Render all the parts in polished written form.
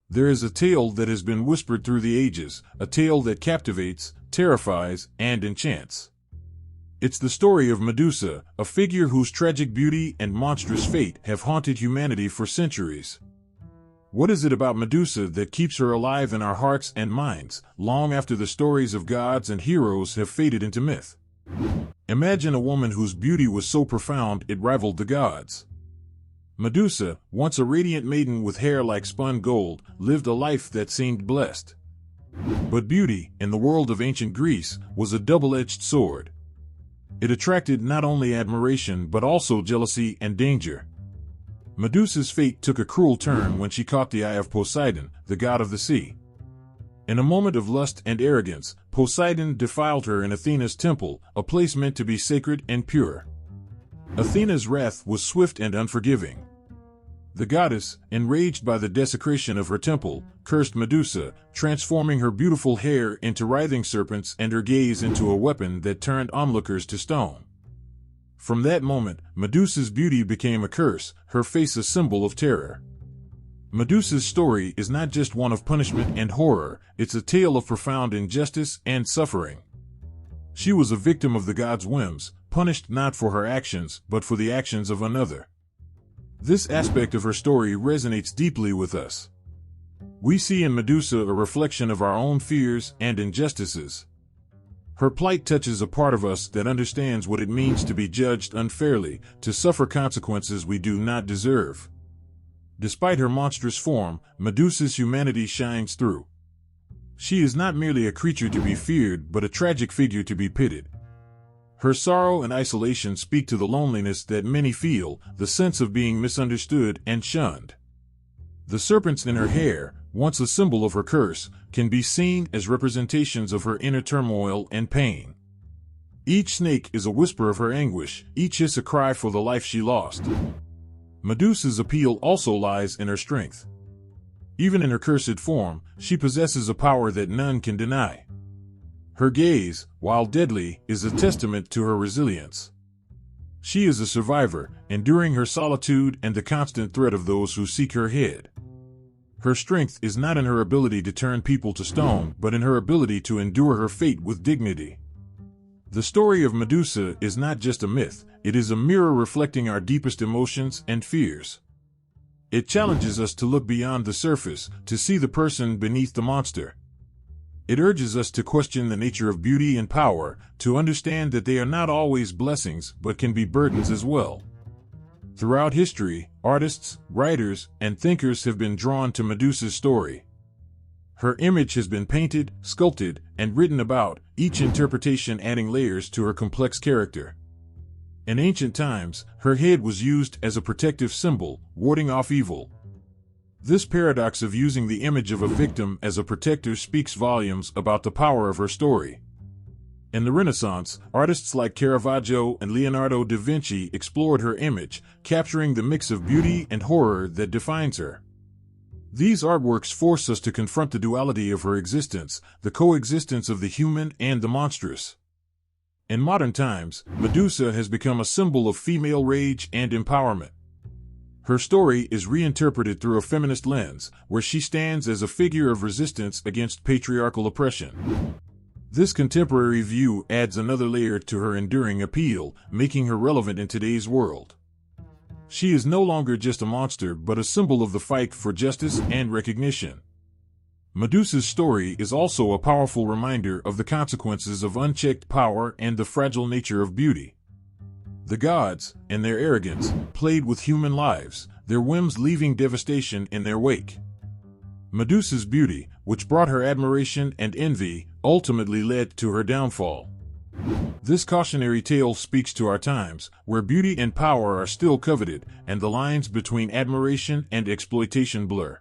There is a tale that has been whispered through the ages, a tale that captivates, terrifies, and enchants. It's the story of Medusa, a figure whose tragic beauty and monstrous fate have haunted humanity for centuries. What is it about Medusa that keeps her alive in our hearts and minds, long after the stories of gods and heroes have faded into myth? Imagine a woman whose beauty was so profound it rivaled the gods. Medusa, once a radiant maiden with hair like spun gold, lived a life that seemed blessed. But beauty, in the world of ancient Greece, was a double-edged sword. It attracted not only admiration but also jealousy and danger. Medusa's fate took a cruel turn when she caught the eye of Poseidon, the god of the sea. In a moment of lust and arrogance, Poseidon defiled her in Athena's temple, a place meant to be sacred and pure. Athena's wrath was swift and unforgiving. The goddess, enraged by the desecration of her temple, cursed Medusa, transforming her beautiful hair into writhing serpents and her gaze into a weapon that turned onlookers to stone. From that moment, Medusa's beauty became a curse, her face a symbol of terror. Medusa's story is not just one of punishment and horror, it's a tale of profound injustice and suffering. She was a victim of the gods' whims, punished not for her actions but for the actions of another. This aspect of her story resonates deeply with us. We see in Medusa a reflection of our own fears and injustices. Her plight touches a part of us that understands what it means to be judged unfairly, to suffer consequences we do not deserve. Despite her monstrous form, Medusa's humanity shines through. She is not merely a creature to be feared but a tragic figure to be pitied. Her sorrow and isolation speak to the loneliness that many feel, the sense of being misunderstood and shunned. The serpents in her hair, once a symbol of her curse, can be seen as representations of her inner turmoil and pain. Each snake is a whisper of her anguish, each hiss a cry for the life she lost. Medusa's appeal also lies in her strength. Even in her cursed form, she possesses a power that none can deny. Her gaze, while deadly, is a testament to her resilience. She is a survivor, enduring her solitude and the constant threat of those who seek her head. Her strength is not in her ability to turn people to stone, but in her ability to endure her fate with dignity. The story of Medusa is not just a myth, it is a mirror reflecting our deepest emotions and fears. It challenges us to look beyond the surface, to see the person beneath the monster. It urges us to question the nature of beauty and power, to understand that they are not always blessings but can be burdens as well. Throughout history, artists, writers, and thinkers have been drawn to Medusa's story. Her image has been painted, sculpted, and written about, each interpretation adding layers to her complex character. In ancient times, her head was used as a protective symbol, warding off evil. This paradox of using the image of a victim as a protector speaks volumes about the power of her story. In the Renaissance, artists like Caravaggio and Leonardo da Vinci explored her image, capturing the mix of beauty and horror that defines her. These artworks force us to confront the duality of her existence, the coexistence of the human and the monstrous. In modern times, Medusa has become a symbol of female rage and empowerment. Her story is reinterpreted through a feminist lens, where she stands as a figure of resistance against patriarchal oppression. This contemporary view adds another layer to her enduring appeal, making her relevant in today's world. She is no longer just a monster but a symbol of the fight for justice and recognition. Medusa's story is also a powerful reminder of the consequences of unchecked power and the fragile nature of beauty. The gods, in their arrogance, played with human lives, their whims leaving devastation in their wake. Medusa's beauty, which brought her admiration and envy, ultimately led to her downfall. This cautionary tale speaks to our times, where beauty and power are still coveted, and the lines between admiration and exploitation blur.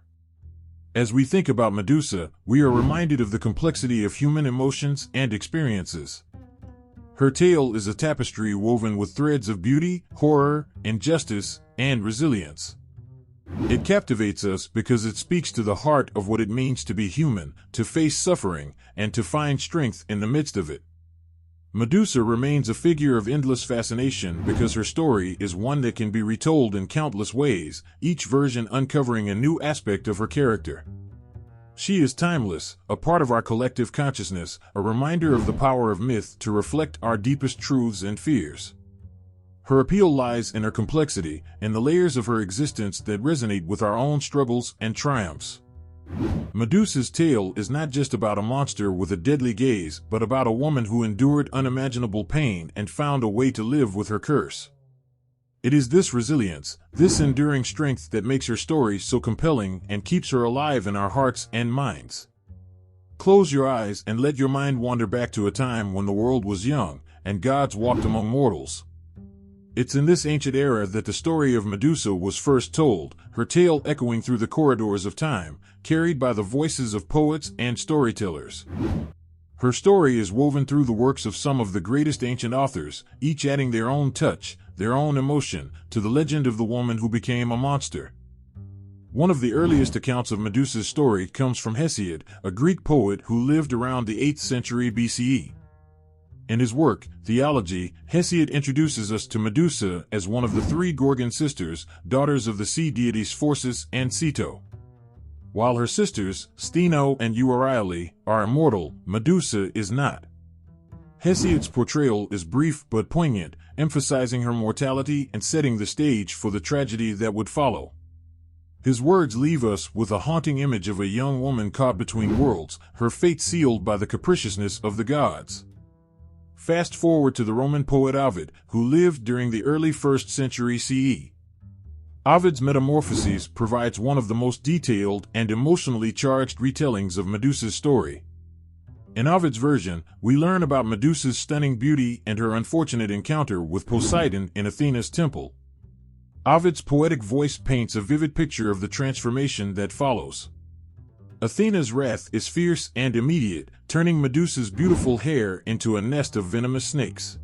As we think about Medusa, we are reminded of the complexity of human emotions and experiences. Her tale is a tapestry woven with threads of beauty, horror, injustice, and resilience. It captivates us because it speaks to the heart of what it means to be human, to face suffering, and to find strength in the midst of it. Medusa remains a figure of endless fascination because her story is one that can be retold in countless ways, each version uncovering a new aspect of her character. She is timeless, a part of our collective consciousness, a reminder of the power of myth to reflect our deepest truths and fears. Her appeal lies in her complexity, in the layers of her existence that resonate with our own struggles and triumphs. Medusa's tale is not just about a monster with a deadly gaze, but about a woman who endured unimaginable pain and found a way to live with her curse. It is this resilience, this enduring strength that makes her story so compelling and keeps her alive in our hearts and minds. Close your eyes and let your mind wander back to a time when the world was young and gods walked among mortals. It's in this ancient era that the story of Medusa was first told, her tale echoing through the corridors of time, carried by the voices of poets and storytellers. Her story is woven through the works of some of the greatest ancient authors, each adding their own touch, their own emotion, to the legend of the woman who became a monster. One of the earliest accounts of Medusa's story comes from Hesiod, a Greek poet who lived around the 8th century BCE. In his work, Theology, Hesiod introduces us to Medusa as one of the three Gorgon sisters, daughters of the sea deities Phorcys and Ceto. While her sisters, Stheno and Euryale, are immortal, Medusa is not. Hesiod's portrayal is brief but poignant, emphasizing her mortality and setting the stage for the tragedy that would follow. His words leave us with a haunting image of a young woman caught between worlds, her fate sealed by the capriciousness of the gods. Fast forward to the Roman poet Ovid, who lived during the early 1st century CE. Ovid's Metamorphoses provides one of the most detailed and emotionally charged retellings of Medusa's story. In Ovid's version, we learn about Medusa's stunning beauty and her unfortunate encounter with Poseidon in Athena's temple. Ovid's poetic voice paints a vivid picture of the transformation that follows. Athena's wrath is fierce and immediate, turning Medusa's beautiful hair into a nest of venomous snakes.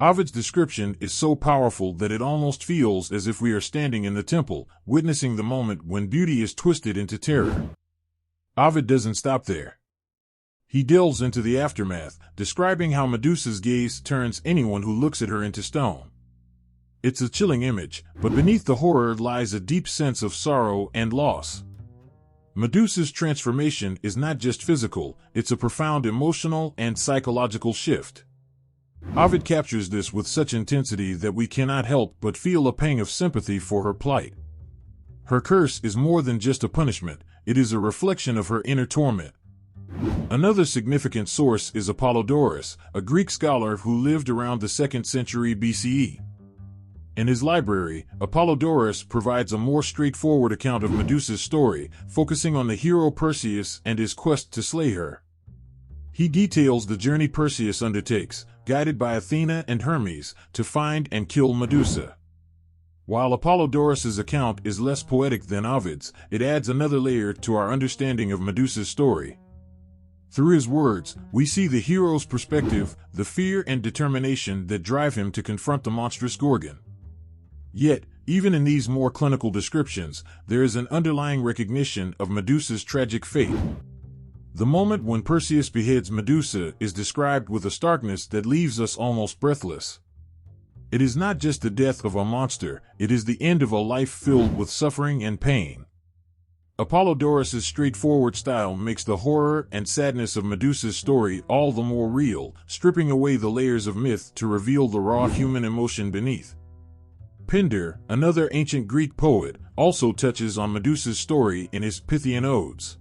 Ovid's description is so powerful that it almost feels as if we are standing in the temple, witnessing the moment when beauty is twisted into terror. Ovid doesn't stop there. He delves into the aftermath, describing how Medusa's gaze turns anyone who looks at her into stone. It's a chilling image, but beneath the horror lies a deep sense of sorrow and loss. Medusa's transformation is not just physical, it's a profound emotional and psychological shift. Ovid captures this with such intensity that we cannot help but feel a pang of sympathy for her plight. Her curse is more than just a punishment, it is a reflection of her inner torment. Another significant source is Polydectes, a Greek scholar who lived around the 2nd century BCE. In his library, Polydectes provides a more straightforward account of Medusa's story, focusing on the hero Perseus and his quest to slay her. He details the journey Perseus undertakes, guided by Athena and Hermes, to find and kill Medusa. While Polydectes' account is less poetic than Ovid's, it adds another layer to our understanding of Medusa's story. Through his words, we see the hero's perspective, the fear and determination that drive him to confront the monstrous Gorgon. Yet, even in these more clinical descriptions, there is an underlying recognition of Medusa's tragic fate. The moment when Perseus beheads Medusa is described with a starkness that leaves us almost breathless. It is not just the death of a monster, it is the end of a life filled with suffering and pain. Polydectes' straightforward style makes the horror and sadness of Medusa's story all the more real, stripping away the layers of myth to reveal the raw human emotion beneath. Pindar, another ancient Greek poet, also touches on Medusa's story in his Pythian odes.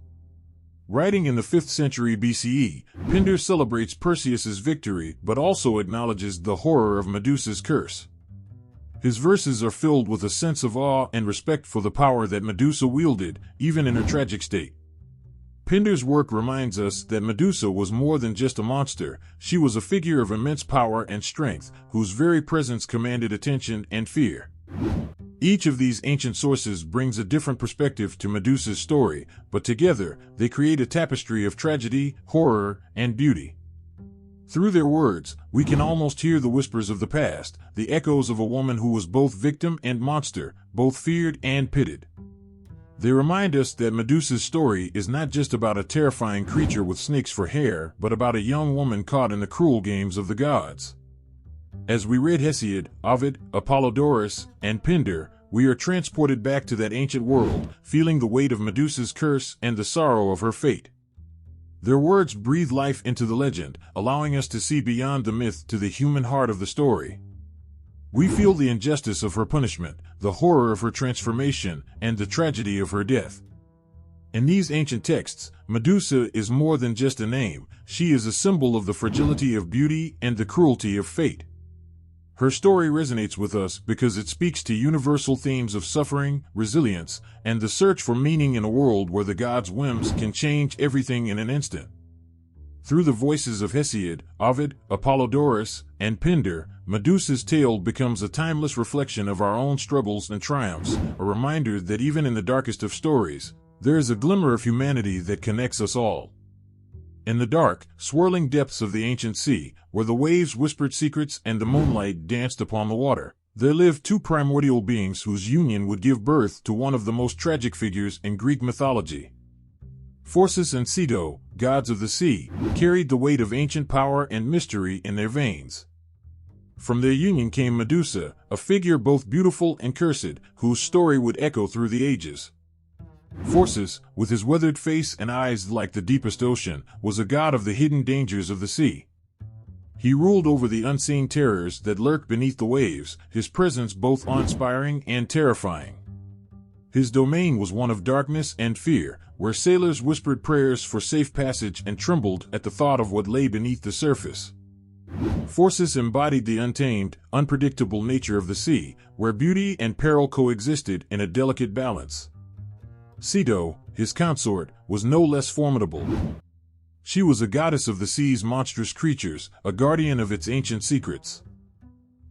Writing in the 5th century BCE, Pindar celebrates Perseus's victory but also acknowledges the horror of Medusa's curse. His verses are filled with a sense of awe and respect for the power that Medusa wielded, even in her tragic state. Pindar's work reminds us that Medusa was more than just a monster, she was a figure of immense power and strength, whose very presence commanded attention and fear. Each of these ancient sources brings a different perspective to Medusa's story, but together, they create a tapestry of tragedy, horror, and beauty. Through their words, we can almost hear the whispers of the past, the echoes of a woman who was both victim and monster, both feared and pitied. They remind us that Medusa's story is not just about a terrifying creature with snakes for hair, but about a young woman caught in the cruel games of the gods. As we read Hesiod, Ovid, Polydectes, and Pindar, we are transported back to that ancient world, feeling the weight of Medusa's curse and the sorrow of her fate. Their words breathe life into the legend, allowing us to see beyond the myth to the human heart of the story. We feel the injustice of her punishment, the horror of her transformation, and the tragedy of her death. In these ancient texts, Medusa is more than just a name. She is a symbol of the fragility of beauty and the cruelty of fate. Her story resonates with us because it speaks to universal themes of suffering, resilience, and the search for meaning in a world where the gods' whims can change everything in an instant. Through the voices of Hesiod, Ovid, Apollodorus, and Pindar, Medusa's tale becomes a timeless reflection of our own struggles and triumphs, a reminder that even in the darkest of stories, there is a glimmer of humanity that connects us all. In the dark, swirling depths of the ancient sea, where the waves whispered secrets and the moonlight danced upon the water, there lived two primordial beings whose union would give birth to one of the most tragic figures in Greek mythology. Phorcys and Ceto, gods of the sea, carried the weight of ancient power and mystery in their veins. From their union came Medusa, a figure both beautiful and cursed, whose story would echo through the ages. Phorcys, with his weathered face and eyes like the deepest ocean, was a god of the hidden dangers of the sea. He ruled over the unseen terrors that lurk beneath the waves, his presence both awe-inspiring and terrifying. His domain was one of darkness and fear, where sailors whispered prayers for safe passage and trembled at the thought of what lay beneath the surface. Phorcys embodied the untamed, unpredictable nature of the sea, where beauty and peril coexisted in a delicate balance. Ceto, his consort, was no less formidable. She was a goddess of the sea's monstrous creatures, a guardian of its ancient secrets.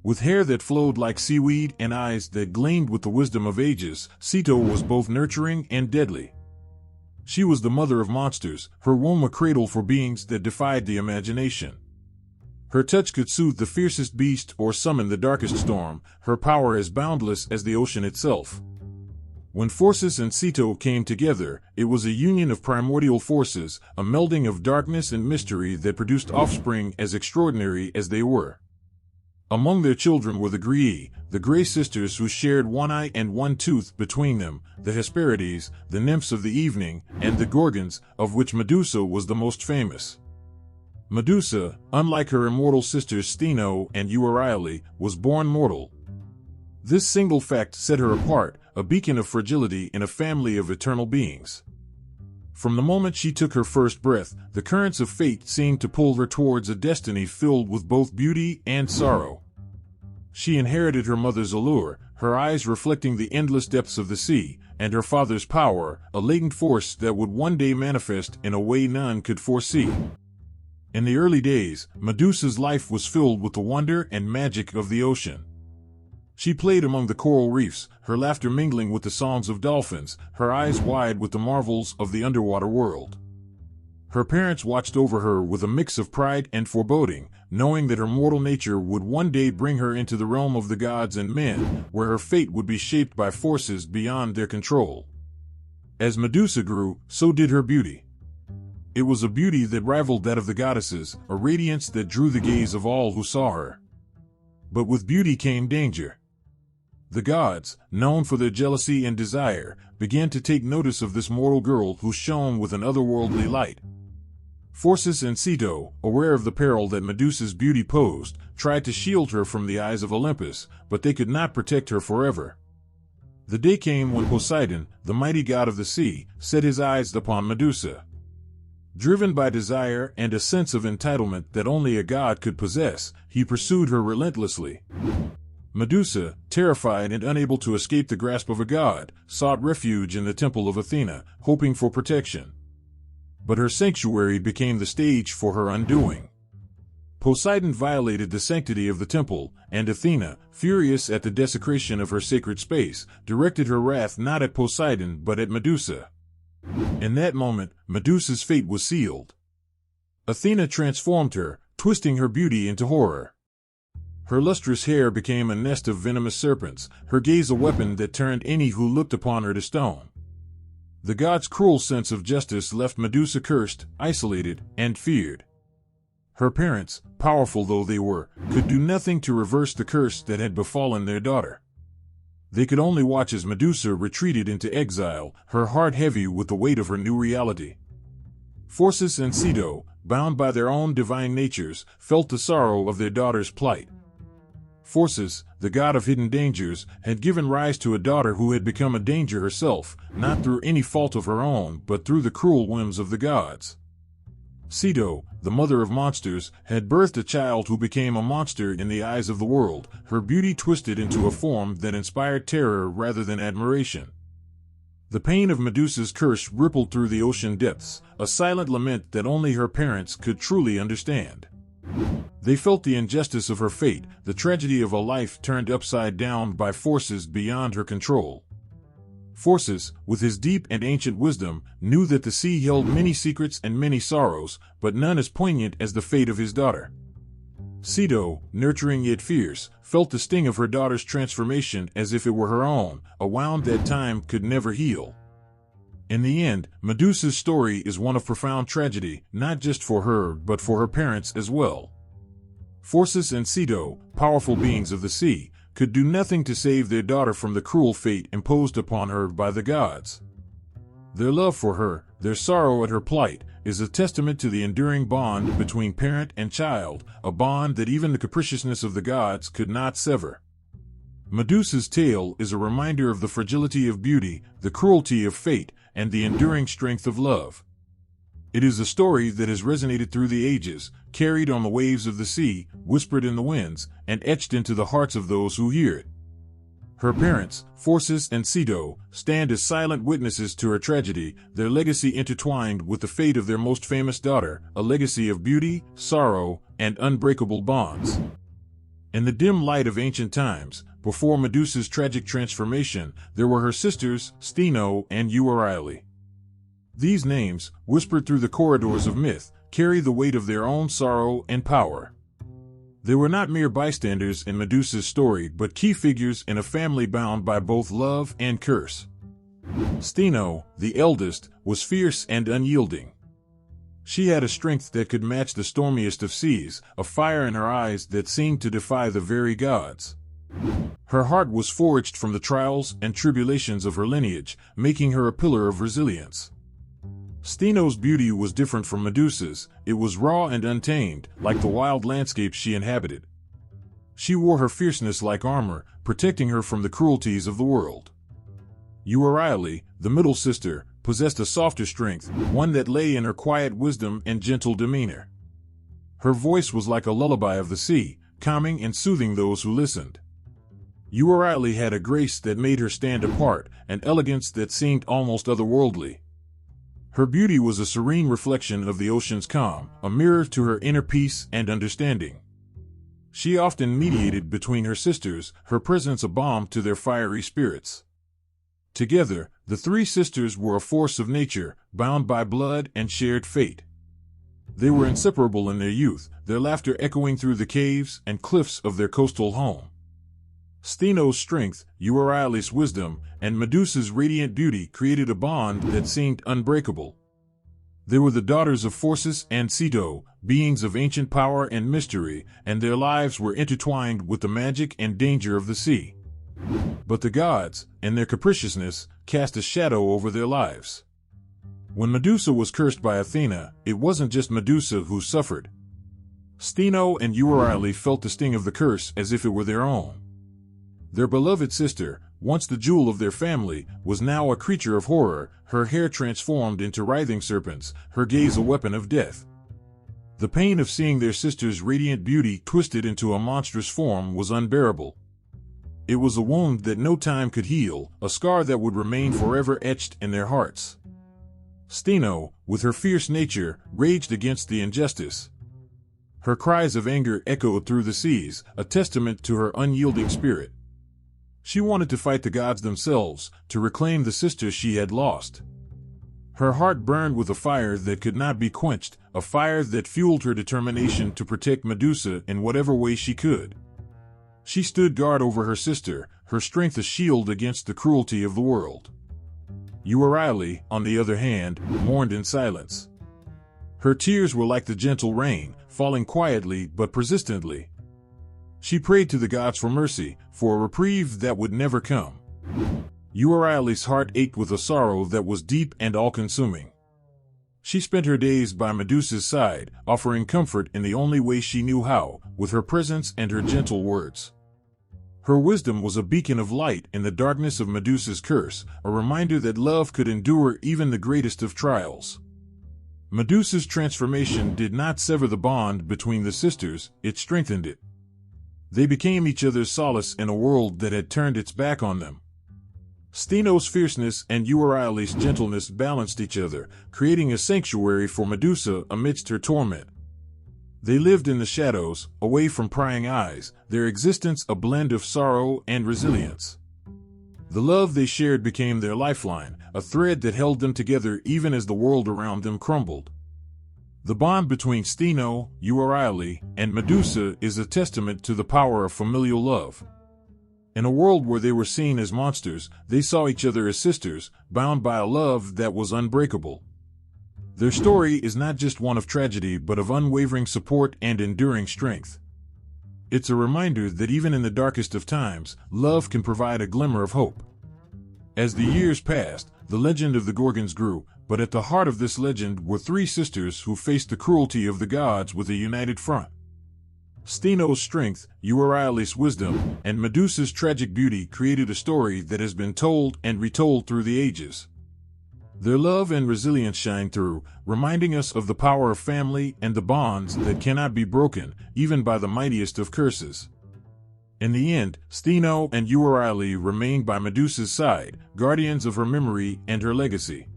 With hair that flowed like seaweed and eyes that gleamed with the wisdom of ages, Ceto was both nurturing and deadly. She was the mother of monsters, her womb a cradle for beings that defied the imagination. Her touch could soothe the fiercest beast or summon the darkest storm, her power as boundless as the ocean itself. When Phorcys and Ceto came together, it was a union of primordial forces, a melding of darkness and mystery that produced offspring as extraordinary as they were. Among their children were the Grææ, the Grey Sisters who shared one eye and one tooth between them, the Hesperides, the nymphs of the evening, and the Gorgons, of which Medusa was the most famous. Medusa, unlike her immortal sisters Stheno and Euryale, was born mortal. This single fact set her apart, a beacon of fragility in a family of eternal beings. From the moment she took her first breath, the currents of fate seemed to pull her towards a destiny filled with both beauty and sorrow. She inherited her mother's allure, her eyes reflecting the endless depths of the sea, and her father's power, a latent force that would one day manifest in a way none could foresee. In the early days, Medusa's life was filled with the wonder and magic of the ocean. She played among the coral reefs, her laughter mingling with the songs of dolphins, her eyes wide with the marvels of the underwater world. Her parents watched over her with a mix of pride and foreboding, knowing that her mortal nature would one day bring her into the realm of the gods and men, where her fate would be shaped by forces beyond their control. As Medusa grew, so did her beauty. It was a beauty that rivaled that of the goddesses, a radiance that drew the gaze of all who saw her. But with beauty came danger. The gods, known for their jealousy and desire, began to take notice of this mortal girl who shone with an otherworldly light. Phorcys and Ceto, aware of the peril that Medusa's beauty posed, tried to shield her from the eyes of Olympus, but they could not protect her forever. The day came when Poseidon, the mighty god of the sea, set his eyes upon Medusa. Driven by desire and a sense of entitlement that only a god could possess, he pursued her relentlessly. Medusa, terrified and unable to escape the grasp of a god, sought refuge in the temple of Athena, hoping for protection. But her sanctuary became the stage for her undoing. Poseidon violated the sanctity of the temple, and Athena, furious at the desecration of her sacred space, directed her wrath not at Poseidon but at Medusa. In that moment, Medusa's fate was sealed. Athena transformed her, twisting her beauty into horror. Her lustrous hair became a nest of venomous serpents, her gaze a weapon that turned any who looked upon her to stone. The god's cruel sense of justice left Medusa cursed, isolated, and feared. Her parents, powerful though they were, could do nothing to reverse the curse that had befallen their daughter. They could only watch as Medusa retreated into exile, her heart heavy with the weight of her new reality. Perseus and Ceto, bound by their own divine natures, felt the sorrow of their daughter's plight. Perseus, the god of hidden dangers, had given rise to a daughter who had become a danger herself, not through any fault of her own but through the cruel whims of the gods. Ceto, the mother of monsters, had birthed a child who became a monster in the eyes of the world, her beauty twisted into a form that inspired terror rather than admiration. The pain of Medusa's curse rippled through the ocean depths, a silent lament that only her parents could truly understand. They felt the injustice of her fate, the tragedy of a life turned upside down by forces beyond her control. Perseus, with his deep and ancient wisdom, knew that the sea held many secrets and many sorrows, but none as poignant as the fate of his daughter. Ceto, nurturing yet fierce, felt the sting of her daughter's transformation as if it were her own, a wound that time could never heal. In the end, Medusa's story is one of profound tragedy, not just for her but for her parents as well. Perseus and Ceto, powerful beings of the sea, could do nothing to save their daughter from the cruel fate imposed upon her by the gods. Their love for her, their sorrow at her plight, is a testament to the enduring bond between parent and child, a bond that even the capriciousness of the gods could not sever. Medusa's tale is a reminder of the fragility of beauty, the cruelty of fate, and the enduring strength of love. It is a story that has resonated through the ages, carried on the waves of the sea, whispered in the winds, and etched into the hearts of those who hear it. Her parents, Perseus and Ceto, stand as silent witnesses to her tragedy, their legacy intertwined with the fate of their most famous daughter, a legacy of beauty, sorrow, and unbreakable bonds. In the dim light of ancient times, before Medusa's tragic transformation, there were her sisters, Steno and Euryale. These names, whispered through the corridors of myth, carry the weight of their own sorrow and power. They were not mere bystanders in Medusa's story but key figures in a family bound by both love and curse. Steno, the eldest, was fierce and unyielding. She had a strength that could match the stormiest of seas, a fire in her eyes that seemed to defy the very gods. Her heart was forged from the trials and tribulations of her lineage, making her a pillar of resilience. Steno's beauty was different from Medusa's. It was raw and untamed, like the wild landscapes she inhabited. She wore her fierceness like armor, protecting her from the cruelties of the world. Euryale, the middle sister, possessed a softer strength, one that lay in her quiet wisdom and gentle demeanor. Her voice was like a lullaby of the sea, calming and soothing those who listened. Euryale had a grace that made her stand apart, an elegance that seemed almost otherworldly. Her beauty was a serene reflection of the ocean's calm, a mirror to her inner peace and understanding. She often mediated between her sisters, her presence a balm to their fiery spirits. Together, the three sisters were a force of nature, bound by blood and shared fate. They were inseparable in their youth, their laughter echoing through the caves and cliffs of their coastal home. Steno's strength, Euryale's wisdom, and Medusa's radiant beauty created a bond that seemed unbreakable. They were the daughters of Perseus and Ceto, beings of ancient power and mystery, and their lives were intertwined with the magic and danger of the sea. But the gods, in their capriciousness, cast a shadow over their lives. When Medusa was cursed by Athena, it wasn't just Medusa who suffered. Steno and Euryale felt the sting of the curse as if it were their own. Their beloved sister, once the jewel of their family, was now a creature of horror, her hair transformed into writhing serpents, her gaze a weapon of death. The pain of seeing their sister's radiant beauty twisted into a monstrous form was unbearable. It was a wound that no time could heal, a scar that would remain forever etched in their hearts. Steno, with her fierce nature, raged against the injustice. Her cries of anger echoed through the seas, a testament to her unyielding spirit. She wanted to fight the gods themselves, to reclaim the sister she had lost. Her heart burned with a fire that could not be quenched, a fire that fueled her determination to protect Medusa in whatever way she could. She stood guard over her sister, her strength a shield against the cruelty of the world. Euryale, on the other hand, mourned in silence. Her tears were like the gentle rain, falling quietly but persistently. She prayed to the gods for mercy, for a reprieve that would never come. Euryale's heart ached with a sorrow that was deep and all-consuming. She spent her days by Medusa's side, offering comfort in the only way she knew how, with her presence and her gentle words. Her wisdom was a beacon of light in the darkness of Medusa's curse, a reminder that love could endure even the greatest of trials. Medusa's transformation did not sever the bond between the sisters, it strengthened it. They became each other's solace in a world that had turned its back on them. Steno's fierceness and Euryale's gentleness balanced each other, creating a sanctuary for Medusa amidst her torment. They lived in the shadows, away from prying eyes, their existence a blend of sorrow and resilience. The love they shared became their lifeline, a thread that held them together even as the world around them crumbled. The bond between Steno, Euryale, and Medusa is a testament to the power of familial love. In a world where they were seen as monsters, they saw each other as sisters, bound by a love that was unbreakable. Their story is not just one of tragedy but of unwavering support and enduring strength. It's a reminder that even in the darkest of times, love can provide a glimmer of hope. As the years passed, the legend of the Gorgons grew, but at the heart of this legend were three sisters who faced the cruelty of the gods with a united front. Steno's strength, Euryale's wisdom, and Medusa's tragic beauty created a story that has been told and retold through the ages. Their love and resilience shine through, reminding us of the power of family and the bonds that cannot be broken, even by the mightiest of curses. In the end, Steno and Euryale remained by Medusa's side, guardians of her memory and her legacy.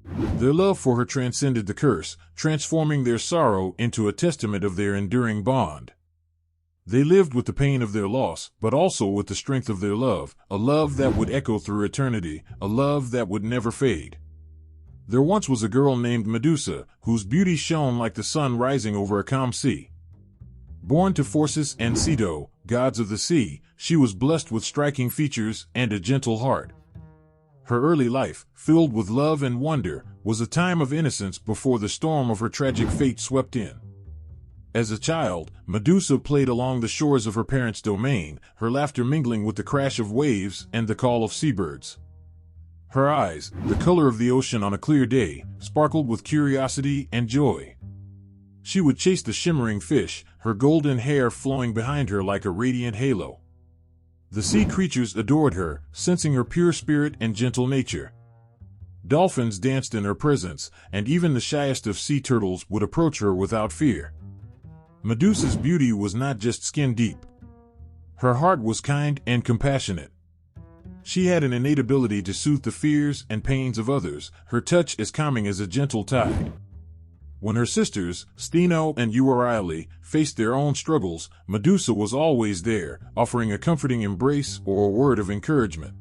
Their love for her transcended the curse, transforming their sorrow into a testament of their enduring bond. They lived with the pain of their loss, but also with the strength of their love, a love that would echo through eternity, a love that would never fade. There once was a girl named Medusa, whose beauty shone like the sun rising over a calm sea. Born to Perseus and Ceto, gods of the sea, she was blessed with striking features and a gentle heart. Her early life, filled with love and wonder, was a time of innocence before the storm of her tragic fate swept in. As a child, Medusa played along the shores of her parents' domain, her laughter mingling with the crash of waves and the call of seabirds. Her eyes, the color of the ocean on a clear day, sparkled with curiosity and joy. She would chase the shimmering fish, her golden hair flowing behind her like a radiant halo. The sea creatures adored her, sensing her pure spirit and gentle nature. Dolphins danced in her presence, and even the shyest of sea turtles would approach her without fear. Medusa's beauty was not just skin deep. Her heart was kind and compassionate. She had an innate ability to soothe the fears and pains of others, her touch as calming as a gentle tide. When her sisters, Steno and Euryale, faced their own struggles, Medusa was always there, offering a comforting embrace or a word of encouragement.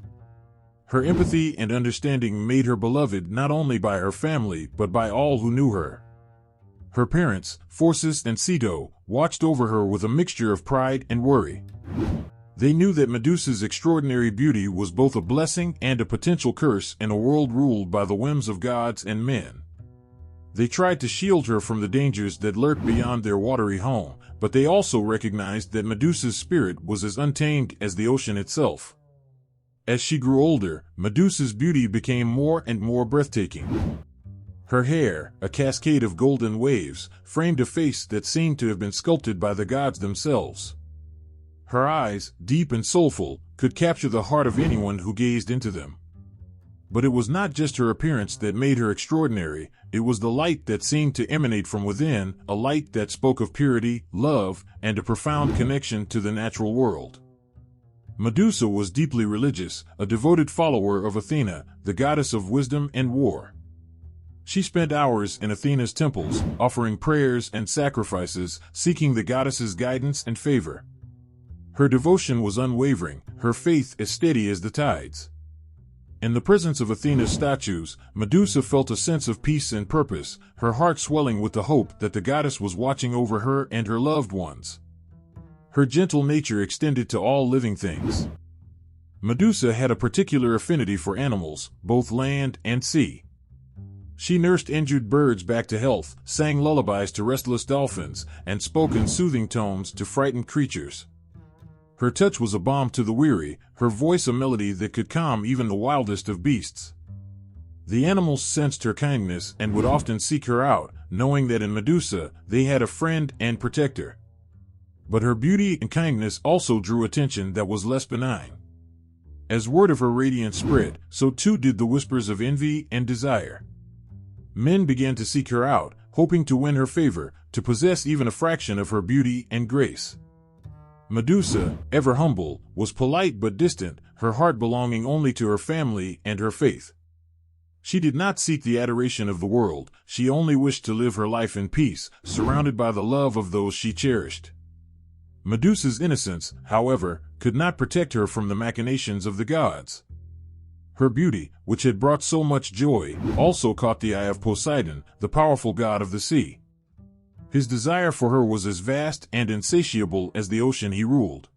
Her empathy and understanding made her beloved not only by her family but by all who knew her. Her parents, Perseus and Ceto, watched over her with a mixture of pride and worry. They knew that Medusa's extraordinary beauty was both a blessing and a potential curse in a world ruled by the whims of gods and men. They tried to shield her from the dangers that lurked beyond their watery home, but they also recognized that Medusa's spirit was as untamed as the ocean itself. As she grew older, Medusa's beauty became more and more breathtaking. Her hair, a cascade of golden waves, framed a face that seemed to have been sculpted by the gods themselves. Her eyes, deep and soulful, could capture the heart of anyone who gazed into them. But it was not just her appearance that made her extraordinary, it was the light that seemed to emanate from within, a light that spoke of purity, love, and a profound connection to the natural world. Medusa was deeply religious, a devoted follower of Athena, the goddess of wisdom and war. She spent hours in Athena's temples, offering prayers and sacrifices, seeking the goddess's guidance and favor. Her devotion was unwavering, her faith as steady as the tides. In the presence of Athena's statues, Medusa felt a sense of peace and purpose, her heart swelling with the hope that the goddess was watching over her and her loved ones. Her gentle nature extended to all living things. Medusa had a particular affinity for animals, both land and sea. She nursed injured birds back to health, sang lullabies to restless dolphins, and spoke in soothing tones to frightened creatures. Her touch was a balm to the weary, her voice a melody that could calm even the wildest of beasts. The animals sensed her kindness and would often seek her out, knowing that in Medusa they had a friend and protector. But her beauty and kindness also drew attention that was less benign. As word of her radiance spread, so too did the whispers of envy and desire. Men began to seek her out, hoping to win her favor, to possess even a fraction of her beauty and grace. Medusa, ever humble, was polite but distant, her heart belonging only to her family and her faith. She did not seek the adoration of the world, she only wished to live her life in peace, surrounded by the love of those she cherished. Medusa's innocence, however, could not protect her from the machinations of the gods. Her beauty, which had brought so much joy, also caught the eye of Poseidon, the powerful god of the sea. His desire for her was as vast and insatiable as the ocean he ruled.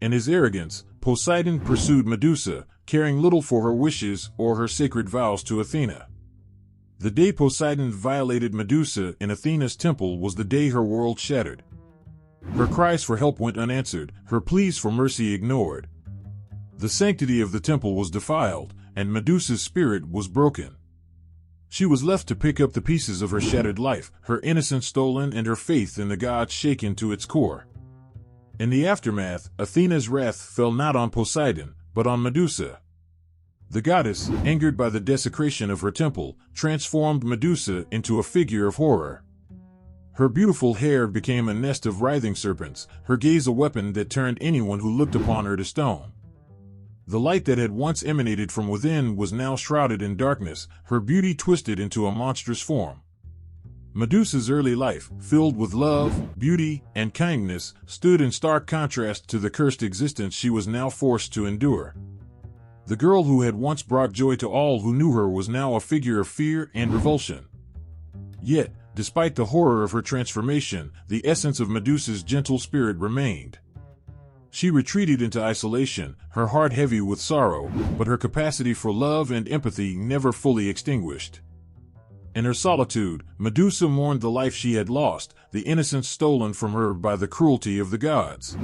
In his arrogance, Poseidon pursued Medusa, caring little for her wishes or her sacred vows to Athena. The day Poseidon violated Medusa in Athena's temple was the day her world shattered. Her cries for help went unanswered, her pleas for mercy ignored. The sanctity of the temple was defiled, and Medusa's spirit was broken. She was left to pick up the pieces of her shattered life, her innocence stolen and her faith in the gods shaken to its core. In the aftermath, Athena's wrath fell not on Poseidon, but on Medusa. The goddess, angered by the desecration of her temple, transformed Medusa into a figure of horror. Her beautiful hair became a nest of writhing serpents, her gaze a weapon that turned anyone who looked upon her to stone. The light that had once emanated from within was now shrouded in darkness, her beauty twisted into a monstrous form. Medusa's early life, filled with love, beauty, and kindness, stood in stark contrast to the cursed existence she was now forced to endure. The girl who had once brought joy to all who knew her was now a figure of fear and revulsion. Yet, despite the horror of her transformation, the essence of Medusa's gentle spirit remained. She retreated into isolation, her heart heavy with sorrow, but her capacity for love and empathy never fully extinguished. In her solitude, Medusa mourned the life she had lost, the innocence stolen from her by the cruelty of the gods.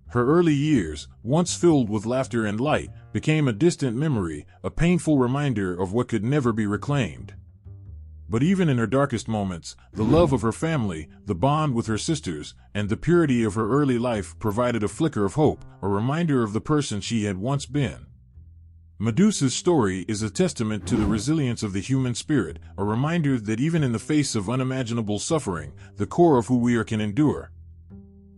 Her early years, once filled with laughter and light, became a distant memory, a painful reminder of what could never be reclaimed. But even in her darkest moments, the love of her family, the bond with her sisters, and the purity of her early life provided a flicker of hope, a reminder of the person she had once been. Medusa's story is a testament to the resilience of the human spirit, a reminder that even in the face of unimaginable suffering, the core of who we are can endure.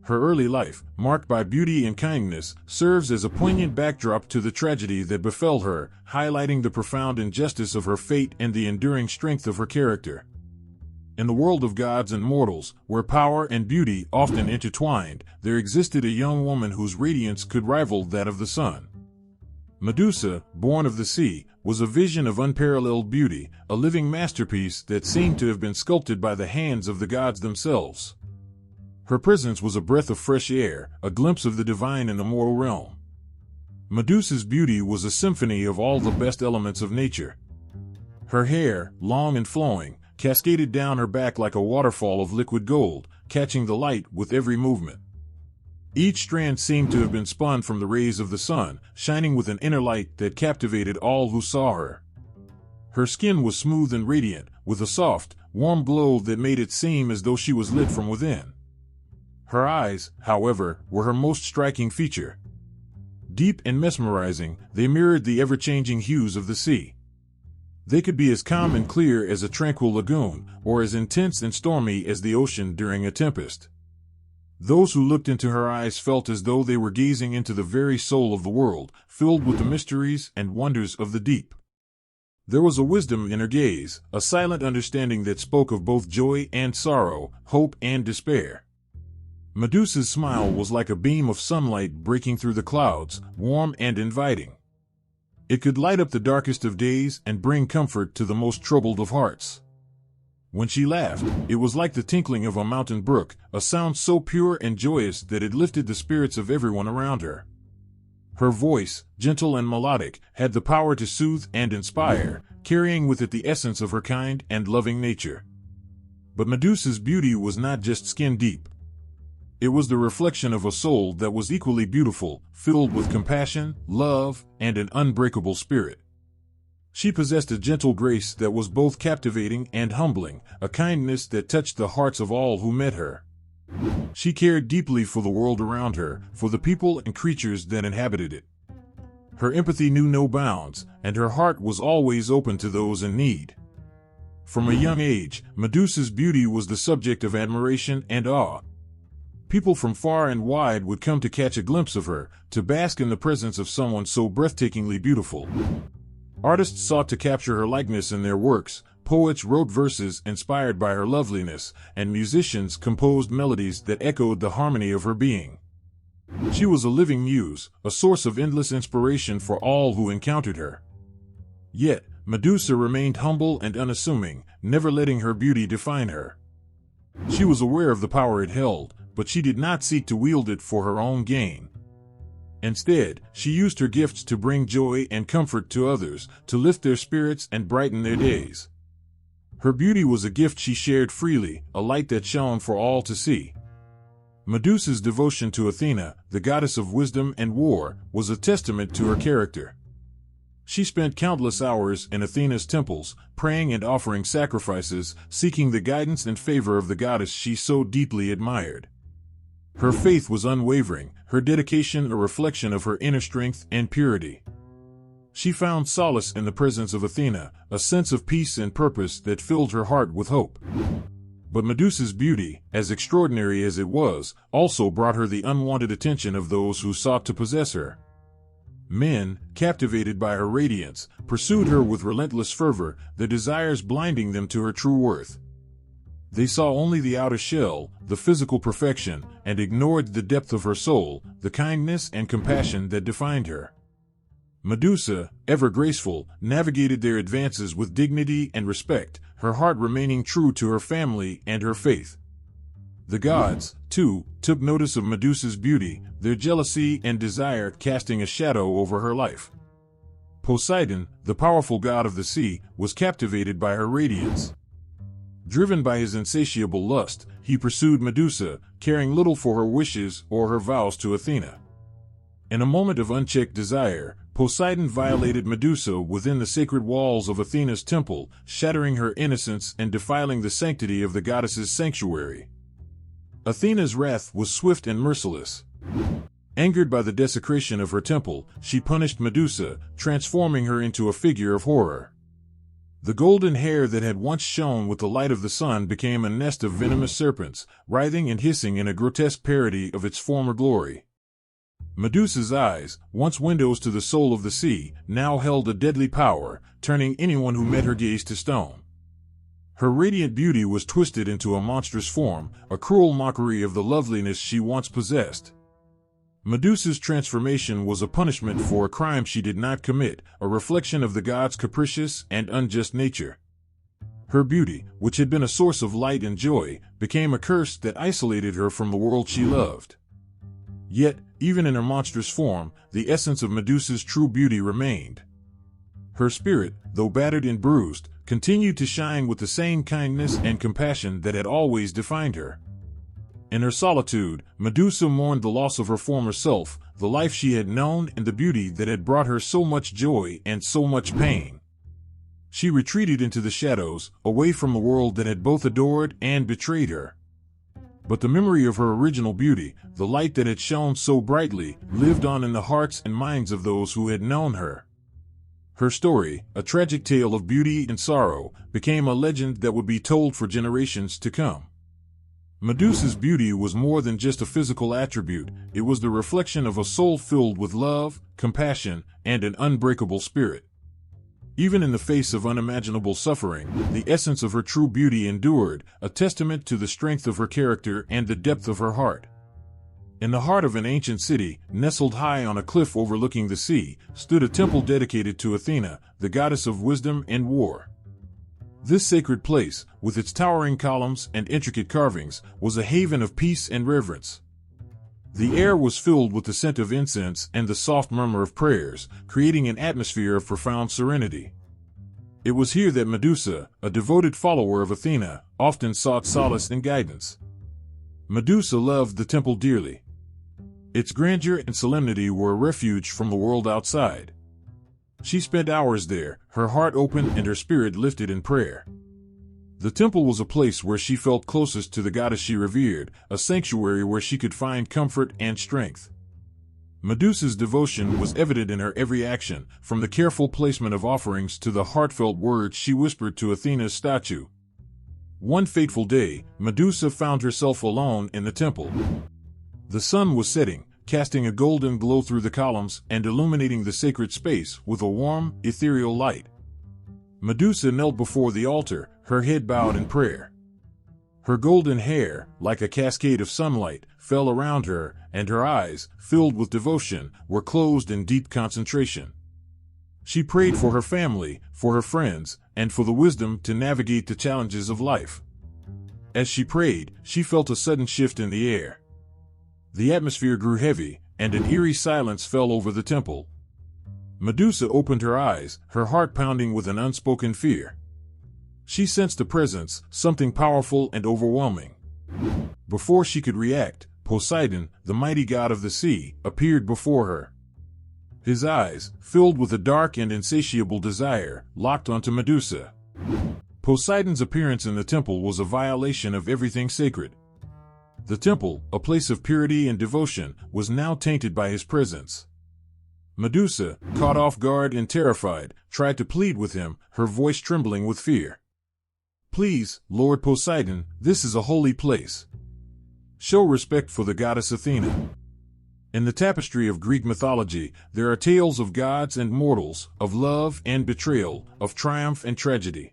Her early life, marked by beauty and kindness, serves as a poignant backdrop to the tragedy that befell her, highlighting the profound injustice of her fate and the enduring strength of her character. In the world of gods and mortals, where power and beauty often intertwined, there existed a young woman whose radiance could rival that of the sun. Medusa, born of the sea, was a vision of unparalleled beauty, a living masterpiece that seemed to have been sculpted by the hands of the gods themselves. Her presence was a breath of fresh air, a glimpse of the divine in the mortal realm. Medusa's beauty was a symphony of all the best elements of nature. Her hair, long and flowing, cascaded down her back like a waterfall of liquid gold, catching the light with every movement. Each strand seemed to have been spun from the rays of the sun, shining with an inner light that captivated all who saw her. Her skin was smooth and radiant, with a soft, warm glow that made it seem as though she was lit from within. Her eyes, however, were her most striking feature. Deep and mesmerizing, they mirrored the ever-changing hues of the sea. They could be as calm and clear as a tranquil lagoon, or as intense and stormy as the ocean during a tempest. Those who looked into her eyes felt as though they were gazing into the very soul of the world, filled with the mysteries and wonders of the deep. There was a wisdom in her gaze, a silent understanding that spoke of both joy and sorrow, hope and despair. Medusa's smile was like a beam of sunlight breaking through the clouds, warm and inviting. It could light up the darkest of days and bring comfort to the most troubled of hearts. When she laughed, it was like the tinkling of a mountain brook, a sound so pure and joyous that it lifted the spirits of everyone around her. Her voice, gentle and melodic, had the power to soothe and inspire, carrying with it the essence of her kind and loving nature. But Medusa's beauty was not just skin deep. It was the reflection of a soul that was equally beautiful, filled with compassion, love, and an unbreakable spirit. She possessed a gentle grace that was both captivating and humbling, a kindness that touched the hearts of all who met her. She cared deeply for the world around her, for the people and creatures that inhabited it. Her empathy knew no bounds, and her heart was always open to those in need. From a young age, Medusa's beauty was the subject of admiration and awe. People from far and wide would come to catch a glimpse of her, to bask in the presence of someone so breathtakingly beautiful. Artists sought to capture her likeness in their works, poets wrote verses inspired by her loveliness, and musicians composed melodies that echoed the harmony of her being. She was a living muse, a source of endless inspiration for all who encountered her. Yet, Medusa remained humble and unassuming, never letting her beauty define her. She was aware of the power it held, but she did not seek to wield it for her own gain. Instead, she used her gifts to bring joy and comfort to others, to lift their spirits and brighten their days. Her beauty was a gift she shared freely, a light that shone for all to see. Medusa's devotion to Athena, the goddess of wisdom and war, was a testament to her character. She spent countless hours in Athena's temples, praying and offering sacrifices, seeking the guidance and favor of the goddess she so deeply admired. Her faith was unwavering, her dedication a reflection of her inner strength and purity. She found solace in the presence of Athena, a sense of peace and purpose that filled her heart with hope. But Medusa's beauty, as extraordinary as it was, also brought her the unwanted attention of those who sought to possess her. Men, captivated by her radiance, pursued her with relentless fervor, their desires blinding them to her true worth. They saw only the outer shell, the physical perfection, and ignored the depth of her soul, the kindness and compassion that defined her. Medusa, ever graceful, navigated their advances with dignity and respect, her heart remaining true to her family and her faith. The gods, too, took notice of Medusa's beauty, their jealousy and desire casting a shadow over her life. Poseidon, the powerful god of the sea, was captivated by her radiance. Driven by his insatiable lust, he pursued Medusa, caring little for her wishes or her vows to Athena. In a moment of unchecked desire, Poseidon violated Medusa within the sacred walls of Athena's temple, shattering her innocence and defiling the sanctity of the goddess's sanctuary. Athena's wrath was swift and merciless. Angered by the desecration of her temple, she punished Medusa, transforming her into a figure of horror. The golden hair that had once shone with the light of the sun became a nest of venomous serpents, writhing and hissing in a grotesque parody of its former glory. Medusa's eyes, once windows to the soul of the sea, now held a deadly power, turning anyone who met her gaze to stone. Her radiant beauty was twisted into a monstrous form, a cruel mockery of the loveliness she once possessed. Medusa's transformation was a punishment for a crime she did not commit, a reflection of the god's capricious and unjust nature. Her beauty, which had been a source of light and joy, became a curse that isolated her from the world she loved. Yet, even in her monstrous form, the essence of Medusa's true beauty remained. Her spirit, though battered and bruised, continued to shine with the same kindness and compassion that had always defined her. In her solitude, Medusa mourned the loss of her former self, the life she had known and the beauty that had brought her so much joy and so much pain. She retreated into the shadows, away from the world that had both adored and betrayed her. But the memory of her original beauty, the light that had shone so brightly, lived on in the hearts and minds of those who had known her. Her story, a tragic tale of beauty and sorrow, became a legend that would be told for generations to come. Medusa's beauty was more than just a physical attribute, it was the reflection of a soul filled with love, compassion, and an unbreakable spirit. Even in the face of unimaginable suffering, the essence of her true beauty endured, a testament to the strength of her character and the depth of her heart. In the heart of an ancient city, nestled high on a cliff overlooking the sea, stood a temple dedicated to Athena, the goddess of wisdom and war. This sacred place, with its towering columns and intricate carvings, was a haven of peace and reverence. The air was filled with the scent of incense and the soft murmur of prayers, creating an atmosphere of profound serenity. It was here that Medusa, a devoted follower of Athena, often sought solace and guidance. Medusa loved the temple dearly. Its grandeur and solemnity were a refuge from the world outside. She spent hours there, her heart open and her spirit lifted in prayer. The temple was a place where she felt closest to the goddess she revered, a sanctuary where she could find comfort and strength. Medusa's devotion was evident in her every action, from the careful placement of offerings to the heartfelt words she whispered to Athena's statue. One fateful day, Medusa found herself alone in the temple. The sun was setting, casting a golden glow through the columns and illuminating the sacred space with a warm, ethereal light. Medusa knelt before the altar, her head bowed in prayer. Her golden hair, like a cascade of sunlight, fell around her, and her eyes, filled with devotion, were closed in deep concentration. She prayed for her family, for her friends, and for the wisdom to navigate the challenges of life. As she prayed, she felt a sudden shift in the air. The atmosphere grew heavy, and an eerie silence fell over the temple. Medusa opened her eyes, her heart pounding with an unspoken fear. She sensed a presence, something powerful and overwhelming. Before she could react, Poseidon, the mighty god of the sea, appeared before her. His eyes, filled with a dark and insatiable desire, locked onto Medusa. Poseidon's appearance in the temple was a violation of everything sacred. The temple, a place of purity and devotion, was now tainted by his presence. Medusa, caught off guard and terrified, tried to plead with him, her voice trembling with fear. "Please, Lord Poseidon, this is a holy place. Show respect for the goddess Athena." In the tapestry of Greek mythology, there are tales of gods and mortals, of love and betrayal, of triumph and tragedy.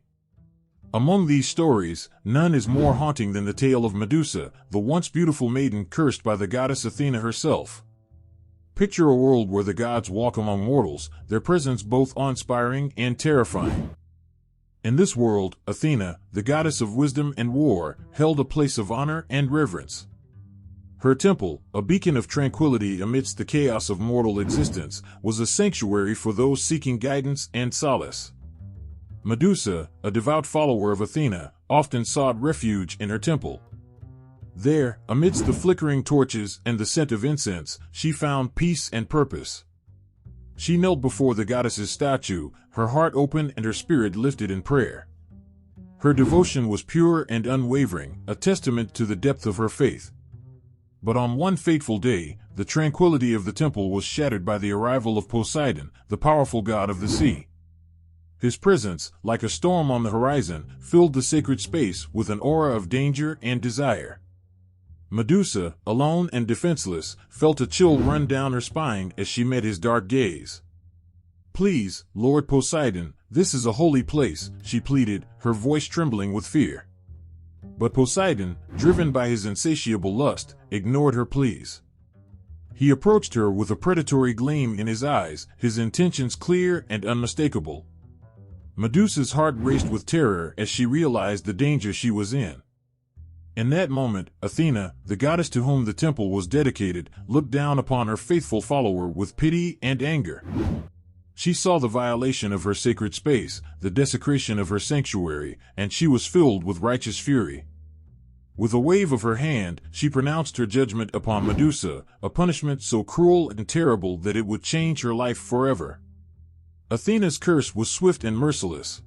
Among these stories, none is more haunting than the tale of Medusa, the once beautiful maiden cursed by the goddess Athena herself. Picture a world where the gods walk among mortals, their presence both awe-inspiring and terrifying. In this world, Athena, the goddess of wisdom and war, held a place of honor and reverence. Her temple, a beacon of tranquility amidst the chaos of mortal existence, was a sanctuary for those seeking guidance and solace. Medusa, a devout follower of Athena, often sought refuge in her temple. There, amidst the flickering torches and the scent of incense, she found peace and purpose. She knelt before the goddess's statue, her heart open and her spirit lifted in prayer. Her devotion was pure and unwavering, a testament to the depth of her faith. But on one fateful day, the tranquility of the temple was shattered by the arrival of Poseidon, the powerful god of the sea. His presence, like a storm on the horizon, filled the sacred space with an aura of danger and desire. Medusa, alone and defenseless, felt a chill run down her spine as she met his dark gaze. "Please, Lord Poseidon, this is a holy place," she pleaded, her voice trembling with fear. But Poseidon, driven by his insatiable lust, ignored her pleas. He approached her with a predatory gleam in his eyes, his intentions clear and unmistakable. Medusa's heart raced with terror as she realized the danger she was in. In that moment, Athena, the goddess to whom the temple was dedicated, looked down upon her faithful follower with pity and anger. She saw the violation of her sacred space, the desecration of her sanctuary, and she was filled with righteous fury. With a wave of her hand, she pronounced her judgment upon Medusa, a punishment so cruel and terrible that it would change her life forever. Athena's curse was swift and merciless.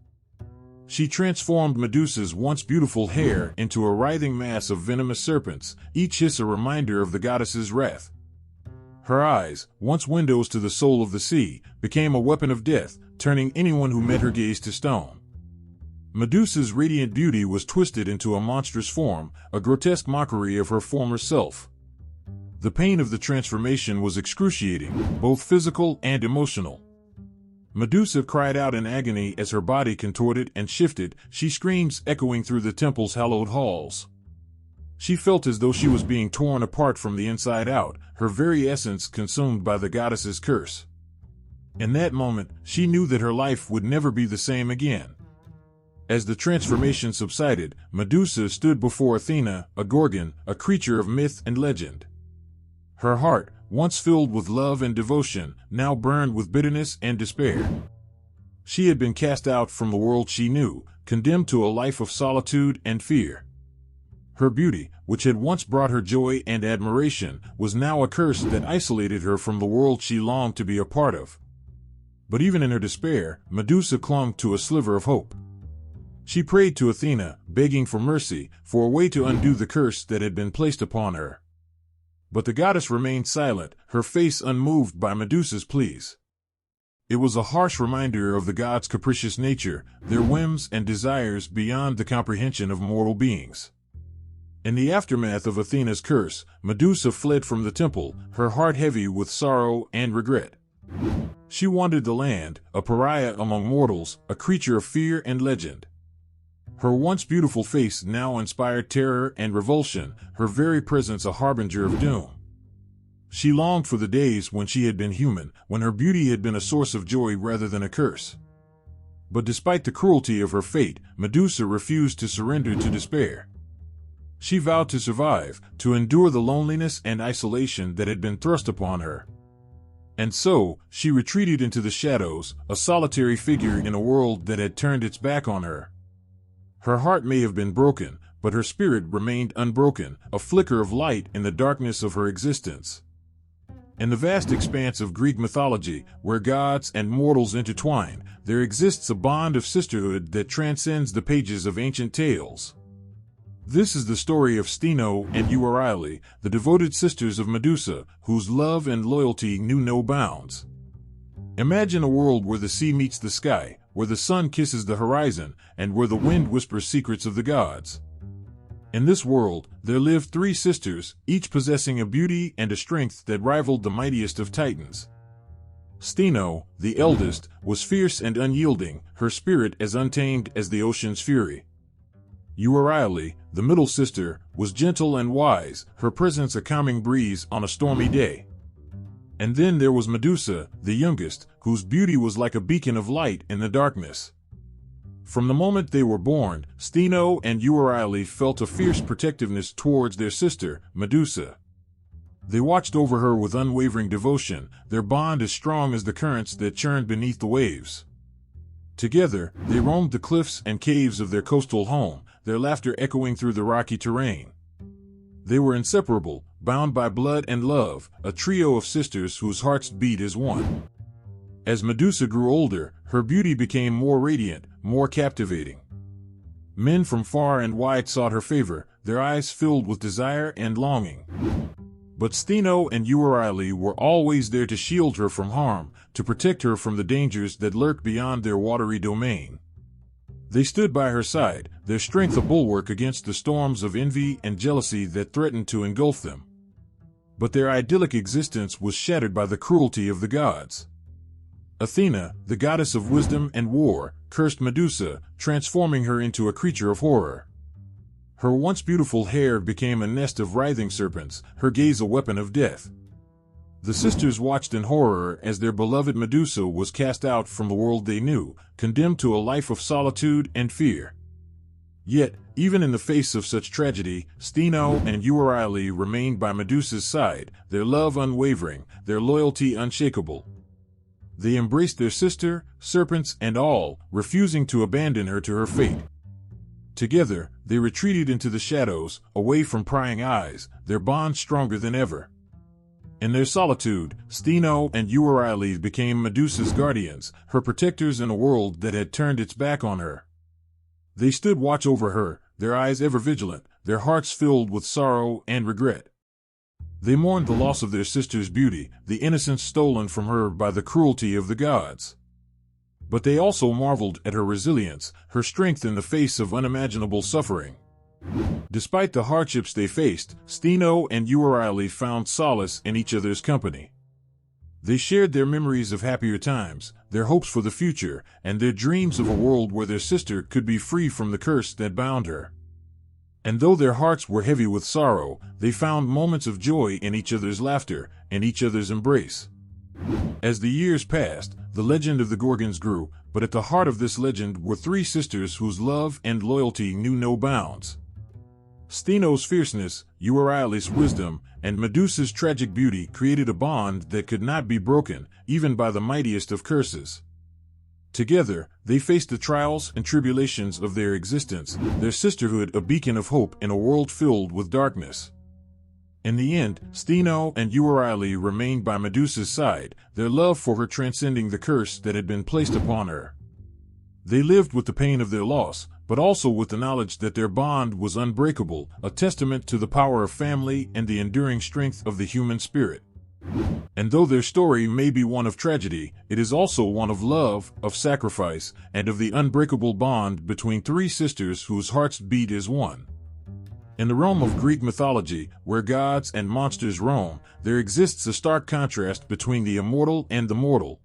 She transformed Medusa's once beautiful hair into a writhing mass of venomous serpents, each hiss a reminder of the goddess's wrath. Her eyes, once windows to the soul of the sea, became a weapon of death, turning anyone who met her gaze to stone. Medusa's radiant beauty was twisted into a monstrous form, a grotesque mockery of her former self. The pain of the transformation was excruciating, both physical and emotional. Medusa cried out in agony as her body contorted and shifted, she screams echoing through the temple's hallowed halls. She felt as though she was being torn apart from the inside out, her very essence consumed by the goddess's curse. In that moment, she knew that her life would never be the same again. As the transformation subsided, Medusa stood before Athena, a Gorgon, a creature of myth and legend. Her heart, once filled with love and devotion, now burned with bitterness and despair. She had been cast out from the world she knew, condemned to a life of solitude and fear. Her beauty, which had once brought her joy and admiration, was now a curse that isolated her from the world she longed to be a part of. But even in her despair, Medusa clung to a sliver of hope. She prayed to Athena, begging for mercy, for a way to undo the curse that had been placed upon her. But the goddess remained silent, her face unmoved by Medusa's pleas. It was a harsh reminder of the gods' capricious nature, their whims and desires beyond the comprehension of mortal beings. In the aftermath of Athena's curse, Medusa fled from the temple, her heart heavy with sorrow and regret. She wandered the land, a pariah among mortals, a creature of fear and legend. Her once beautiful face now inspired terror and revulsion, her very presence a harbinger of doom. She longed for the days when she had been human, when her beauty had been a source of joy rather than a curse. But despite the cruelty of her fate, Medusa refused to surrender to despair. She vowed to survive, to endure the loneliness and isolation that had been thrust upon her. And so, she retreated into the shadows, a solitary figure in a world that had turned its back on her. Her heart may have been broken, but her spirit remained unbroken, a flicker of light in the darkness of her existence. In the vast expanse of Greek mythology, where gods and mortals intertwine, there exists a bond of sisterhood that transcends the pages of ancient tales. This is the story of Steno and Euryale, the devoted sisters of Medusa, whose love and loyalty knew no bounds. Imagine a world where the sea meets the sky, where the sun kisses the horizon, and where the wind whispers secrets of the gods. In this world, there lived three sisters, each possessing a beauty and a strength that rivaled the mightiest of Titans. Steno, the eldest, was fierce and unyielding, her spirit as untamed as the ocean's fury. Euryale, the middle sister, was gentle and wise, her presence a calming breeze on a stormy day. And then there was Medusa, the youngest, whose beauty was like a beacon of light in the darkness. From the moment they were born, Steno and Euryale felt a fierce protectiveness towards their sister, Medusa. They watched over her with unwavering devotion, their bond as strong as the currents that churned beneath the waves. Together, they roamed the cliffs and caves of their coastal home, their laughter echoing through the rocky terrain. They were inseparable, bound by blood and love, a trio of sisters whose hearts beat as one. As Medusa grew older, her beauty became more radiant, more captivating. Men from far and wide sought her favor, their eyes filled with desire and longing. But Steno and Euryale were always there to shield her from harm, to protect her from the dangers that lurked beyond their watery domain. They stood by her side, their strength a bulwark against the storms of envy and jealousy that threatened to engulf them. But their idyllic existence was shattered by the cruelty of the gods. Athena, the goddess of wisdom and war, cursed Medusa, transforming her into a creature of horror. Her once beautiful hair became a nest of writhing serpents, her gaze a weapon of death. The sisters watched in horror as their beloved Medusa was cast out from the world they knew, condemned to a life of solitude and fear. Yet, even in the face of such tragedy, Steno and Euryale remained by Medusa's side, their love unwavering, their loyalty unshakable. They embraced their sister, serpents and all, refusing to abandon her to her fate. Together, they retreated into the shadows, away from prying eyes, their bond stronger than ever. In their solitude, Steno and Euryale became Medusa's guardians, her protectors in a world that had turned its back on her. They stood watch over her, their eyes ever vigilant, their hearts filled with sorrow and regret. They mourned the loss of their sister's beauty, the innocence stolen from her by the cruelty of the gods. But they also marveled at her resilience, her strength in the face of unimaginable suffering. Despite the hardships they faced, Steno and Euryale found solace in each other's company. They shared their memories of happier times, their hopes for the future, and their dreams of a world where their sister could be free from the curse that bound her. And though their hearts were heavy with sorrow, they found moments of joy in each other's laughter, and each other's embrace. As the years passed, the legend of the Gorgons grew, but at the heart of this legend were three sisters whose love and loyalty knew no bounds. Steno's fierceness, Euryale's wisdom, and Medusa's tragic beauty created a bond that could not be broken, even by the mightiest of curses. Together, they faced the trials and tribulations of their existence, their sisterhood a beacon of hope in a world filled with darkness. In the end, Steno and Euryale remained by Medusa's side, their love for her transcending the curse that had been placed upon her. They lived with the pain of their loss, but also with the knowledge that their bond was unbreakable, a testament to the power of family and the enduring strength of the human spirit. And though their story may be one of tragedy, it is also one of love, of sacrifice, and of the unbreakable bond between three sisters whose hearts beat as one. In the realm of Greek mythology, where gods and monsters roam, there exists a stark contrast between the immortal and the mortal.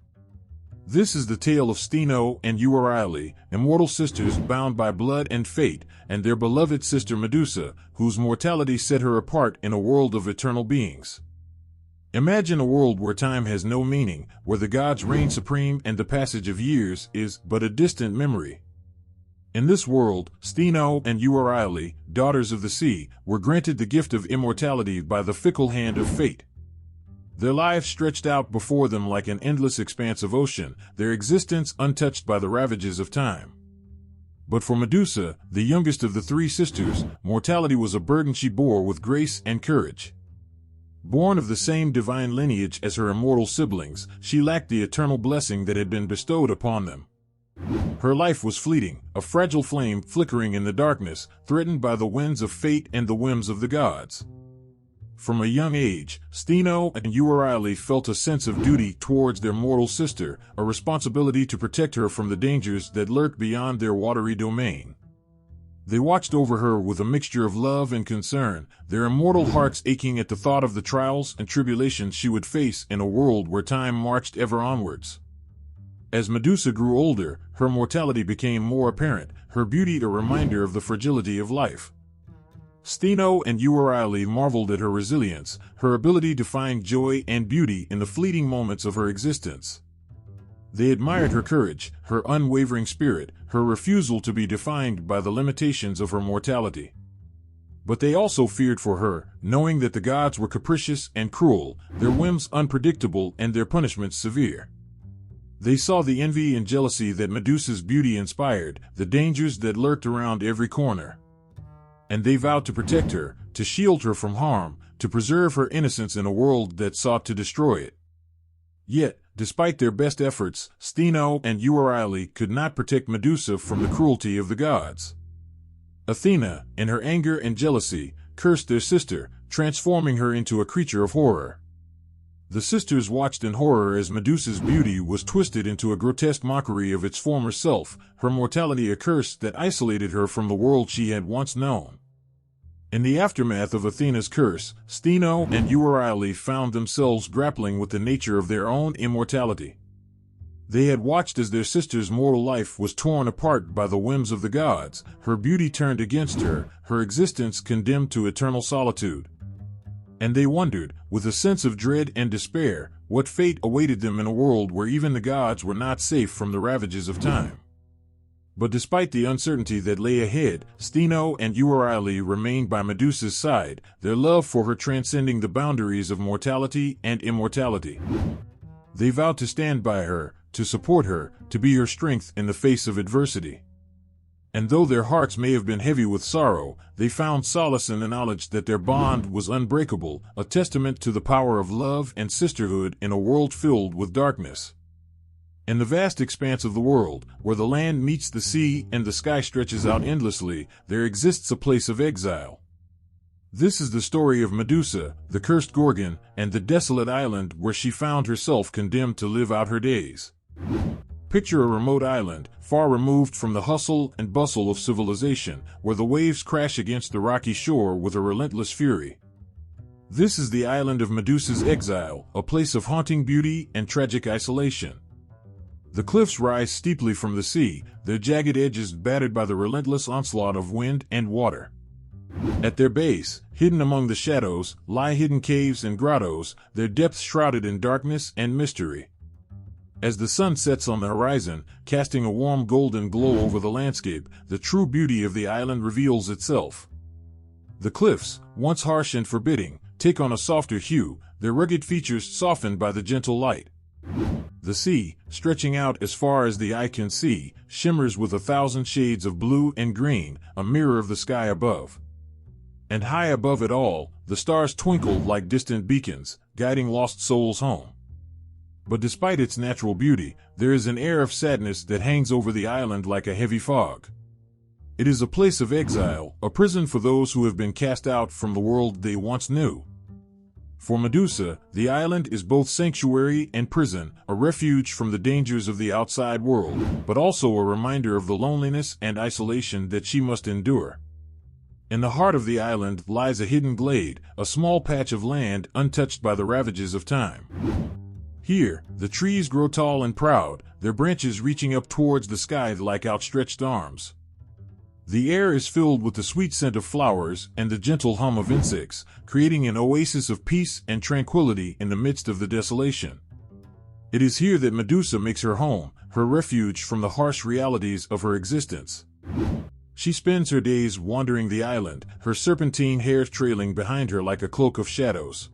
This is the tale of Steno and Euryale, immortal sisters bound by blood and fate, and their beloved sister Medusa, whose mortality set her apart in a world of eternal beings. Imagine a world where time has no meaning, where the gods reign supreme and the passage of years is but a distant memory. In this world, Steno and Euryale, daughters of the sea, were granted the gift of immortality by the fickle hand of fate. Their lives stretched out before them like an endless expanse of ocean, their existence untouched by the ravages of time. But for Medusa, the youngest of the three sisters, mortality was a burden she bore with grace and courage. Born of the same divine lineage as her immortal siblings, she lacked the eternal blessing that had been bestowed upon them. Her life was fleeting, a fragile flame flickering in the darkness, threatened by the winds of fate and the whims of the gods. From a young age, Steno and Euryale felt a sense of duty towards their mortal sister, a responsibility to protect her from the dangers that lurked beyond their watery domain. They watched over her with a mixture of love and concern, their immortal hearts aching at the thought of the trials and tribulations she would face in a world where time marched ever onwards. As Medusa grew older, her mortality became more apparent, her beauty a reminder of the fragility of life. Steno and Euryale marveled at her resilience, her ability to find joy and beauty in the fleeting moments of her existence. They admired her courage, her unwavering spirit, her refusal to be defined by the limitations of her mortality. But they also feared for her, knowing that the gods were capricious and cruel, their whims unpredictable and their punishments severe. They saw the envy and jealousy that Medusa's beauty inspired, the dangers that lurked around every corner. And they vowed to protect her, to shield her from harm, to preserve her innocence in a world that sought to destroy it. Yet, despite their best efforts, Steno and Euryale could not protect Medusa from the cruelty of the gods. Athena, in her anger and jealousy, cursed their sister, transforming her into a creature of horror. The sisters watched in horror as Medusa's beauty was twisted into a grotesque mockery of its former self, her mortality a curse that isolated her from the world she had once known. In the aftermath of Athena's curse, Steno and Euryale found themselves grappling with the nature of their own immortality. They had watched as their sister's mortal life was torn apart by the whims of the gods, her beauty turned against her, her existence condemned to eternal solitude. And they wondered, with a sense of dread and despair, what fate awaited them in a world where even the gods were not safe from the ravages of time. But despite the uncertainty that lay ahead, Steno and Euryale remained by Medusa's side, their love for her transcending the boundaries of mortality and immortality. They vowed to stand by her, to support her, to be her strength in the face of adversity. And though their hearts may have been heavy with sorrow, they found solace in the knowledge that their bond was unbreakable, a testament to the power of love and sisterhood in a world filled with darkness. In the vast expanse of the world, where the land meets the sea and the sky stretches out endlessly, there exists a place of exile. This is the story of Medusa, the cursed Gorgon, and the desolate island where she found herself condemned to live out her days. Picture a remote island, far removed from the hustle and bustle of civilization, where the waves crash against the rocky shore with a relentless fury. This is the island of Medusa's exile, a place of haunting beauty and tragic isolation. The cliffs rise steeply from the sea, their jagged edges battered by the relentless onslaught of wind and water. At their base, hidden among the shadows, lie hidden caves and grottos, their depths shrouded in darkness and mystery. As the sun sets on the horizon, casting a warm golden glow over the landscape, the true beauty of the island reveals itself. The cliffs, once harsh and forbidding, take on a softer hue, their rugged features softened by the gentle light. The sea, stretching out as far as the eye can see, shimmers with 1,000 shades of blue and green, a mirror of the sky above. And high above it all, the stars twinkle like distant beacons, guiding lost souls home. But despite its natural beauty, there is an air of sadness that hangs over the island like a heavy fog. It is a place of exile, a prison for those who have been cast out from the world they once knew. For Medusa, the island is both sanctuary and prison, a refuge from the dangers of the outside world, but also a reminder of the loneliness and isolation that she must endure. In the heart of the island lies a hidden glade, a small patch of land untouched by the ravages of time. Here, the trees grow tall and proud, their branches reaching up towards the sky like outstretched arms. The air is filled with the sweet scent of flowers and the gentle hum of insects, creating an oasis of peace and tranquility in the midst of the desolation. It is here that Medusa makes her home, her refuge from the harsh realities of her existence. She spends her days wandering the island, her serpentine hair trailing behind her like a cloak of shadows.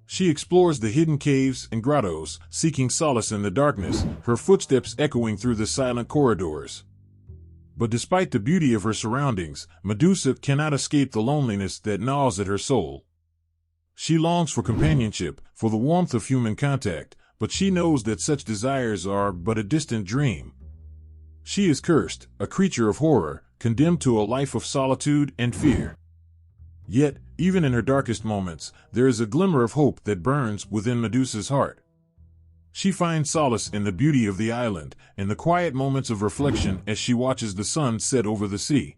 She explores the hidden caves and grottos, seeking solace in the darkness, her footsteps echoing through the silent corridors. But despite the beauty of her surroundings, Medusa cannot escape the loneliness that gnaws at her soul. She longs for companionship, for the warmth of human contact, but she knows that such desires are but a distant dream. She is cursed, a creature of horror, condemned to a life of solitude and fear. Yet, even in her darkest moments, there is a glimmer of hope that burns within Medusa's heart. She finds solace in the beauty of the island, in the quiet moments of reflection as she watches the sun set over the sea.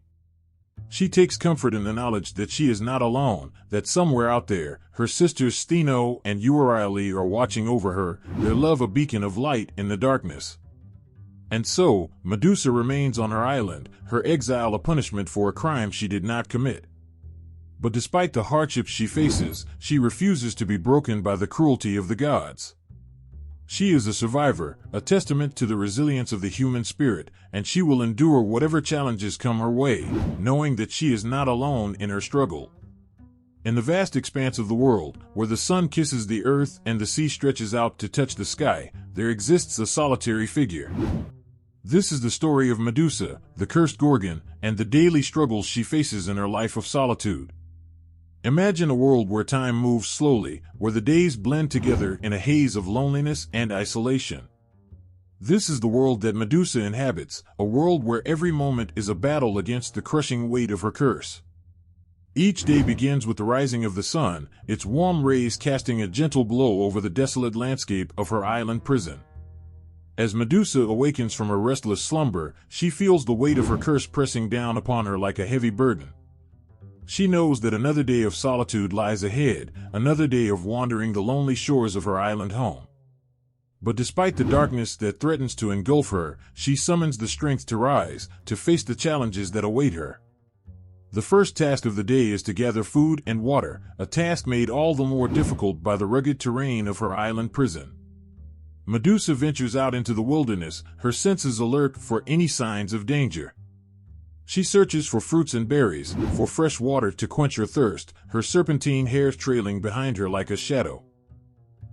She takes comfort in the knowledge that she is not alone, that somewhere out there, her sisters Steno and Euryale are watching over her, their love a beacon of light in the darkness. And so, Medusa remains on her island, her exile a punishment for a crime she did not commit. But despite the hardships she faces, she refuses to be broken by the cruelty of the gods. She is a survivor, a testament to the resilience of the human spirit, and she will endure whatever challenges come her way, knowing that she is not alone in her struggle. In the vast expanse of the world, where the sun kisses the earth and the sea stretches out to touch the sky, there exists a solitary figure. This is the story of Medusa, the cursed Gorgon, and the daily struggles she faces in her life of solitude. Imagine a world where time moves slowly, where the days blend together in a haze of loneliness and isolation. This is the world that Medusa inhabits, a world where every moment is a battle against the crushing weight of her curse. Each day begins with the rising of the sun, its warm rays casting a gentle glow over the desolate landscape of her island prison. As Medusa awakens from her restless slumber, she feels the weight of her curse pressing down upon her like a heavy burden. She knows that another day of solitude lies ahead, another day of wandering the lonely shores of her island home. But despite the darkness that threatens to engulf her, she summons the strength to rise, to face the challenges that await her. The first task of the day is to gather food and water, a task made all the more difficult by the rugged terrain of her island prison. Medusa ventures out into the wilderness, her senses alert for any signs of danger. She searches for fruits and berries, for fresh water to quench her thirst, her serpentine hair trailing behind her like a shadow.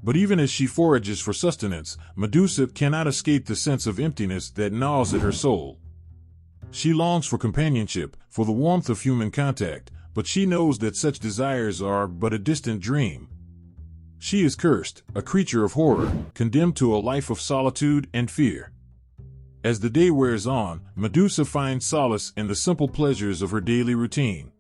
But even as she forages for sustenance, Medusa cannot escape the sense of emptiness that gnaws at her soul. She longs for companionship, for the warmth of human contact, but she knows that such desires are but a distant dream. She is cursed, a creature of horror, condemned to a life of solitude and fear. As the day wears on, Medusa finds solace in the simple pleasures of her daily routine.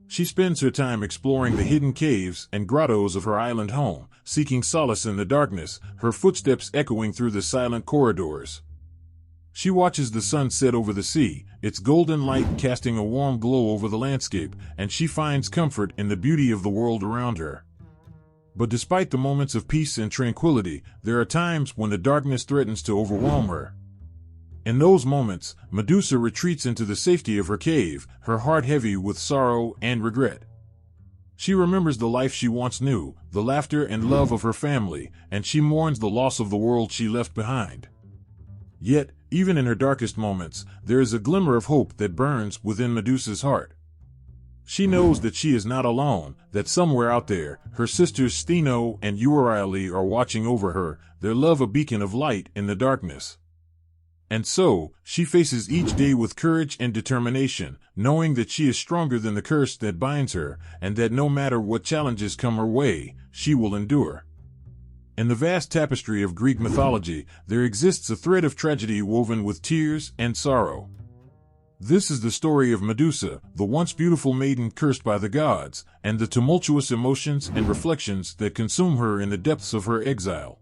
She spends her time exploring the hidden caves and grottos of her island home, seeking solace in the darkness, her footsteps echoing through the silent corridors. She watches the sun set over the sea, its golden light casting a warm glow over the landscape, and she finds comfort in the beauty of the world around her. But despite the moments of peace and tranquility, there are times when the darkness threatens to overwhelm her. In those moments, Medusa retreats into the safety of her cave, her heart heavy with sorrow and regret. She remembers the life she once knew, the laughter and love of her family, and she mourns the loss of the world she left behind. Yet, even in her darkest moments, there is a glimmer of hope that burns within Medusa's heart. She knows that she is not alone, that somewhere out there, her sisters Steno and Euryale are watching over her, their love a beacon of light in the darkness. And so, she faces each day with courage and determination, knowing that she is stronger than the curse that binds her, and that no matter what challenges come her way, she will endure. In the vast tapestry of Greek mythology, there exists a thread of tragedy woven with tears and sorrow. This is the story of Medusa, the once beautiful maiden cursed by the gods, and the tumultuous emotions and reflections that consume her in the depths of her exile.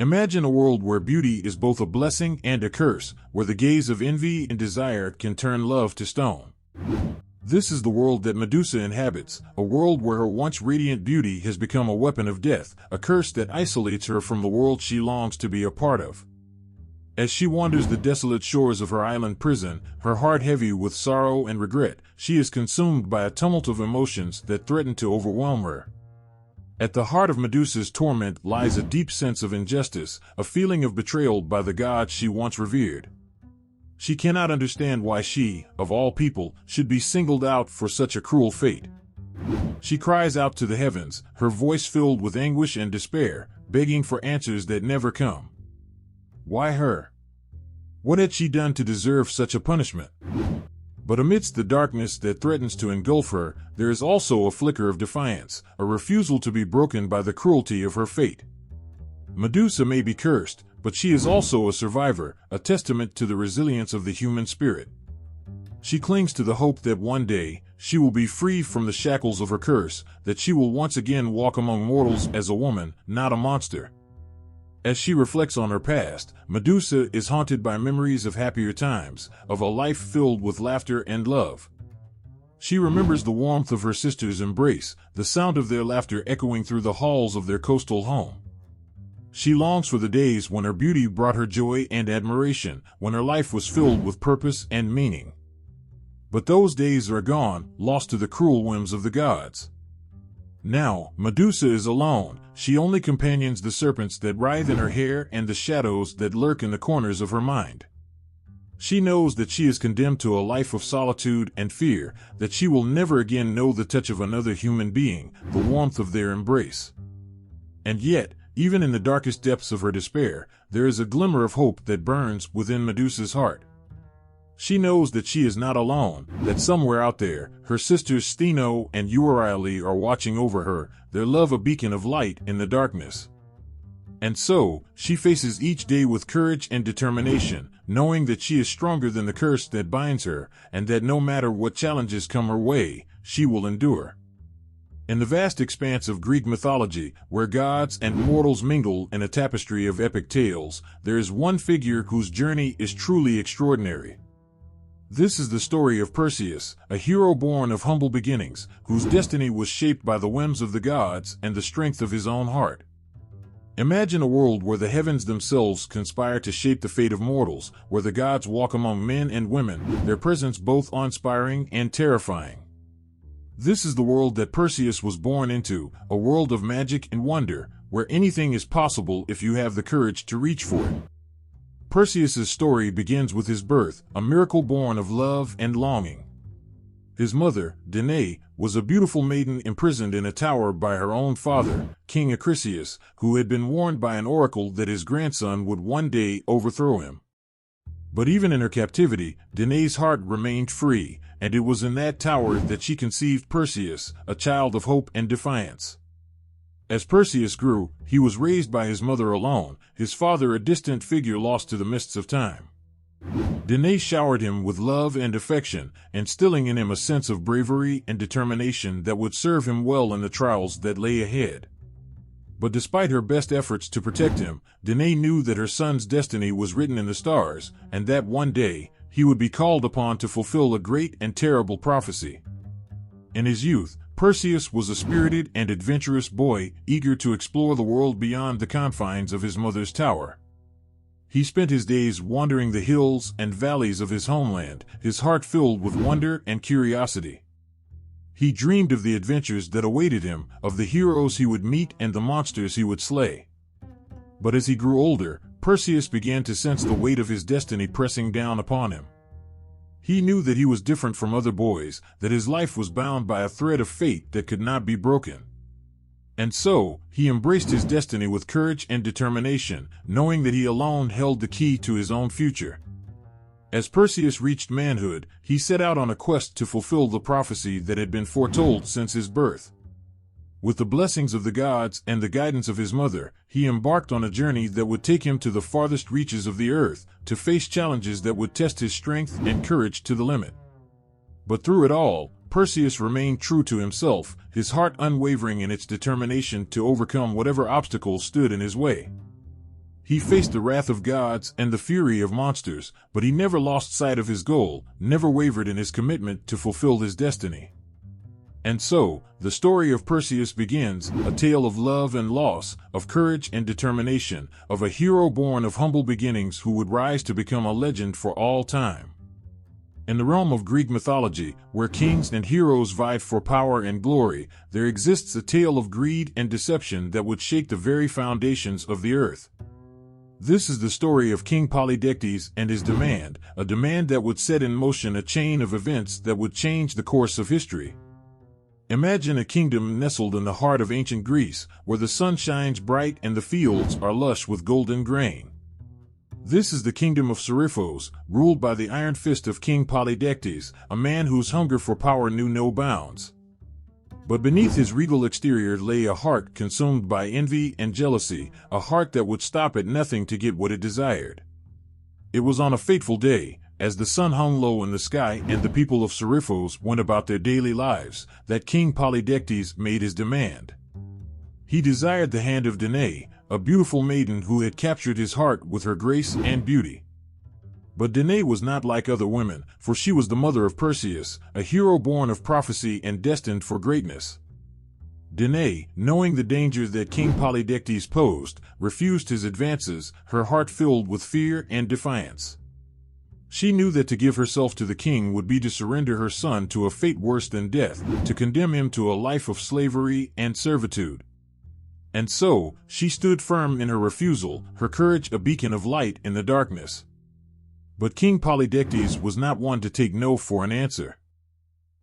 Imagine a world where beauty is both a blessing and a curse, where the gaze of envy and desire can turn love to stone. This is the world that Medusa inhabits, a world where her once radiant beauty has become a weapon of death, a curse that isolates her from the world she longs to be a part of. As she wanders the desolate shores of her island prison, her heart heavy with sorrow and regret, she is consumed by a tumult of emotions that threaten to overwhelm her. At the heart of Medusa's torment lies a deep sense of injustice, a feeling of betrayal by the gods she once revered. She cannot understand why she, of all people, should be singled out for such a cruel fate. She cries out to the heavens, her voice filled with anguish and despair, begging for answers that never come. Why her? What had she done to deserve such a punishment? But amidst the darkness that threatens to engulf her, there is also a flicker of defiance, a refusal to be broken by the cruelty of her fate. Medusa may be cursed, but she is also a survivor, a testament to the resilience of the human spirit. She clings to the hope that one day, she will be free from the shackles of her curse, that she will once again walk among mortals as a woman, not a monster. As she reflects on her past, Medusa is haunted by memories of happier times, of a life filled with laughter and love. She remembers the warmth of her sisters' embrace, the sound of their laughter echoing through the halls of their coastal home. She longs for the days when her beauty brought her joy and admiration, when her life was filled with purpose and meaning. But those days are gone, lost to the cruel whims of the gods. Now, Medusa is alone. She only companions the serpents that writhe in her hair and the shadows that lurk in the corners of her mind. She knows that she is condemned to a life of solitude and fear, that she will never again know the touch of another human being, the warmth of their embrace. And yet, even in the darkest depths of her despair, there is a glimmer of hope that burns within Medusa's heart. She knows that she is not alone, that somewhere out there, her sisters Steno and Euryale are watching over her, their love a beacon of light in the darkness. And so, she faces each day with courage and determination, knowing that she is stronger than the curse that binds her, and that no matter what challenges come her way, she will endure. In the vast expanse of Greek mythology, where gods and mortals mingle in a tapestry of epic tales, there is one figure whose journey is truly extraordinary. This is the story of Perseus, a hero born of humble beginnings, whose destiny was shaped by the whims of the gods and the strength of his own heart. Imagine a world where the heavens themselves conspire to shape the fate of mortals, where the gods walk among men and women, their presence both awe-inspiring and terrifying. This is the world that Perseus was born into, a world of magic and wonder, where anything is possible if you have the courage to reach for it. Perseus's story begins with his birth, a miracle born of love and longing. His mother, Danae, was a beautiful maiden imprisoned in a tower by her own father, King Acrisius, who had been warned by an oracle that his grandson would one day overthrow him. But even in her captivity, Danae's heart remained free, and it was in that tower that she conceived Perseus, a child of hope and defiance. As Perseus grew, he was raised by his mother alone, his father a distant figure lost to the mists of time. Danae showered him with love and affection, instilling in him a sense of bravery and determination that would serve him well in the trials that lay ahead. But despite her best efforts to protect him, Danae knew that her son's destiny was written in the stars, and that one day, he would be called upon to fulfill a great and terrible prophecy. In his youth, Perseus was a spirited and adventurous boy, eager to explore the world beyond the confines of his mother's tower. He spent his days wandering the hills and valleys of his homeland, his heart filled with wonder and curiosity. He dreamed of the adventures that awaited him, of the heroes he would meet and the monsters he would slay. But as he grew older, Perseus began to sense the weight of his destiny pressing down upon him. He knew that he was different from other boys, that his life was bound by a thread of fate that could not be broken. And so, he embraced his destiny with courage and determination, knowing that he alone held the key to his own future. As Perseus reached manhood, he set out on a quest to fulfill the prophecy that had been foretold since his birth. With the blessings of the gods and the guidance of his mother, he embarked on a journey that would take him to the farthest reaches of the earth, to face challenges that would test his strength and courage to the limit. But through it all, Perseus remained true to himself, his heart unwavering in its determination to overcome whatever obstacles stood in his way. He faced the wrath of gods and the fury of monsters, but he never lost sight of his goal, never wavered in his commitment to fulfill his destiny. And so, the story of Perseus begins, a tale of love and loss, of courage and determination, of a hero born of humble beginnings who would rise to become a legend for all time. In the realm of Greek mythology, where kings and heroes vied for power and glory, there exists a tale of greed and deception that would shake the very foundations of the earth. This is the story of King Polydectes and his demand, a demand that would set in motion a chain of events that would change the course of history. Imagine a kingdom nestled in the heart of ancient Greece, where the sun shines bright and the fields are lush with golden grain. This is the kingdom of Serifos, ruled by the iron fist of King Polydectes, a man whose hunger for power knew no bounds. But beneath his regal exterior lay a heart consumed by envy and jealousy, a heart that would stop at nothing to get what it desired. It was on a fateful day, as the sun hung low in the sky and the people of Serifos went about their daily lives, that King Polydectes made his demand. He desired the hand of Danae, a beautiful maiden who had captured his heart with her grace and beauty. But Danae was not like other women, for she was the mother of Perseus, a hero born of prophecy and destined for greatness. Danae, knowing the danger that King Polydectes posed, refused his advances, her heart filled with fear and defiance. She knew that to give herself to the king would be to surrender her son to a fate worse than death, to condemn him to a life of slavery and servitude. And so, she stood firm in her refusal, her courage a beacon of light in the darkness. But King Polydectes was not one to take no for an answer.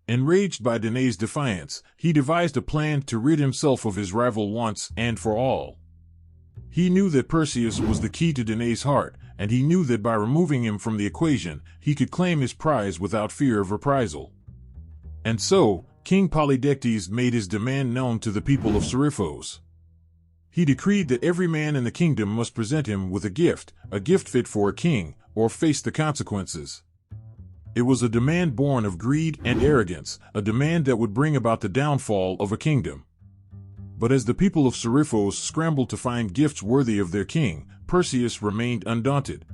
Enraged by Danae's defiance, he devised a plan to rid himself of his rival once and for all. He knew that Perseus was the key to Danae's heart, and he knew that by removing him from the equation, he could claim his prize without fear of reprisal. And so, King Polydectes made his demand known to the people of Serifos. He decreed that every man in the kingdom must present him with a gift fit for a king, or face the consequences. It was a demand born of greed and arrogance, a demand that would bring about the downfall of a kingdom. But as the people of Serifos scrambled to find gifts worthy of their king, Perseus remained undaunted.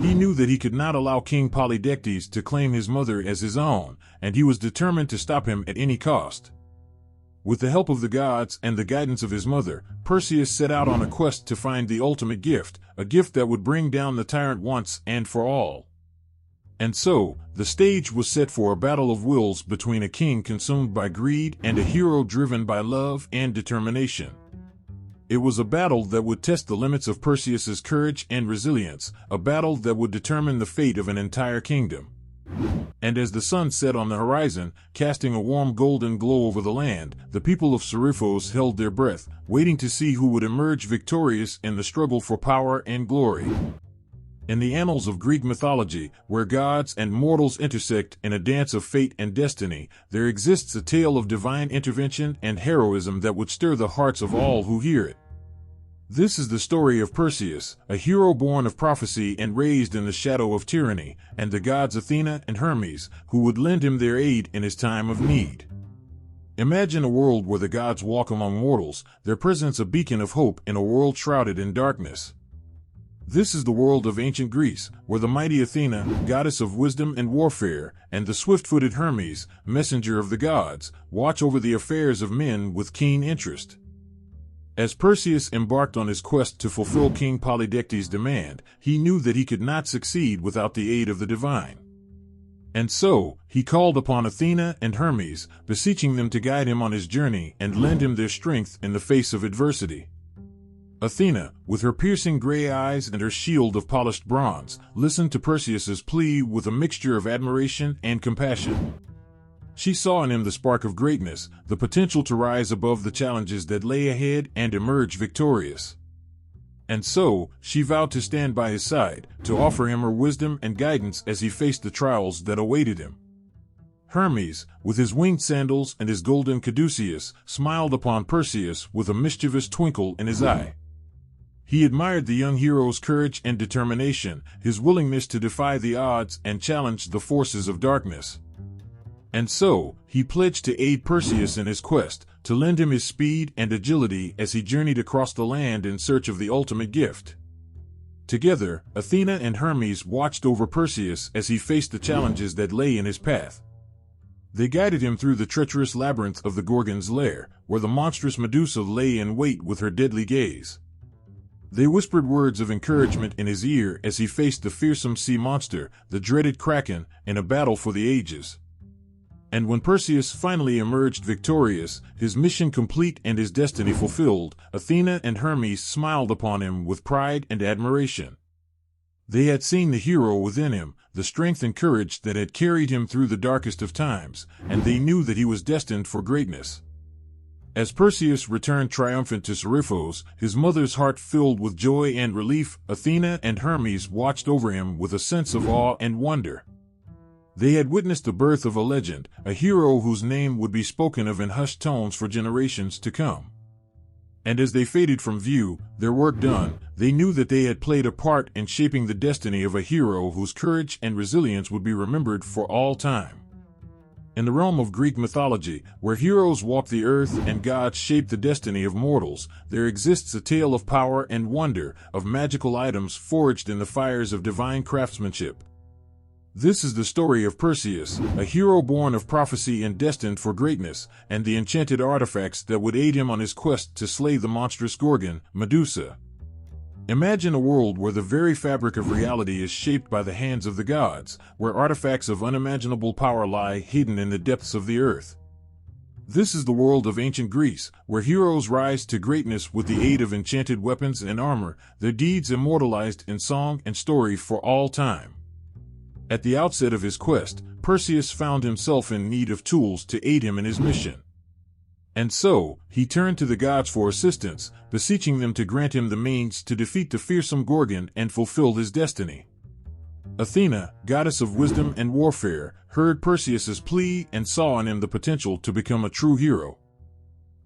He knew that he could not allow King Polydectes to claim his mother as his own, and he was determined to stop him at any cost. With the help of the gods and the guidance of his mother, Perseus set out on a quest to find the ultimate gift, a gift that would bring down the tyrant once and for all. And so, the stage was set for a battle of wills between a king consumed by greed and a hero driven by love and determination. It was a battle that would test the limits of Perseus's courage and resilience, a battle that would determine the fate of an entire kingdom. And as the sun set on the horizon, casting a warm golden glow over the land, the people of Serifos held their breath, waiting to see who would emerge victorious in the struggle for power and glory. In the annals of Greek mythology, where gods and mortals intersect in a dance of fate and destiny, there exists a tale of divine intervention and heroism that would stir the hearts of all who hear it. This is the story of Perseus, a hero born of prophecy and raised in the shadow of tyranny, and the gods Athena and Hermes, who would lend him their aid in his time of need. Imagine a world where the gods walk among mortals, their presence a beacon of hope in a world shrouded in darkness. This is the world of ancient Greece, where the mighty Athena, goddess of wisdom and warfare, and the swift-footed Hermes, messenger of the gods, watch over the affairs of men with keen interest. As Perseus embarked on his quest to fulfill King Polydectes' demand, he knew that he could not succeed without the aid of the divine. And so, he called upon Athena and Hermes, beseeching them to guide him on his journey and lend him their strength in the face of adversity. Athena, with her piercing gray eyes and her shield of polished bronze, listened to Perseus's plea with a mixture of admiration and compassion. She saw in him the spark of greatness, the potential to rise above the challenges that lay ahead and emerge victorious. And so, she vowed to stand by his side, to offer him her wisdom and guidance as he faced the trials that awaited him. Hermes, with his winged sandals and his golden caduceus, smiled upon Perseus with a mischievous twinkle in his eye. He admired the young hero's courage and determination, his willingness to defy the odds and challenge the forces of darkness. And so, he pledged to aid Perseus in his quest, to lend him his speed and agility as he journeyed across the land in search of the ultimate gift. Together, Athena and Hermes watched over Perseus as he faced the challenges that lay in his path. They guided him through the treacherous labyrinth of the Gorgon's lair, where the monstrous Medusa lay in wait with her deadly gaze. They whispered words of encouragement in his ear as he faced the fearsome sea monster, the dreaded Kraken, in a battle for the ages. And when Perseus finally emerged victorious, his mission complete and his destiny fulfilled, Athena and Hermes smiled upon him with pride and admiration. They had seen the hero within him, the strength and courage that had carried him through the darkest of times, and they knew that he was destined for greatness. As Perseus returned triumphant to Serifos, his mother's heart filled with joy and relief, Athena and Hermes watched over him with a sense of awe and wonder. They had witnessed the birth of a legend, a hero whose name would be spoken of in hushed tones for generations to come. And as they faded from view, their work done, they knew that they had played a part in shaping the destiny of a hero whose courage and resilience would be remembered for all time. In the realm of Greek mythology, where heroes walk the earth and gods shape the destiny of mortals, there exists a tale of power and wonder, of magical items forged in the fires of divine craftsmanship. This is the story of Perseus, a hero born of prophecy and destined for greatness, and the enchanted artifacts that would aid him on his quest to slay the monstrous Gorgon, Medusa. Imagine a world where the very fabric of reality is shaped by the hands of the gods, where artifacts of unimaginable power lie hidden in the depths of the earth. This is the world of ancient Greece, where heroes rise to greatness with the aid of enchanted weapons and armor, their deeds immortalized in song and story for all time. At the outset of his quest, Perseus found himself in need of tools to aid him in his mission. And so, he turned to the gods for assistance, beseeching them to grant him the means to defeat the fearsome Gorgon and fulfill his destiny. Athena, goddess of wisdom and warfare, heard Perseus's plea and saw in him the potential to become a true hero.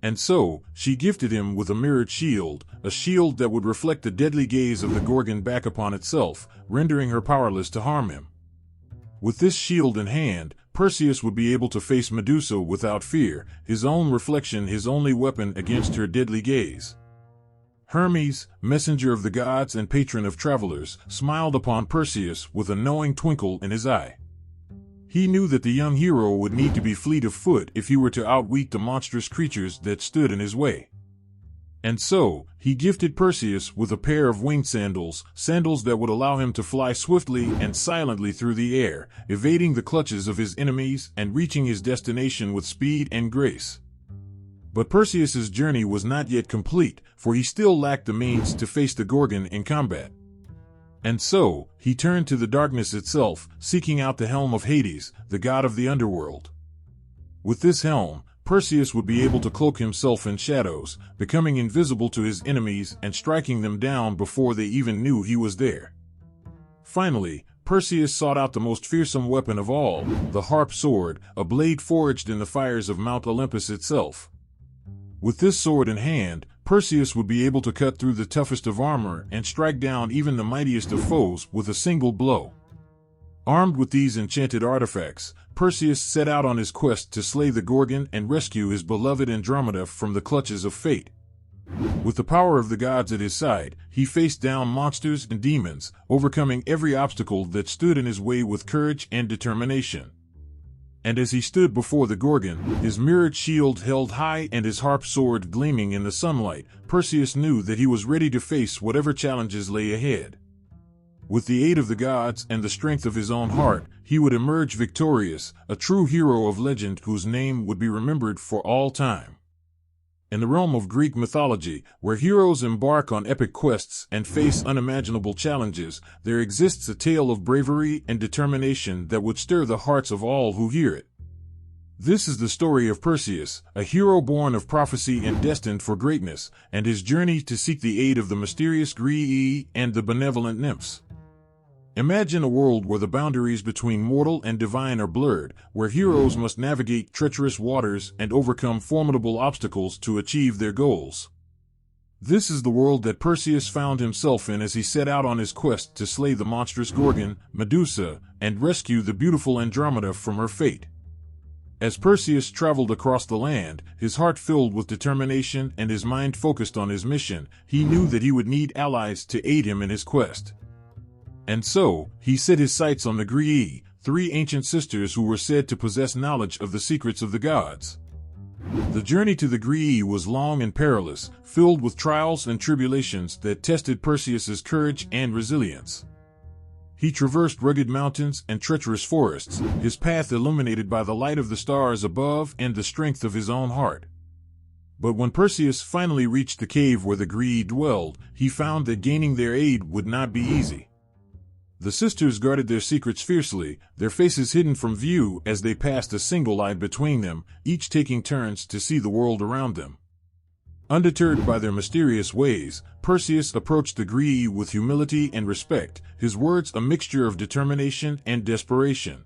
And so, she gifted him with a mirrored shield, a shield that would reflect the deadly gaze of the Gorgon back upon itself, rendering her powerless to harm him. With this shield in hand, Perseus would be able to face Medusa without fear, his own reflection his only weapon against her deadly gaze. Hermes, messenger of the gods and patron of travelers, smiled upon Perseus with a knowing twinkle in his eye. He knew that the young hero would need to be fleet of foot if he were to outwit the monstrous creatures that stood in his way. And so, he gifted Perseus with a pair of winged sandals, sandals that would allow him to fly swiftly and silently through the air, evading the clutches of his enemies and reaching his destination with speed and grace. But Perseus's journey was not yet complete, for he still lacked the means to face the Gorgon in combat. And so, he turned to the darkness itself, seeking out the helm of Hades, the god of the underworld. With this helm, Perseus would be able to cloak himself in shadows, becoming invisible to his enemies and striking them down before they even knew he was there. Finally, Perseus sought out the most fearsome weapon of all, the harp sword, a blade forged in the fires of Mount Olympus itself. With this sword in hand, Perseus would be able to cut through the toughest of armor and strike down even the mightiest of foes with a single blow. Armed with these enchanted artifacts, Perseus set out on his quest to slay the Gorgon and rescue his beloved Andromeda from the clutches of fate. With the power of the gods at his side, he faced down monsters and demons, overcoming every obstacle that stood in his way with courage and determination. And as he stood before the Gorgon, his mirrored shield held high and his harp sword gleaming in the sunlight, Perseus knew that he was ready to face whatever challenges lay ahead. With the aid of the gods and the strength of his own heart, he would emerge victorious, a true hero of legend whose name would be remembered for all time. In the realm of Greek mythology, where heroes embark on epic quests and face unimaginable challenges, there exists a tale of bravery and determination that would stir the hearts of all who hear it. This is the story of Perseus, a hero born of prophecy and destined for greatness, and his journey to seek the aid of the mysterious Greece and the benevolent nymphs. Imagine a world where the boundaries between mortal and divine are blurred, where heroes must navigate treacherous waters and overcome formidable obstacles to achieve their goals. This is the world that Perseus found himself in as he set out on his quest to slay the monstrous Gorgon, Medusa, and rescue the beautiful Andromeda from her fate. As Perseus traveled across the land, his heart filled with determination and his mind focused on his mission, he knew that he would need allies to aid him in his quest. And so, he set his sights on the Greece, 3 ancient sisters who were said to possess knowledge of the secrets of the gods. The journey to the Greece was long and perilous, filled with trials and tribulations that tested Perseus's courage and resilience. He traversed rugged mountains and treacherous forests, his path illuminated by the light of the stars above and the strength of his own heart. But when Perseus finally reached the cave where the Greece dwelled, he found that gaining their aid would not be easy. The sisters guarded their secrets fiercely, their faces hidden from view as they passed a single light between them, each taking turns to see the world around them. Undeterred by their mysterious ways, Perseus approached the Greece with humility and respect, his words a mixture of determination and desperation.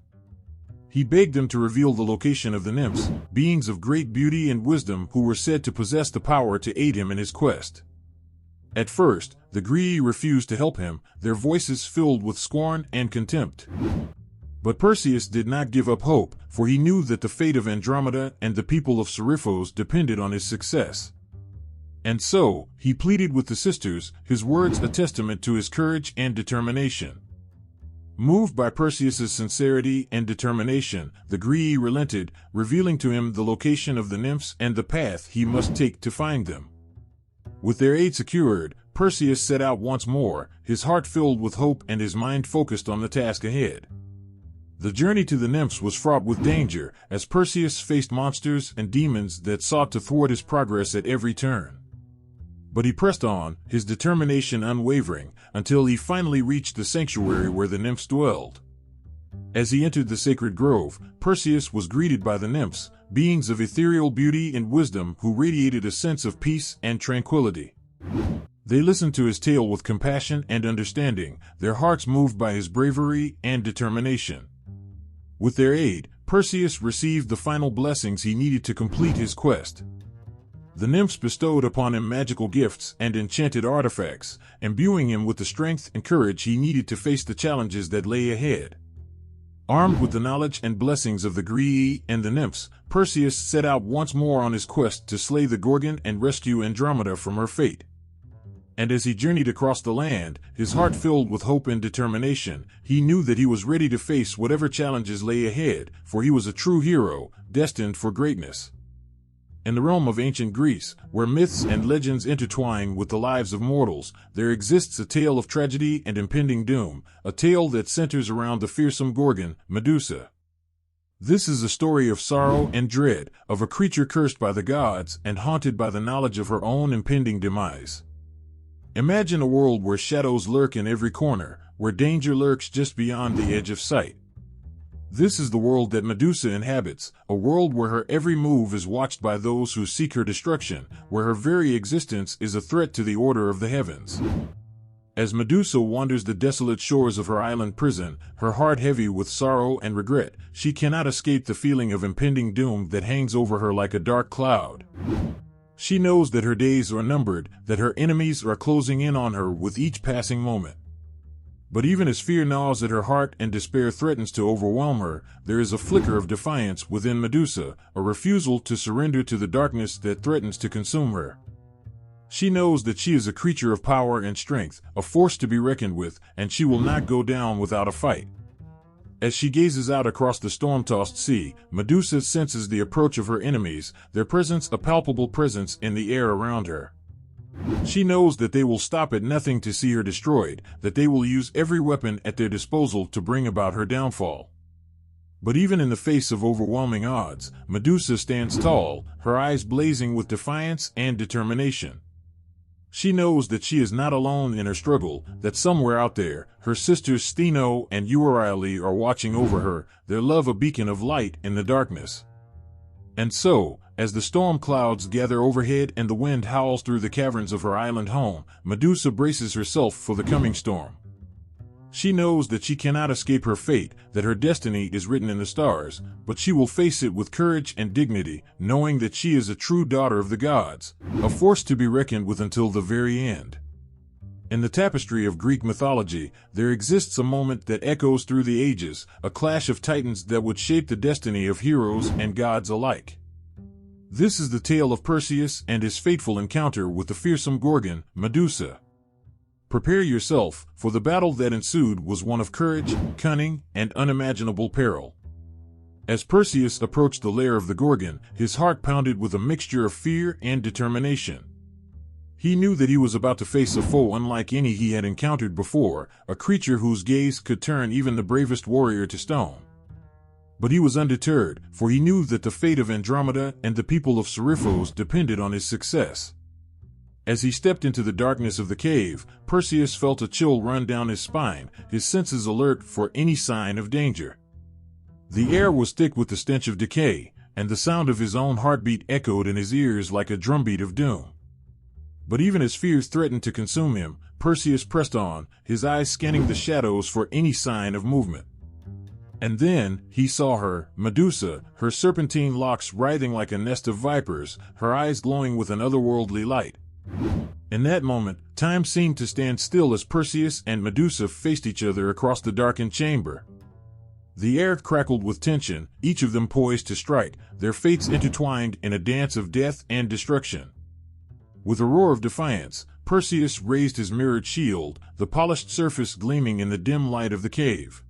He begged them to reveal the location of the nymphs, beings of great beauty and wisdom who were said to possess the power to aid him in his quest. At first, the Greece refused to help him, their voices filled with scorn and contempt. But Perseus did not give up hope, for he knew that the fate of Andromeda and the people of Serifos depended on his success. And so, he pleaded with the sisters, his words a testament to his courage and determination. Moved by Perseus's sincerity and determination, the Greece relented, revealing to him the location of the nymphs and the path he must take to find them. With their aid secured, Perseus set out once more, his heart filled with hope and his mind focused on the task ahead. The journey to the nymphs was fraught with danger, as Perseus faced monsters and demons that sought to thwart his progress at every turn. But he pressed on, his determination unwavering, until he finally reached the sanctuary where the nymphs dwelled. As he entered the sacred grove, Perseus was greeted by the nymphs, beings of ethereal beauty and wisdom who radiated a sense of peace and tranquility. They listened to his tale with compassion and understanding, their hearts moved by his bravery and determination. With their aid, Perseus received the final blessings he needed to complete his quest. The nymphs bestowed upon him magical gifts and enchanted artifacts, imbuing him with the strength and courage he needed to face the challenges that lay ahead. Armed with the knowledge and blessings of the Greece and the nymphs, Perseus set out once more on his quest to slay the Gorgon and rescue Andromeda from her fate. And as he journeyed across the land, his heart filled with hope and determination, he knew that he was ready to face whatever challenges lay ahead, for he was a true hero, destined for greatness. In the realm of ancient Greece, where myths and legends intertwine with the lives of mortals, there exists a tale of tragedy and impending doom, a tale that centers around the fearsome Gorgon, Medusa. This is a story of sorrow and dread, of a creature cursed by the gods and haunted by the knowledge of her own impending demise. Imagine a world where shadows lurk in every corner, where danger lurks just beyond the edge of sight. This is the world that Medusa inhabits, a world where her every move is watched by those who seek her destruction, where her very existence is a threat to the order of the heavens. As Medusa wanders the desolate shores of her island prison, her heart heavy with sorrow and regret, she cannot escape the feeling of impending doom that hangs over her like a dark cloud. She knows that her days are numbered, that her enemies are closing in on her with each passing moment. But even as fear gnaws at her heart and despair threatens to overwhelm her, there is a flicker of defiance within Medusa, a refusal to surrender to the darkness that threatens to consume her. She knows that she is a creature of power and strength, a force to be reckoned with, and she will not go down without a fight. As she gazes out across the storm-tossed sea, Medusa senses the approach of her enemies, their presence a palpable presence in the air around her. She knows that they will stop at nothing to see her destroyed, that they will use every weapon at their disposal to bring about her downfall. But even in the face of overwhelming odds, Medusa stands tall, her eyes blazing with defiance and determination. She knows that she is not alone in her struggle, that somewhere out there, her sisters Stheno and Euryale are watching over her, their love a beacon of light in the darkness. And so, as the storm clouds gather overhead and the wind howls through the caverns of her island home, Medusa braces herself for the coming storm. She knows that she cannot escape her fate, that her destiny is written in the stars, but she will face it with courage and dignity, knowing that she is a true daughter of the gods, a force to be reckoned with until the very end. In the tapestry of Greek mythology, there exists a moment that echoes through the ages, a clash of titans that would shape the destiny of heroes and gods alike. This is the tale of Perseus and his fateful encounter with the fearsome Gorgon, Medusa. Prepare yourself, for the battle that ensued was one of courage, cunning, and unimaginable peril. As Perseus approached the lair of the Gorgon, his heart pounded with a mixture of fear and determination. He knew that he was about to face a foe unlike any he had encountered before, a creature whose gaze could turn even the bravest warrior to stone. But he was undeterred, for he knew that the fate of Andromeda and the people of Serifos depended on his success. As he stepped into the darkness of the cave, Perseus felt a chill run down his spine, his senses alert for any sign of danger. The air was thick with the stench of decay, and the sound of his own heartbeat echoed in his ears like a drumbeat of doom. But even as fears threatened to consume him, Perseus pressed on, his eyes scanning the shadows for any sign of movement. And then, he saw her, Medusa, her serpentine locks writhing like a nest of vipers, her eyes glowing with an otherworldly light. In that moment, time seemed to stand still as Perseus and Medusa faced each other across the darkened chamber. The air crackled with tension, each of them poised to strike, their fates intertwined in a dance of death and destruction. With a roar of defiance, Perseus raised his mirrored shield, the polished surface gleaming in the dim light of the cave.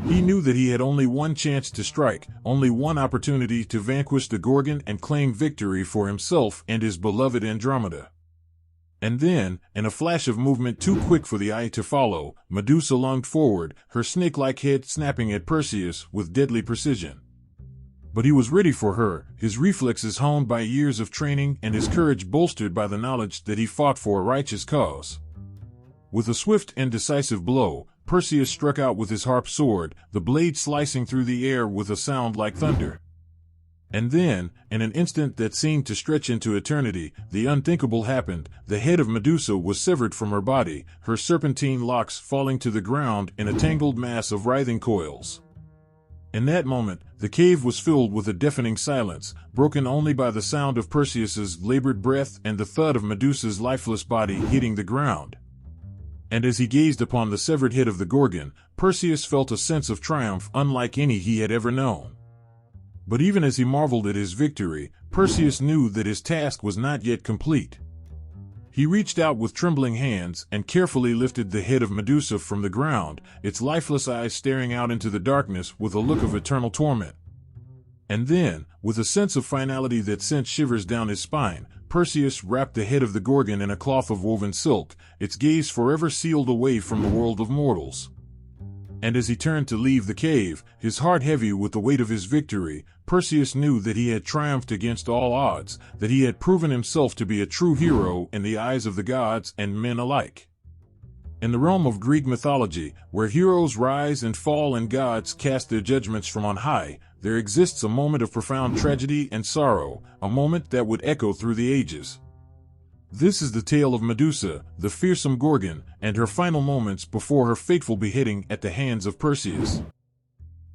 He knew that he had only one chance to strike, only one opportunity to vanquish the Gorgon and claim victory for himself and his beloved Andromeda. And then, in a flash of movement too quick for the eye to follow, Medusa lunged forward, her snake-like head snapping at Perseus with deadly precision. But he was ready for her, his reflexes honed by years of training and his courage bolstered by the knowledge that he fought for a righteous cause. With a swift and decisive blow, Perseus struck out with his harp sword, the blade slicing through the air with a sound like thunder. And then, in an instant that seemed to stretch into eternity, the unthinkable happened. The head of Medusa was severed from her body, her serpentine locks falling to the ground in a tangled mass of writhing coils. In that moment, the cave was filled with a deafening silence, broken only by the sound of Perseus's labored breath and the thud of Medusa's lifeless body hitting the ground. And as he gazed upon the severed head of the Gorgon, Perseus felt a sense of triumph unlike any he had ever known. But even as he marveled at his victory, Perseus knew that his task was not yet complete. He reached out with trembling hands and carefully lifted the head of Medusa from the ground, its lifeless eyes staring out into the darkness with a look of eternal torment. And then, with a sense of finality that sent shivers down his spine, Perseus wrapped the head of the Gorgon in a cloth of woven silk, its gaze forever sealed away from the world of mortals. And as he turned to leave the cave, his heart heavy with the weight of his victory, Perseus knew that he had triumphed against all odds, that he had proven himself to be a true hero in the eyes of the gods and men alike. In the realm of Greek mythology, where heroes rise and fall and gods cast their judgments from on high, there exists a moment of profound tragedy and sorrow, a moment that would echo through the ages. This is the tale of Medusa, the fearsome Gorgon, and her final moments before her fateful beheading at the hands of Perseus.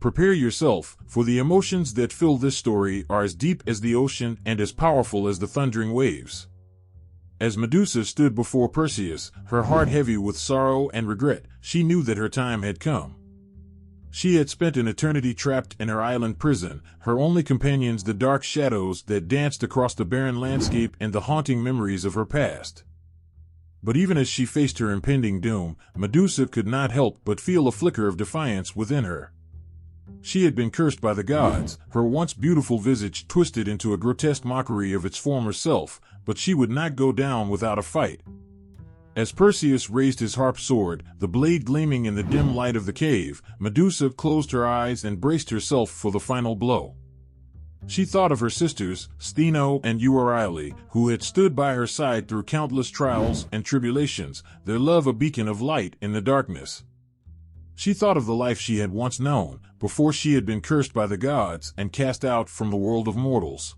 Prepare yourself, for the emotions that fill this story are as deep as the ocean and as powerful as the thundering waves. As Medusa stood before Perseus, her heart heavy with sorrow and regret, she knew that her time had come. She had spent an eternity trapped in her island prison, her only companions the dark shadows that danced across the barren landscape and the haunting memories of her past. But even as she faced her impending doom, Medusa could not help but feel a flicker of defiance within her. She had been cursed by the gods, her once beautiful visage twisted into a grotesque mockery of its former self, but she would not go down without a fight. As Perseus raised his harp sword, the blade gleaming in the dim light of the cave, Medusa closed her eyes and braced herself for the final blow. She thought of her sisters, Stheno and Euryale, who had stood by her side through countless trials and tribulations, their love a beacon of light in the darkness. She thought of the life she had once known, before she had been cursed by the gods and cast out from the world of mortals.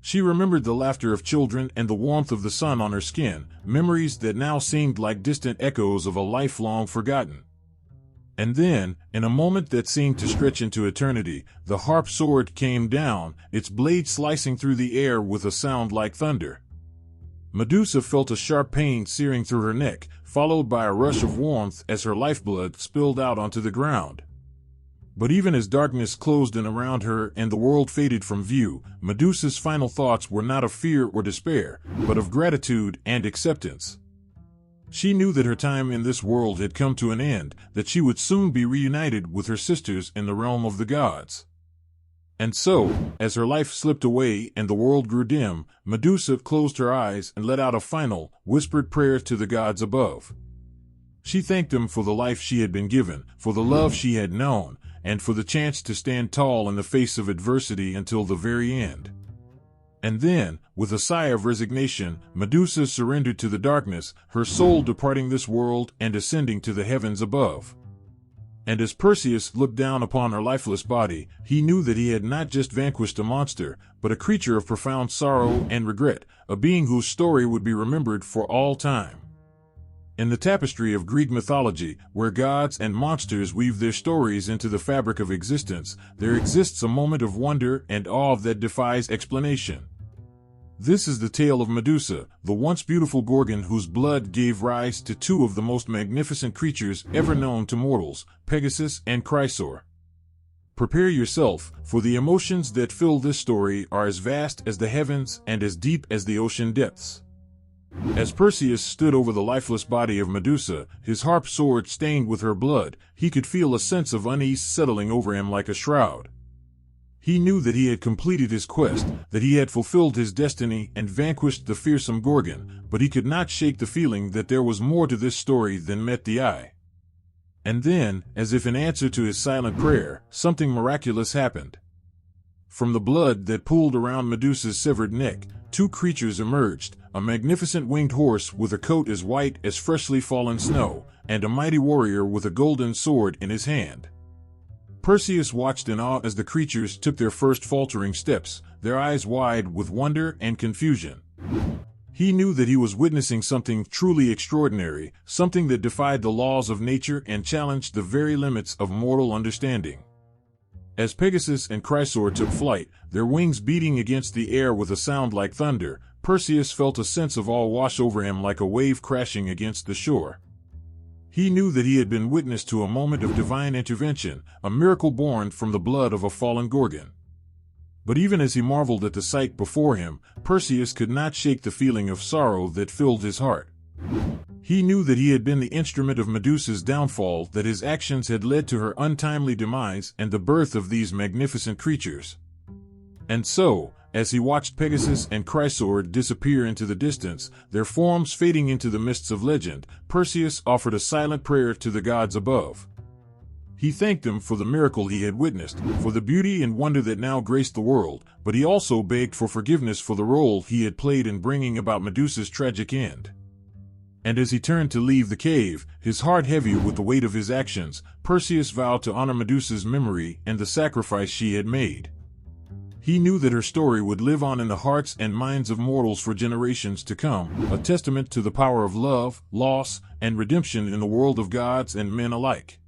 She remembered the laughter of children and the warmth of the sun on her skin, memories that now seemed like distant echoes of a life long forgotten. And then, in a moment that seemed to stretch into eternity, the harp sword came down, its blade slicing through the air with a sound like thunder. Medusa felt a sharp pain searing through her neck, followed by a rush of warmth as her lifeblood spilled out onto the ground. But even as darkness closed in around her and the world faded from view, Medusa's final thoughts were not of fear or despair, but of gratitude and acceptance. She knew that her time in this world had come to an end, that she would soon be reunited with her sisters in the realm of the gods. And so, as her life slipped away and the world grew dim, Medusa closed her eyes and let out a final, whispered prayer to the gods above. She thanked them for the life she had been given, for the love she had known, and for the chance to stand tall in the face of adversity until the very end. And then, with a sigh of resignation, Medusa surrendered to the darkness, her soul departing this world and ascending to the heavens above. And as Perseus looked down upon her lifeless body, he knew that he had not just vanquished a monster, but a creature of profound sorrow and regret, a being whose story would be remembered for all time. In the tapestry of Greek mythology, where gods and monsters weave their stories into the fabric of existence, there exists a moment of wonder and awe that defies explanation. This is the tale of Medusa, the once beautiful Gorgon whose blood gave rise to two of the most magnificent creatures ever known to mortals, Pegasus and Chrysaor. Prepare yourself, for the emotions that fill this story are as vast as the heavens and as deep as the ocean depths. As Perseus stood over the lifeless body of Medusa, his harp sword stained with her blood, he could feel a sense of unease settling over him like a shroud. He knew that he had completed his quest, that he had fulfilled his destiny and vanquished the fearsome Gorgon, but he could not shake the feeling that there was more to this story than met the eye. And then, as if in answer to his silent prayer, something miraculous happened. From the blood that pooled around Medusa's severed neck, two creatures emerged, a magnificent winged horse with a coat as white as freshly fallen snow, and a mighty warrior with a golden sword in his hand. Perseus watched in awe as the creatures took their first faltering steps, their eyes wide with wonder and confusion. He knew that he was witnessing something truly extraordinary, something that defied the laws of nature and challenged the very limits of mortal understanding. As Pegasus and Chrysaor took flight, their wings beating against the air with a sound like thunder, Perseus felt a sense of awe wash over him like a wave crashing against the shore. He knew that he had been witness to a moment of divine intervention, a miracle born from the blood of a fallen Gorgon. But even as he marveled at the sight before him, Perseus could not shake the feeling of sorrow that filled his heart. He knew that he had been the instrument of Medusa's downfall, that his actions had led to her untimely demise and the birth of these magnificent creatures. And so, as he watched Pegasus and Chrysaor disappear into the distance, their forms fading into the mists of legend, Perseus offered a silent prayer to the gods above. He thanked them for the miracle he had witnessed, for the beauty and wonder that now graced the world, but he also begged for forgiveness for the role he had played in bringing about Medusa's tragic end. And as he turned to leave the cave, his heart heavy with the weight of his actions, Perseus vowed to honor Medusa's memory and the sacrifice she had made. He knew that her story would live on in the hearts and minds of mortals for generations to come, a testament to the power of love, loss, and redemption in the world of gods and men alike.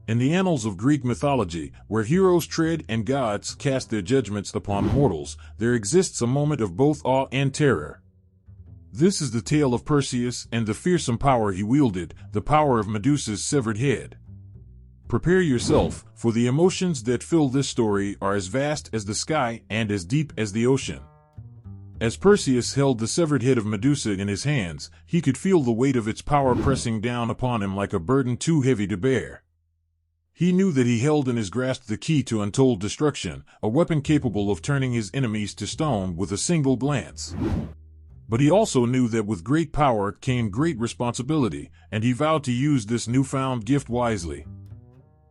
In the annals of Greek mythology, where heroes tread and gods cast their judgments upon mortals, there exists a moment of both awe and terror. This is the tale of Perseus and the fearsome power he wielded, the power of Medusa's severed head. Prepare yourself, for the emotions that fill this story are as vast as the sky and as deep as the ocean. As Perseus held the severed head of Medusa in his hands, he could feel the weight of its power pressing down upon him like a burden too heavy to bear. He knew that he held in his grasp the key to untold destruction, a weapon capable of turning his enemies to stone with a single glance. But he also knew that with great power came great responsibility, and he vowed to use this newfound gift wisely.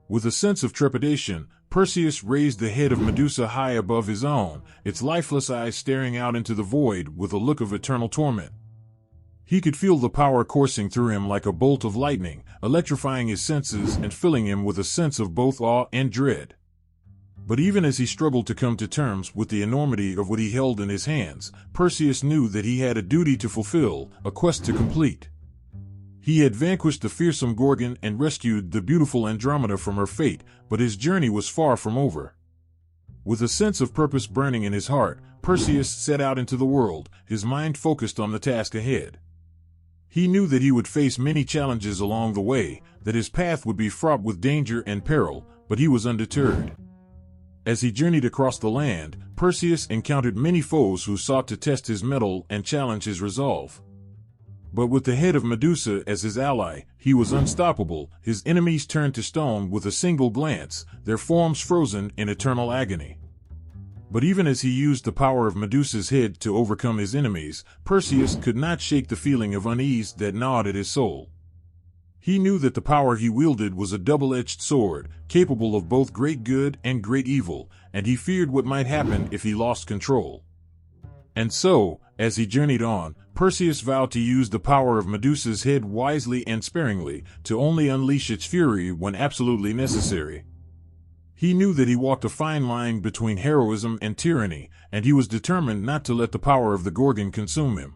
With a sense of trepidation, Perseus raised the head of Medusa high above his own, its lifeless eyes staring out into the void with a look of eternal torment. He could feel the power coursing through him like a bolt of lightning, electrifying his senses and filling him with a sense of both awe and dread. But even as he struggled to come to terms with the enormity of what he held in his hands, Perseus knew that he had a duty to fulfill, a quest to complete. He had vanquished the fearsome Gorgon and rescued the beautiful Andromeda from her fate, but his journey was far from over. With a sense of purpose burning in his heart, Perseus set out into the world, his mind focused on the task ahead. He knew that he would face many challenges along the way, that his path would be fraught with danger and peril, but he was undeterred. As he journeyed across the land, Perseus encountered many foes who sought to test his mettle and challenge his resolve. But with the head of Medusa as his ally, he was unstoppable, his enemies turned to stone with a single glance, their forms frozen in eternal agony. But even as he used the power of Medusa's head to overcome his enemies, Perseus could not shake the feeling of unease that gnawed at his soul. He knew that the power he wielded was a double-edged sword, capable of both great good and great evil, and he feared what might happen if he lost control. And so, as he journeyed on, Perseus vowed to use the power of Medusa's head wisely and sparingly, to only unleash its fury when absolutely necessary. He knew that he walked a fine line between heroism and tyranny, and he was determined not to let the power of the Gorgon consume him.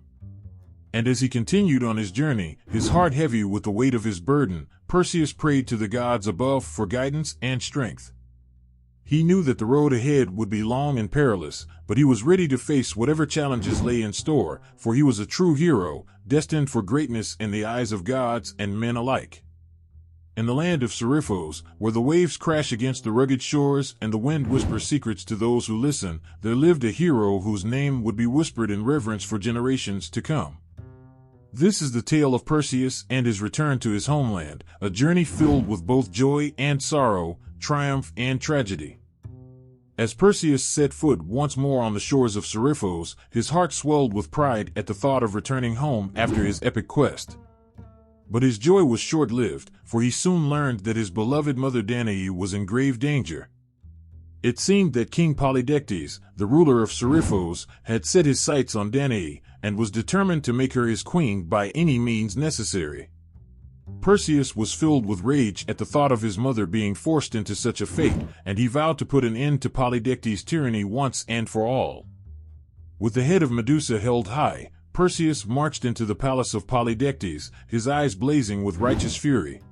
And as he continued on his journey, his heart heavy with the weight of his burden, Perseus prayed to the gods above for guidance and strength. He knew that the road ahead would be long and perilous, but he was ready to face whatever challenges lay in store, for he was a true hero, destined for greatness in the eyes of gods and men alike. In the land of Serifos, where the waves crash against the rugged shores and the wind whispers secrets to those who listen, there lived a hero whose name would be whispered in reverence for generations to come. This is the tale of Perseus and his return to his homeland, a journey filled with both joy and sorrow, triumph and tragedy. As Perseus set foot once more on the shores of Serifos, his heart swelled with pride at the thought of returning home after his epic quest. But his joy was short-lived, for he soon learned that his beloved mother Danae was in grave danger. It seemed that King Polydectes, the ruler of Serifos, had set his sights on Danae, and was determined to make her his queen by any means necessary. Perseus was filled with rage at the thought of his mother being forced into such a fate, and he vowed to put an end to Polydectes' tyranny once and for all. With the head of Medusa held high, Perseus marched into the palace of Polydectes, his eyes blazing with righteous fury.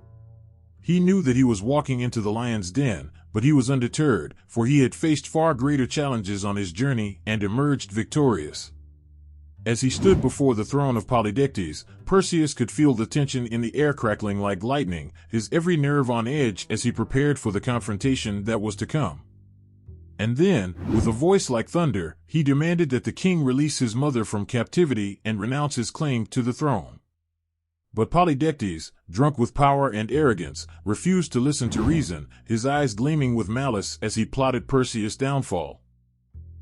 He knew that he was walking into the lion's den, but he was undeterred, for he had faced far greater challenges on his journey and emerged victorious. As he stood before the throne of Polydectes, Perseus could feel the tension in the air crackling like lightning, his every nerve on edge as he prepared for the confrontation that was to come. And then, with a voice like thunder, he demanded that the king release his mother from captivity and renounce his claim to the throne. But Polydectes, drunk with power and arrogance, refused to listen to reason, his eyes gleaming with malice as he plotted Perseus' downfall.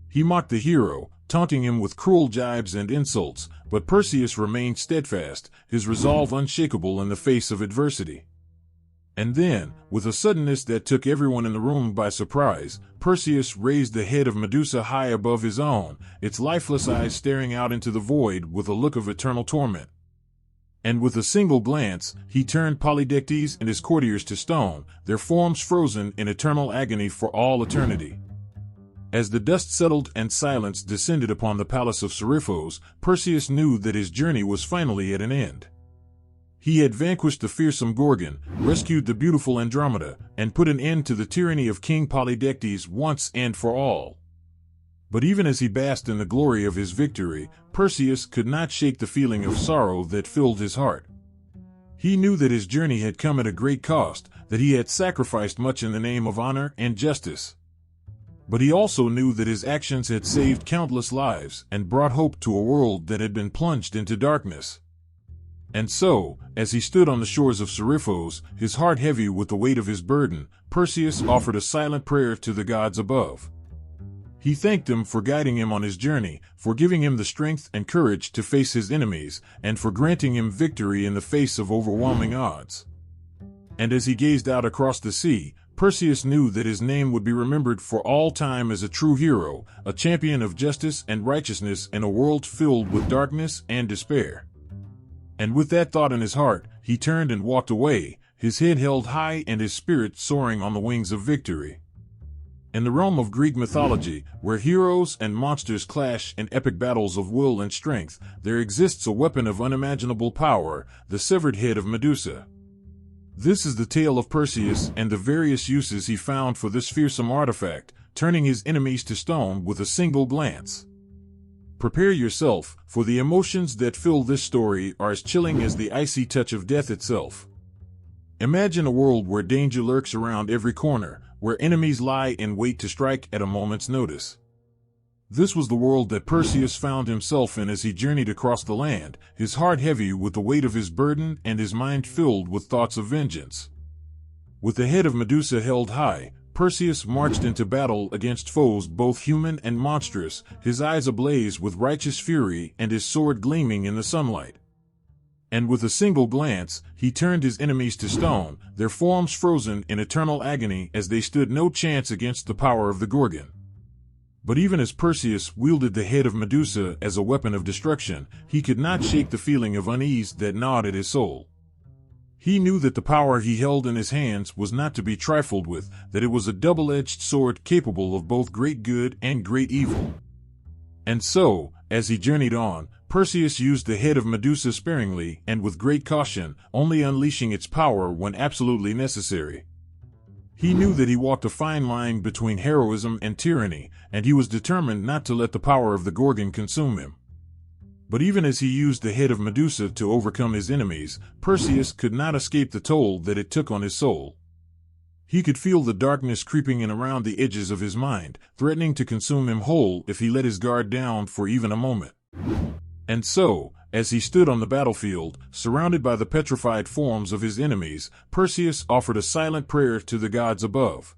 He mocked the hero, taunting him with cruel jibes and insults, but Perseus remained steadfast, his resolve unshakable in the face of adversity. And then, with a suddenness that took everyone in the room by surprise, Perseus raised the head of Medusa high above his own, its lifeless eyes staring out into the void with a look of eternal torment. And with a single glance, he turned Polydectes and his courtiers to stone, their forms frozen in eternal agony for all eternity. As the dust settled and silence descended upon the palace of Serifos, Perseus knew that his journey was finally at an end. He had vanquished the fearsome Gorgon, rescued the beautiful Andromeda, and put an end to the tyranny of King Polydectes once and for all. But even as he basked in the glory of his victory, Perseus could not shake the feeling of sorrow that filled his heart. He knew that his journey had come at a great cost, that he had sacrificed much in the name of honor and justice. But he also knew that his actions had saved countless lives and brought hope to a world that had been plunged into darkness. And so, as he stood on the shores of Serifos, his heart heavy with the weight of his burden, Perseus offered a silent prayer to the gods above. He thanked them for guiding him on his journey, for giving him the strength and courage to face his enemies, and for granting him victory in the face of overwhelming odds. And as he gazed out across the sea, Perseus knew that his name would be remembered for all time as a true hero, a champion of justice and righteousness in a world filled with darkness and despair. And with that thought in his heart, he turned and walked away, his head held high and his spirit soaring on the wings of victory. In the realm of Greek mythology, where heroes and monsters clash in epic battles of will and strength, there exists a weapon of unimaginable power, the severed head of Medusa. This is the tale of Perseus and the various uses he found for this fearsome artifact, turning his enemies to stone with a single glance. Prepare yourself, for the emotions that fill this story are as chilling as the icy touch of death itself. Imagine a world where danger lurks around every corner, where enemies lie in wait to strike at a moment's notice. This was the world that Perseus found himself in as he journeyed across the land, his heart heavy with the weight of his burden and his mind filled with thoughts of vengeance. With the head of Medusa held high, Perseus marched into battle against foes both human and monstrous, his eyes ablaze with righteous fury and his sword gleaming in the sunlight. And with a single glance, he turned his enemies to stone, their forms frozen in eternal agony as they stood no chance against the power of the Gorgon. But even as Perseus wielded the head of Medusa as a weapon of destruction, he could not shake the feeling of unease that gnawed at his soul. He knew that the power he held in his hands was not to be trifled with, that it was a double-edged sword capable of both great good and great evil. And so, as he journeyed on, Perseus used the head of Medusa sparingly and with great caution, only unleashing its power when absolutely necessary. He knew that he walked a fine line between heroism and tyranny, and he was determined not to let the power of the Gorgon consume him. But even as he used the head of Medusa to overcome his enemies, Perseus could not escape the toll that it took on his soul. He could feel the darkness creeping in around the edges of his mind, threatening to consume him whole if he let his guard down for even a moment. And so, as he stood on the battlefield, surrounded by the petrified forms of his enemies, Perseus offered a silent prayer to the gods above.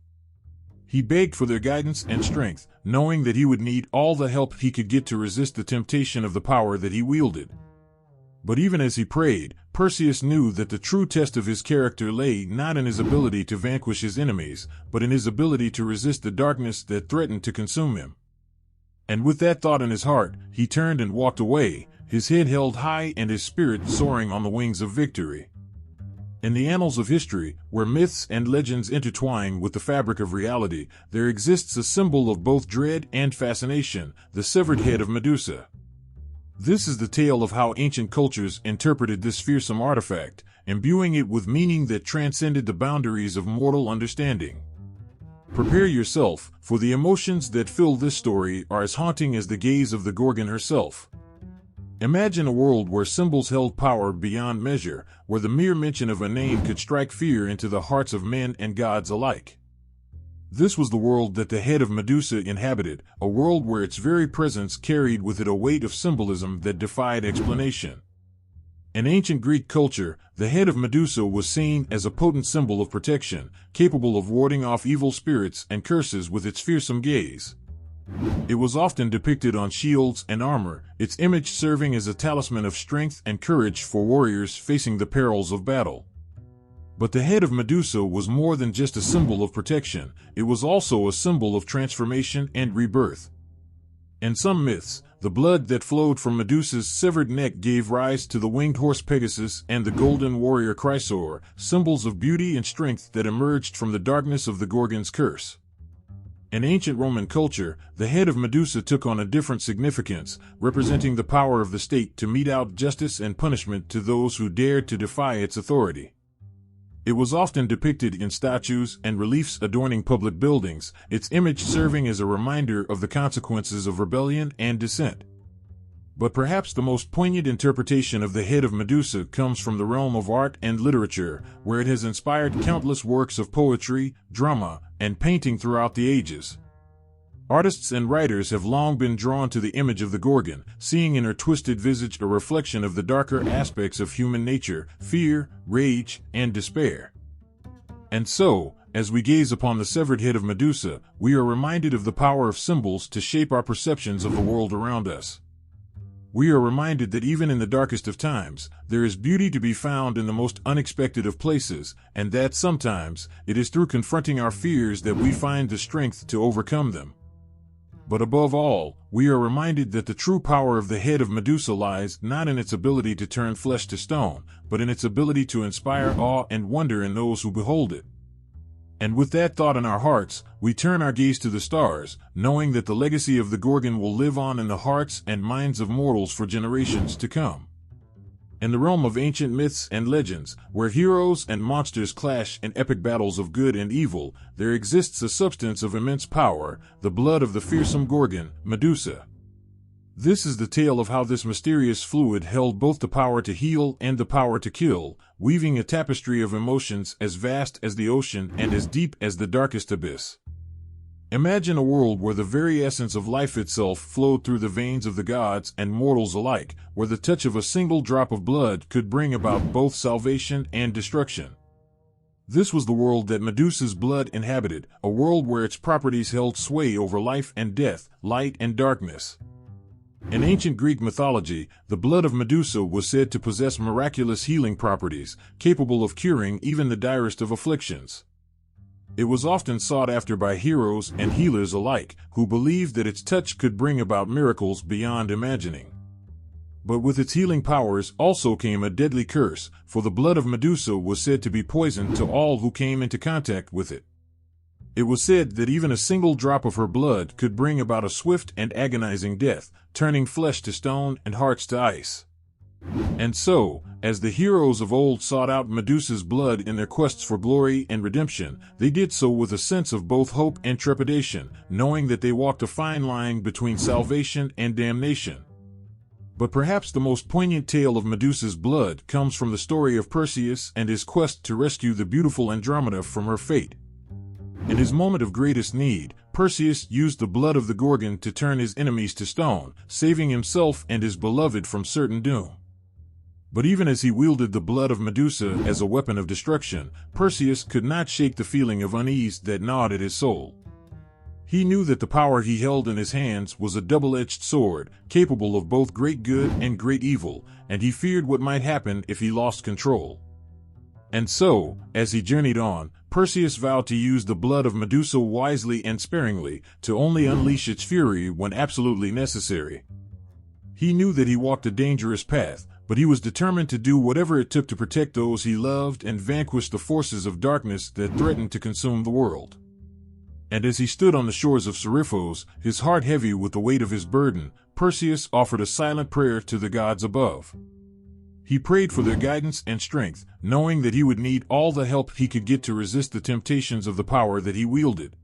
He begged for their guidance and strength, knowing that he would need all the help he could get to resist the temptation of the power that he wielded. But even as he prayed, Perseus knew that the true test of his character lay not in his ability to vanquish his enemies, but in his ability to resist the darkness that threatened to consume him. And with that thought in his heart, he turned and walked away, his head held high and his spirit soaring on the wings of victory. In the annals of history, where myths and legends intertwine with the fabric of reality, there exists a symbol of both dread and fascination, the severed head of Medusa. This is the tale of how ancient cultures interpreted this fearsome artifact, imbuing it with meaning that transcended the boundaries of mortal understanding. Prepare yourself, for the emotions that fill this story are as haunting as the gaze of the Gorgon herself. Imagine a world where symbols held power beyond measure, where the mere mention of a name could strike fear into the hearts of men and gods alike. This was the world that the head of Medusa inhabited, a world where its very presence carried with it a weight of symbolism that defied explanation. In ancient Greek culture, the head of Medusa was seen as a potent symbol of protection, capable of warding off evil spirits and curses with its fearsome gaze. It was often depicted on shields and armor, its image serving as a talisman of strength and courage for warriors facing the perils of battle. But the head of Medusa was more than just a symbol of protection, it was also a symbol of transformation and rebirth. In some myths, the blood that flowed from Medusa's severed neck gave rise to the winged horse Pegasus and the golden warrior Chrysaor, symbols of beauty and strength that emerged from the darkness of the Gorgon's curse. In ancient Roman culture, the head of Medusa took on a different significance, representing the power of the state to mete out justice and punishment to those who dared to defy its authority. It was often depicted in statues and reliefs adorning public buildings, its image serving as a reminder of the consequences of rebellion and dissent. But perhaps the most poignant interpretation of the head of Medusa comes from the realm of art and literature, where it has inspired countless works of poetry, drama, and painting throughout the ages. Artists and writers have long been drawn to the image of the Gorgon, seeing in her twisted visage a reflection of the darker aspects of human nature, fear, rage, and despair. And so, as we gaze upon the severed head of Medusa, we are reminded of the power of symbols to shape our perceptions of the world around us. We are reminded that even in the darkest of times, there is beauty to be found in the most unexpected of places, and that sometimes it is through confronting our fears that we find the strength to overcome them. But above all, we are reminded that the true power of the head of Medusa lies not in its ability to turn flesh to stone, but in its ability to inspire awe and wonder in those who behold it. And with that thought in our hearts, we turn our gaze to the stars, knowing that the legacy of the Gorgon will live on in the hearts and minds of mortals for generations to come. In the realm of ancient myths and legends, where heroes and monsters clash in epic battles of good and evil, there exists a substance of immense power, the blood of the fearsome Gorgon, Medusa. This is the tale of how this mysterious fluid held both the power to heal and the power to kill, weaving a tapestry of emotions as vast as the ocean and as deep as the darkest abyss. Imagine a world where the very essence of life itself flowed through the veins of the gods and mortals alike, where the touch of a single drop of blood could bring about both salvation and destruction. This was the world that Medusa's blood inhabited, a world where its properties held sway over life and death, light and darkness. In ancient Greek mythology, the blood of Medusa was said to possess miraculous healing properties, capable of curing even the direst of afflictions. It was often sought after by heroes and healers alike, who believed that its touch could bring about miracles beyond imagining. But with its healing powers also came a deadly curse, for the blood of Medusa was said to be poison to all who came into contact with it. It was said that even a single drop of her blood could bring about a swift and agonizing death, turning flesh to stone and hearts to ice. And so, as the heroes of old sought out Medusa's blood in their quests for glory and redemption, they did so with a sense of both hope and trepidation, knowing that they walked a fine line between salvation and damnation. But perhaps the most poignant tale of Medusa's blood comes from the story of Perseus and his quest to rescue the beautiful Andromeda from her fate. In his moment of greatest need, Perseus used the blood of the Gorgon to turn his enemies to stone, saving himself and his beloved from certain doom. But even as he wielded the blood of Medusa as a weapon of destruction, Perseus could not shake the feeling of unease that gnawed at his soul. He knew that the power he held in his hands was a double-edged sword, capable of both great good and great evil, and he feared what might happen if he lost control. And so, as he journeyed on, Perseus vowed to use the blood of Medusa wisely and sparingly, to only unleash its fury when absolutely necessary. He knew that he walked a dangerous path, but he was determined to do whatever it took to protect those he loved and vanquish the forces of darkness that threatened to consume the world. And as he stood on the shores of Serifos, his heart heavy with the weight of his burden, Perseus offered a silent prayer to the gods above. He prayed for their guidance and strength, knowing that he would need all the help he could get to resist the temptations of the power that he wielded.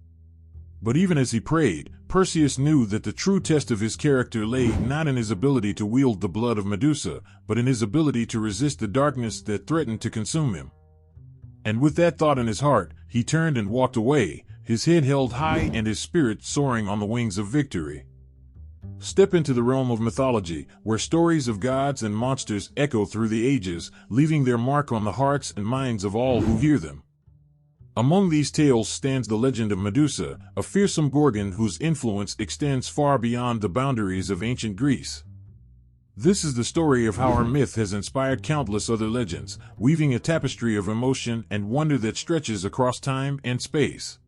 But even as he prayed, Perseus knew that the true test of his character lay not in his ability to wield the blood of Medusa, but in his ability to resist the darkness that threatened to consume him. And with that thought in his heart, he turned and walked away, his head held high and his spirit soaring on the wings of victory. Step into the realm of mythology, where stories of gods and monsters echo through the ages, leaving their mark on the hearts and minds of all who hear them. Among these tales stands the legend of Medusa, a fearsome Gorgon whose influence extends far beyond the boundaries of ancient Greece. This is the story of how our myth has inspired countless other legends, weaving a tapestry of emotion and wonder that stretches across time and space.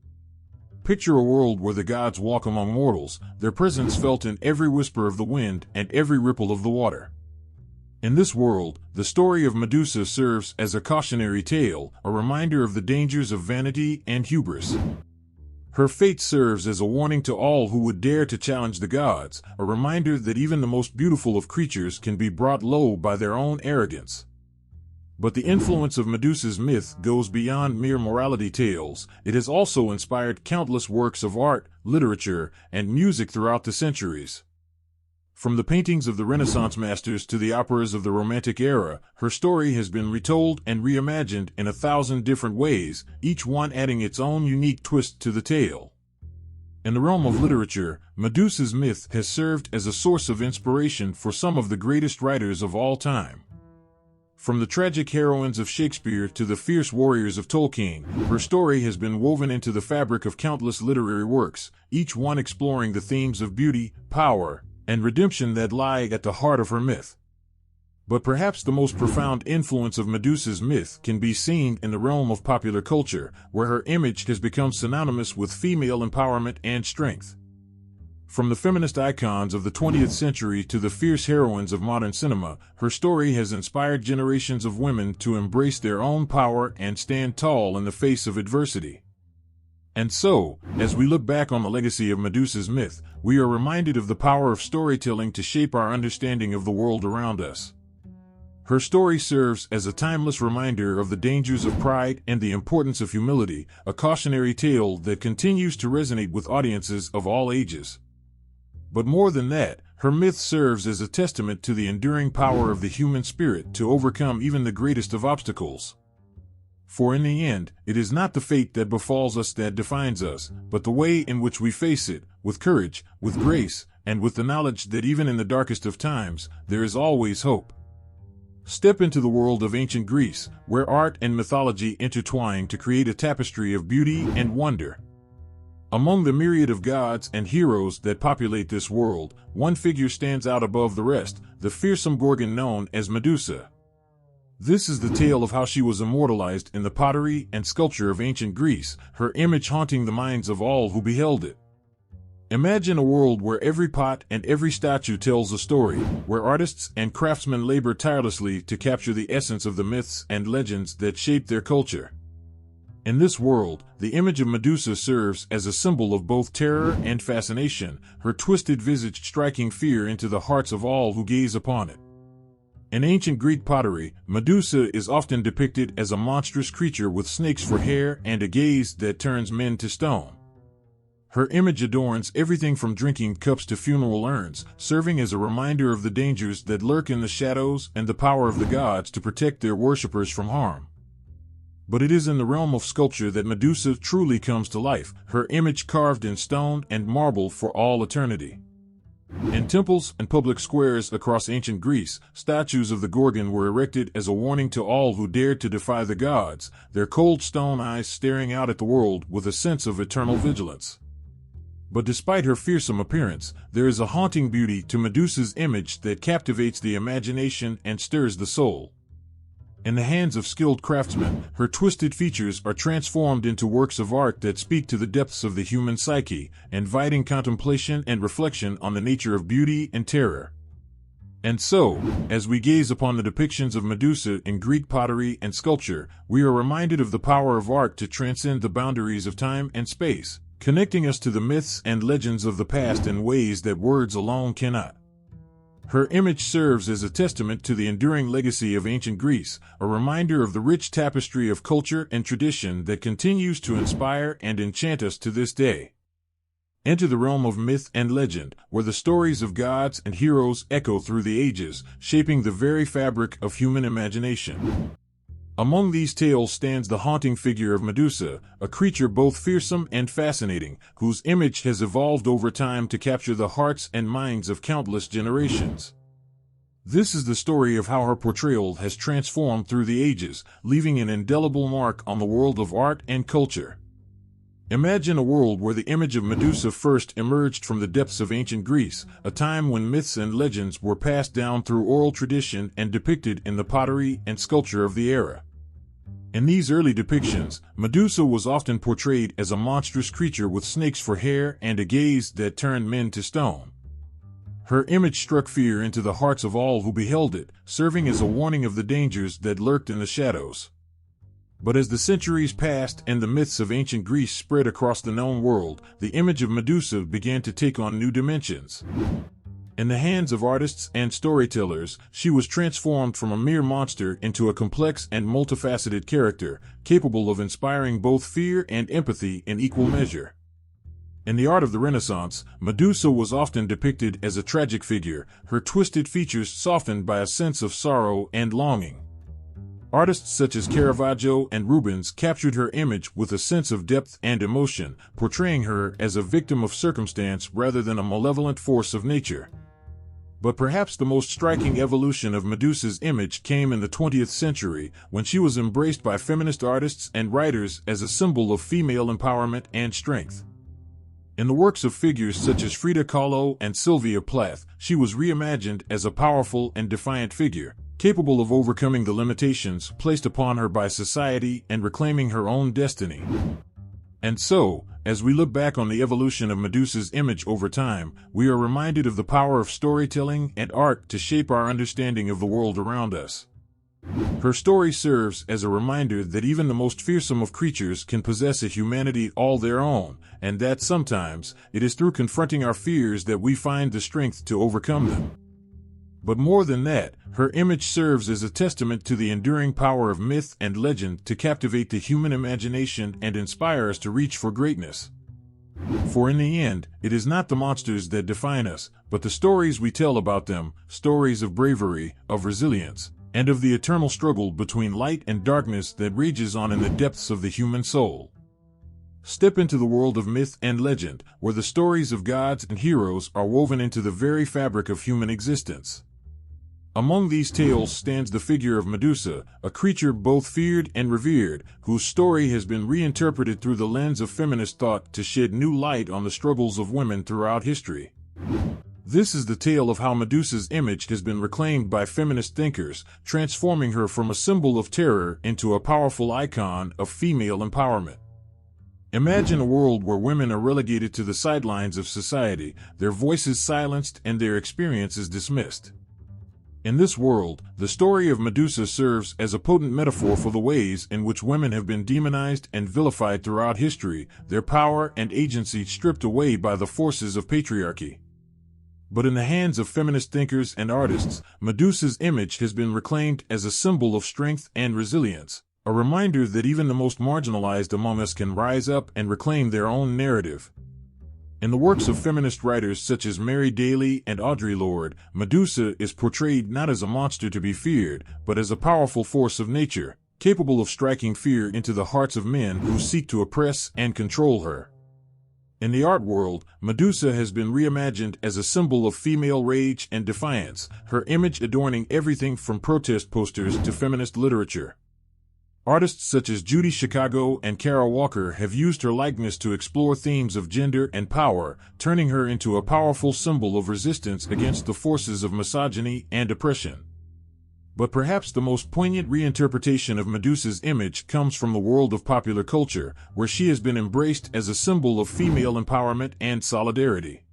Picture a world where the gods walk among mortals, their presence felt in every whisper of the wind and every ripple of the water. In this world, the story of Medusa serves as a cautionary tale, a reminder of the dangers of vanity and hubris. Her fate serves as a warning to all who would dare to challenge the gods, a reminder that even the most beautiful of creatures can be brought low by their own arrogance. But the influence of Medusa's myth goes beyond mere morality tales. It has also inspired countless works of art, literature, and music throughout the centuries. From the paintings of the Renaissance masters to the operas of the Romantic era, her story has been retold and reimagined in 1,000 different ways, each one adding its own unique twist to the tale. In the realm of literature, Medusa's myth has served as a source of inspiration for some of the greatest writers of all time. From the tragic heroines of Shakespeare to the fierce warriors of Tolkien, her story has been woven into the fabric of countless literary works, each one exploring the themes of beauty, power, and redemption that lie at the heart of her myth. But perhaps the most profound influence of Medusa's myth can be seen in the realm of popular culture, where her image has become synonymous with female empowerment and strength. From the feminist icons of the 20th century to the fierce heroines of modern cinema, her story has inspired generations of women to embrace their own power and stand tall in the face of adversity. And so, as we look back on the legacy of Medusa's myth, we are reminded of the power of storytelling to shape our understanding of the world around us. Her story serves as a timeless reminder of the dangers of pride and the importance of humility, a cautionary tale that continues to resonate with audiences of all ages. But more than that, her myth serves as a testament to the enduring power of the human spirit to overcome even the greatest of obstacles. For in the end, it is not the fate that befalls us that defines us, but the way in which we face it, with courage, with grace, and with the knowledge that even in the darkest of times, there is always hope. Step into the world of ancient Greece, where art and mythology intertwine to create a tapestry of beauty and wonder. Among the myriad of gods and heroes that populate this world, one figure stands out above the rest, the fearsome Gorgon known as Medusa. This is the tale of how she was immortalized in the pottery and sculpture of ancient Greece, her image haunting the minds of all who beheld it. Imagine a world where every pot and every statue tells a story, where artists and craftsmen labor tirelessly to capture the essence of the myths and legends that shape their culture. In this world, the image of Medusa serves as a symbol of both terror and fascination, her twisted visage striking fear into the hearts of all who gaze upon it. In ancient Greek pottery, Medusa is often depicted as a monstrous creature with snakes for hair and a gaze that turns men to stone. Her image adorns everything from drinking cups to funeral urns, serving as a reminder of the dangers that lurk in the shadows and the power of the gods to protect their worshippers from harm. But it is in the realm of sculpture that Medusa truly comes to life, her image carved in stone and marble for all eternity. In temples and public squares across ancient Greece, statues of the Gorgon were erected as a warning to all who dared to defy the gods, their cold stone eyes staring out at the world with a sense of eternal vigilance. But despite her fearsome appearance, there is a haunting beauty to Medusa's image that captivates the imagination and stirs the soul. In the hands of skilled craftsmen, her twisted features are transformed into works of art that speak to the depths of the human psyche, inviting contemplation and reflection on the nature of beauty and terror. And so, as we gaze upon the depictions of Medusa in Greek pottery and sculpture, we are reminded of the power of art to transcend the boundaries of time and space, connecting us to the myths and legends of the past in ways that words alone cannot. Her image serves as a testament to the enduring legacy of ancient Greece, a reminder of the rich tapestry of culture and tradition that continues to inspire and enchant us to this day. Enter the realm of myth and legend, where the stories of gods and heroes echo through the ages, shaping the very fabric of human imagination. Among these tales stands the haunting figure of Medusa, a creature both fearsome and fascinating, whose image has evolved over time to capture the hearts and minds of countless generations. This is the story of how her portrayal has transformed through the ages, leaving an indelible mark on the world of art and culture. Imagine a world where the image of Medusa first emerged from the depths of ancient Greece, a time when myths and legends were passed down through oral tradition and depicted in the pottery and sculpture of the era. In these early depictions, Medusa was often portrayed as a monstrous creature with snakes for hair and a gaze that turned men to stone. Her image struck fear into the hearts of all who beheld it, serving as a warning of the dangers that lurked in the shadows. But as the centuries passed and the myths of ancient Greece spread across the known world, the image of Medusa began to take on new dimensions. In the hands of artists and storytellers, she was transformed from a mere monster into a complex and multifaceted character, capable of inspiring both fear and empathy in equal measure. In the art of the Renaissance, Medusa was often depicted as a tragic figure, her twisted features softened by a sense of sorrow and longing. Artists such as Caravaggio and Rubens captured her image with a sense of depth and emotion, portraying her as a victim of circumstance rather than a malevolent force of nature. But perhaps the most striking evolution of Medusa's image came in the 20th century, when she was embraced by feminist artists and writers as a symbol of female empowerment and strength. In the works of figures such as Frida Kahlo and Sylvia Plath, she was reimagined as a powerful and defiant figure, capable of overcoming the limitations placed upon her by society and reclaiming her own destiny. And so, as we look back on the evolution of Medusa's image over time, we are reminded of the power of storytelling and art to shape our understanding of the world around us. Her story serves as a reminder that even the most fearsome of creatures can possess a humanity all their own, and that sometimes it is through confronting our fears that we find the strength to overcome them. But more than that, her image serves as a testament to the enduring power of myth and legend to captivate the human imagination and inspire us to reach for greatness. For in the end, it is not the monsters that define us, but the stories we tell about them, stories of bravery, of resilience, and of the eternal struggle between light and darkness that rages on in the depths of the human soul. Step into the world of myth and legend, where the stories of gods and heroes are woven into the very fabric of human existence. Among these tales stands the figure of Medusa, a creature both feared and revered, whose story has been reinterpreted through the lens of feminist thought to shed new light on the struggles of women throughout history. This is the tale of how Medusa's image has been reclaimed by feminist thinkers, transforming her from a symbol of terror into a powerful icon of female empowerment. Imagine a world where women are relegated to the sidelines of society, their voices silenced and their experiences dismissed. In this world, the story of Medusa serves as a potent metaphor for the ways in which women have been demonized and vilified throughout history, their power and agency stripped away by the forces of patriarchy. But in the hands of feminist thinkers and artists, Medusa's image has been reclaimed as a symbol of strength and resilience, a reminder that even the most marginalized among us can rise up and reclaim their own narrative. In the works of feminist writers such as Mary Daly and Audre Lorde, Medusa is portrayed not as a monster to be feared, but as a powerful force of nature, capable of striking fear into the hearts of men who seek to oppress and control her. In the art world, Medusa has been reimagined as a symbol of female rage and defiance, her image adorning everything from protest posters to feminist literature. Artists such as Judy Chicago and Kara Walker have used her likeness to explore themes of gender and power, turning her into a powerful symbol of resistance against the forces of misogyny and oppression. But perhaps the most poignant reinterpretation of Medusa's image comes from the world of popular culture, where she has been embraced as a symbol of female empowerment and solidarity.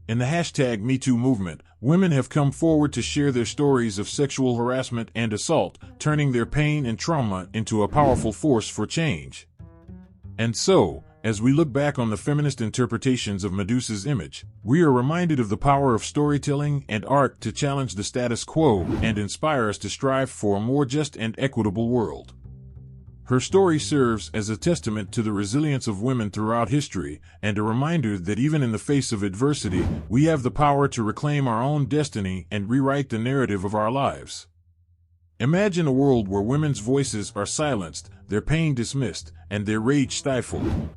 In the #MeToo movement, women have come forward to share their stories of sexual harassment and assault, turning their pain and trauma into a powerful force for change. And so, as we look back on the feminist interpretations of Medusa's image, we are reminded of the power of storytelling and art to challenge the status quo and inspire us to strive for a more just and equitable world. Her story serves as a testament to the resilience of women throughout history, and a reminder that even in the face of adversity, we have the power to reclaim our own destiny and rewrite the narrative of our lives. Imagine a world where women's voices are silenced, their pain dismissed, and their rage stifled.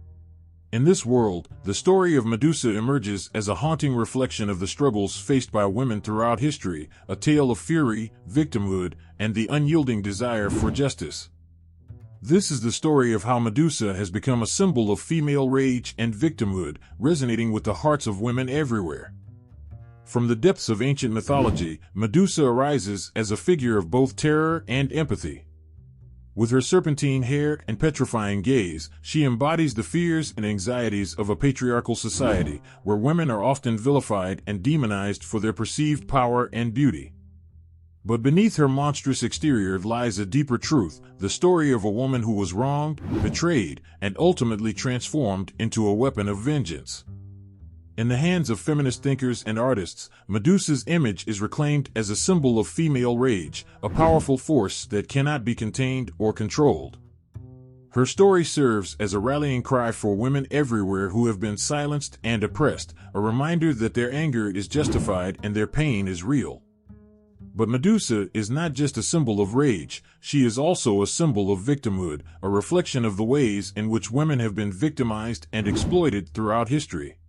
In this world, the story of Medusa emerges as a haunting reflection of the struggles faced by women throughout history, a tale of fury, victimhood, and the unyielding desire for justice. This is the story of how Medusa has become a symbol of female rage and victimhood, resonating with the hearts of women everywhere. From the depths of ancient mythology, Medusa arises as a figure of both terror and empathy. With her serpentine hair and petrifying gaze, she embodies the fears and anxieties of a patriarchal society, where women are often vilified and demonized for their perceived power and beauty. But beneath her monstrous exterior lies a deeper truth, the story of a woman who was wronged, betrayed, and ultimately transformed into a weapon of vengeance. In the hands of feminist thinkers and artists, Medusa's image is reclaimed as a symbol of female rage, a powerful force that cannot be contained or controlled. Her story serves as a rallying cry for women everywhere who have been silenced and oppressed, a reminder that their anger is justified and their pain is real. But Medusa is not just a symbol of rage, she is also a symbol of victimhood, a reflection of the ways in which women have been victimized and exploited throughout history.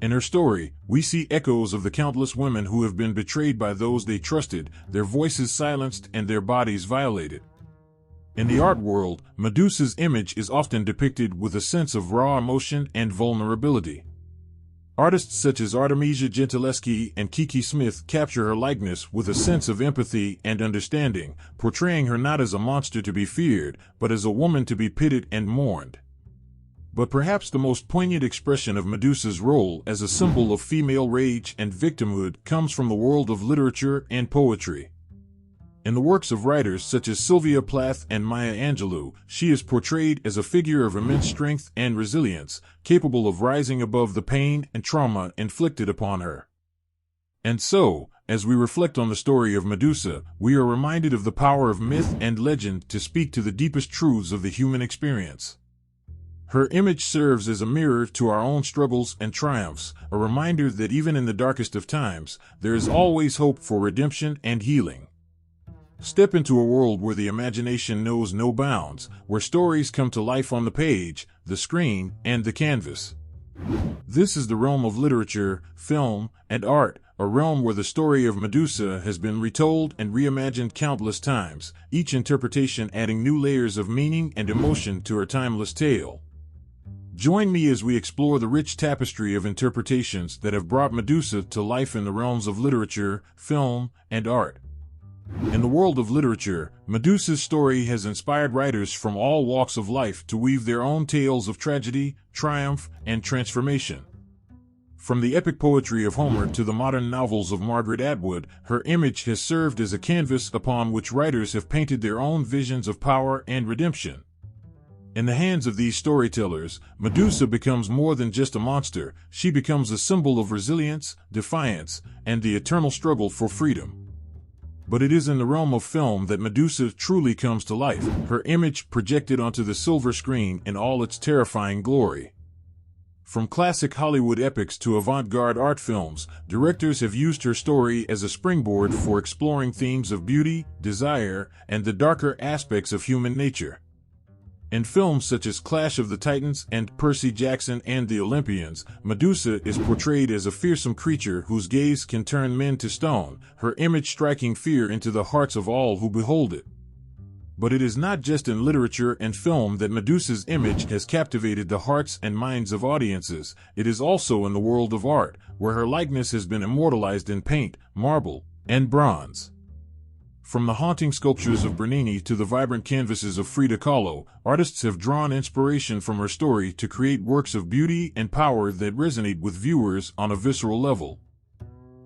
In her story, we see echoes of the countless women who have been betrayed by those they trusted, their voices silenced and their bodies violated. In the art world, Medusa's image is often depicted with a sense of raw emotion and vulnerability. Artists such as Artemisia Gentileschi and Kiki Smith capture her likeness with a sense of empathy and understanding, portraying her not as a monster to be feared, but as a woman to be pitied and mourned. But perhaps the most poignant expression of Medusa's role as a symbol of female rage and victimhood comes from the world of literature and poetry. In the works of writers such as Sylvia Plath and Maya Angelou, she is portrayed as a figure of immense strength and resilience, capable of rising above the pain and trauma inflicted upon her. And so, as we reflect on the story of Medusa, we are reminded of the power of myth and legend to speak to the deepest truths of the human experience. Her image serves as a mirror to our own struggles and triumphs, a reminder that even in the darkest of times, there is always hope for redemption and healing. Step into a world where the imagination knows no bounds, where stories come to life on the page, the screen, and the canvas. This is the realm of literature, film, and art, a realm where the story of Medusa has been retold and reimagined countless times, each interpretation adding new layers of meaning and emotion to her timeless tale. Join me as we explore the rich tapestry of interpretations that have brought Medusa to life in the realms of literature, film, and art. In the world of literature, Medusa's story has inspired writers from all walks of life to weave their own tales of tragedy, triumph, and transformation. From the epic poetry of Homer to the modern novels of Margaret Atwood, her image has served as a canvas upon which writers have painted their own visions of power and redemption. In the hands of these storytellers, Medusa becomes more than just a monster, she becomes a symbol of resilience, defiance, and the eternal struggle for freedom. But it is in the realm of film that Medusa truly comes to life, her image projected onto the silver screen in all its terrifying glory. From classic Hollywood epics to avant-garde art films, directors have used her story as a springboard for exploring themes of beauty, desire, and the darker aspects of human nature. In films such as Clash of the Titans and Percy Jackson and the Olympians, Medusa is portrayed as a fearsome creature whose gaze can turn men to stone, her image striking fear into the hearts of all who behold it. But it is not just in literature and film that Medusa's image has captivated the hearts and minds of audiences, it is also in the world of art, where her likeness has been immortalized in paint, marble, and bronze. From the haunting sculptures of Bernini to the vibrant canvases of Frida Kahlo, artists have drawn inspiration from her story to create works of beauty and power that resonate with viewers on a visceral level.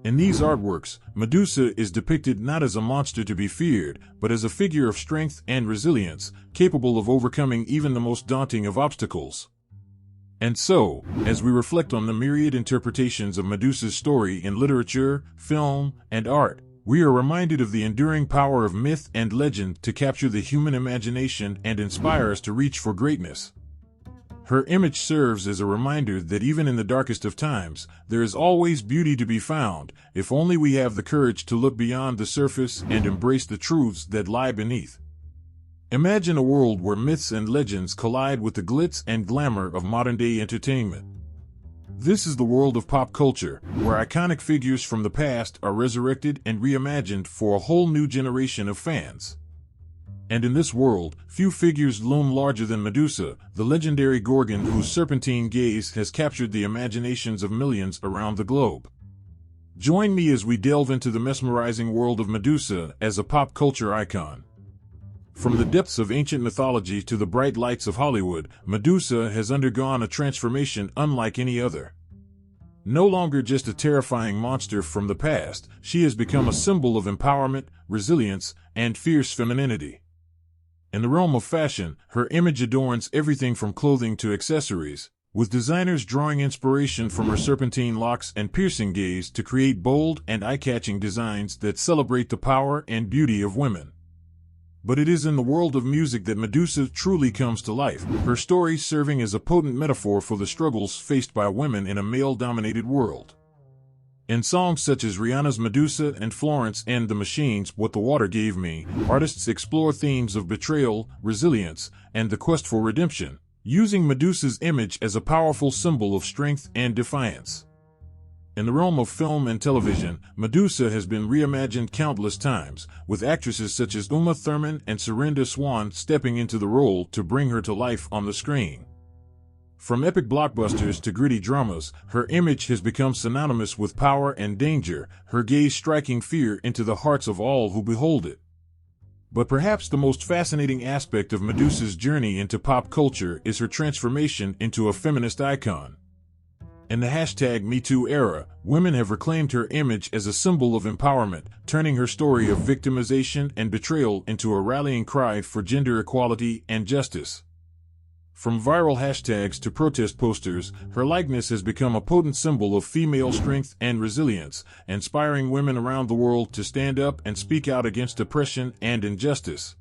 In these artworks, Medusa is depicted not as a monster to be feared, but as a figure of strength and resilience, capable of overcoming even the most daunting of obstacles. And so, as we reflect on the myriad interpretations of Medusa's story in literature, film, and art, we are reminded of the enduring power of myth and legend to capture the human imagination and inspire us to reach for greatness. Her image serves as a reminder that even in the darkest of times, there is always beauty to be found, if only we have the courage to look beyond the surface and embrace the truths that lie beneath. Imagine a world where myths and legends collide with the glitz and glamour of modern-day entertainment. This is the world of pop culture, where iconic figures from the past are resurrected and reimagined for a whole new generation of fans. And in this world, few figures loom larger than Medusa, the legendary Gorgon whose serpentine gaze has captured the imaginations of millions around the globe. Join me as we delve into the mesmerizing world of Medusa as a pop culture icon. From the depths of ancient mythology to the bright lights of Hollywood, Medusa has undergone a transformation unlike any other. No longer just a terrifying monster from the past, she has become a symbol of empowerment, resilience, and fierce femininity. In the realm of fashion, her image adorns everything from clothing to accessories, with designers drawing inspiration from her serpentine locks and piercing gaze to create bold and eye-catching designs that celebrate the power and beauty of women. But it is in the world of music that Medusa truly comes to life, her story serving as a potent metaphor for the struggles faced by women in a male-dominated world. In songs such as Rihanna's Medusa and Florence and the Machine's What the Water Gave Me, artists explore themes of betrayal, resilience, and the quest for redemption, using Medusa's image as a powerful symbol of strength and defiance. In the realm of film and television, Medusa has been reimagined countless times, with actresses such as Uma Thurman and Serinda Swan stepping into the role to bring her to life on the screen. From epic blockbusters to gritty dramas, her image has become synonymous with power and danger, her gaze striking fear into the hearts of all who behold it. But perhaps the most fascinating aspect of Medusa's journey into pop culture is her transformation into a feminist icon. In the #MeToo era, women have reclaimed her image as a symbol of empowerment, turning her story of victimization and betrayal into a rallying cry for gender equality and justice. From viral hashtags to protest posters, her likeness has become a potent symbol of female strength and resilience, inspiring women around the world to stand up and speak out against oppression and injustice.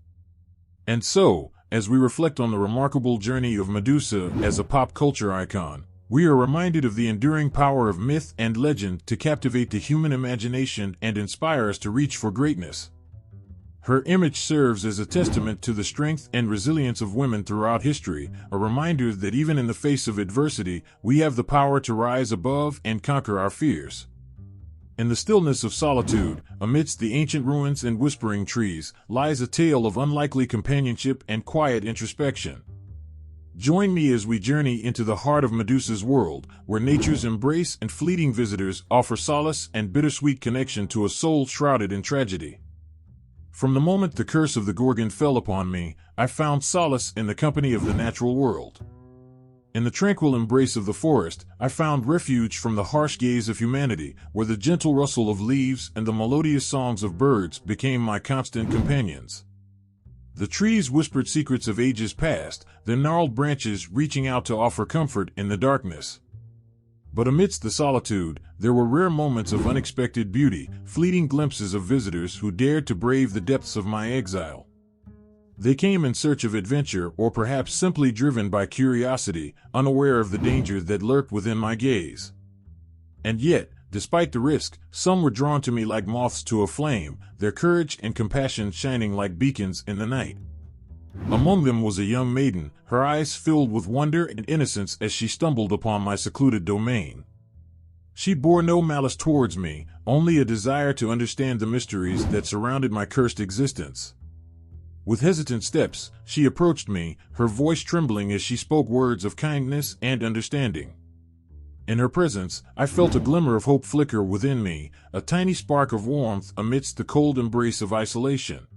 And so, as we reflect on the remarkable journey of Medusa as a pop culture icon, we are reminded of the enduring power of myth and legend to captivate the human imagination and inspire us to reach for greatness. Her image serves as a testament to the strength and resilience of women throughout history, a reminder that even in the face of adversity, we have the power to rise above and conquer our fears. In the stillness of solitude, amidst the ancient ruins and whispering trees, lies a tale of unlikely companionship and quiet introspection. Join me as we journey into the heart of Medusa's world, where nature's embrace and fleeting visitors offer solace and bittersweet connection to a soul shrouded in tragedy. From the moment the curse of the Gorgon fell upon me, I found solace in the company of the natural world. In the tranquil embrace of the forest, I found refuge from the harsh gaze of humanity, where the gentle rustle of leaves and the melodious songs of birds became my constant companions. The trees whispered secrets of ages past, their gnarled branches reaching out to offer comfort in the darkness. But amidst the solitude, there were rare moments of unexpected beauty, fleeting glimpses of visitors who dared to brave the depths of my exile. They came in search of adventure or perhaps simply driven by curiosity, unaware of the danger that lurked within my gaze. And yet, despite the risk, some were drawn to me like moths to a flame, their courage and compassion shining like beacons in the night. Among them was a young maiden, her eyes filled with wonder and innocence as she stumbled upon my secluded domain. She bore no malice towards me, only a desire to understand the mysteries that surrounded my cursed existence. With hesitant steps, she approached me, her voice trembling as she spoke words of kindness and understanding. In her presence, I felt a glimmer of hope flicker within me, a tiny spark of warmth amidst the cold embrace of isolation.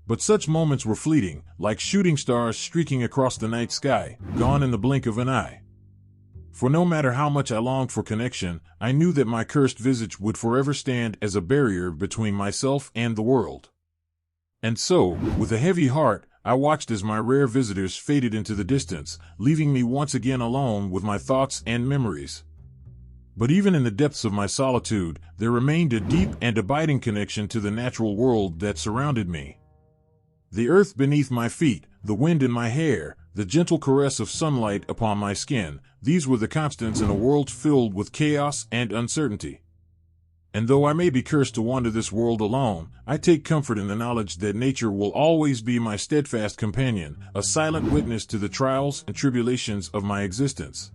But such moments were fleeting, like shooting stars streaking across the night sky, gone in the blink of an eye. For no matter how much I longed for connection, I knew that my cursed visage would forever stand as a barrier between myself and the world. And so, with a heavy heart, I watched as my rare visitors faded into the distance, leaving me once again alone with my thoughts and memories. But even in the depths of my solitude, there remained a deep and abiding connection to the natural world that surrounded me. The earth beneath my feet, the wind in my hair, the gentle caress of sunlight upon my skin, these were the constants in a world filled with chaos and uncertainty. And though I may be cursed to wander this world alone, I take comfort in the knowledge that nature will always be my steadfast companion, a silent witness to the trials and tribulations of my existence.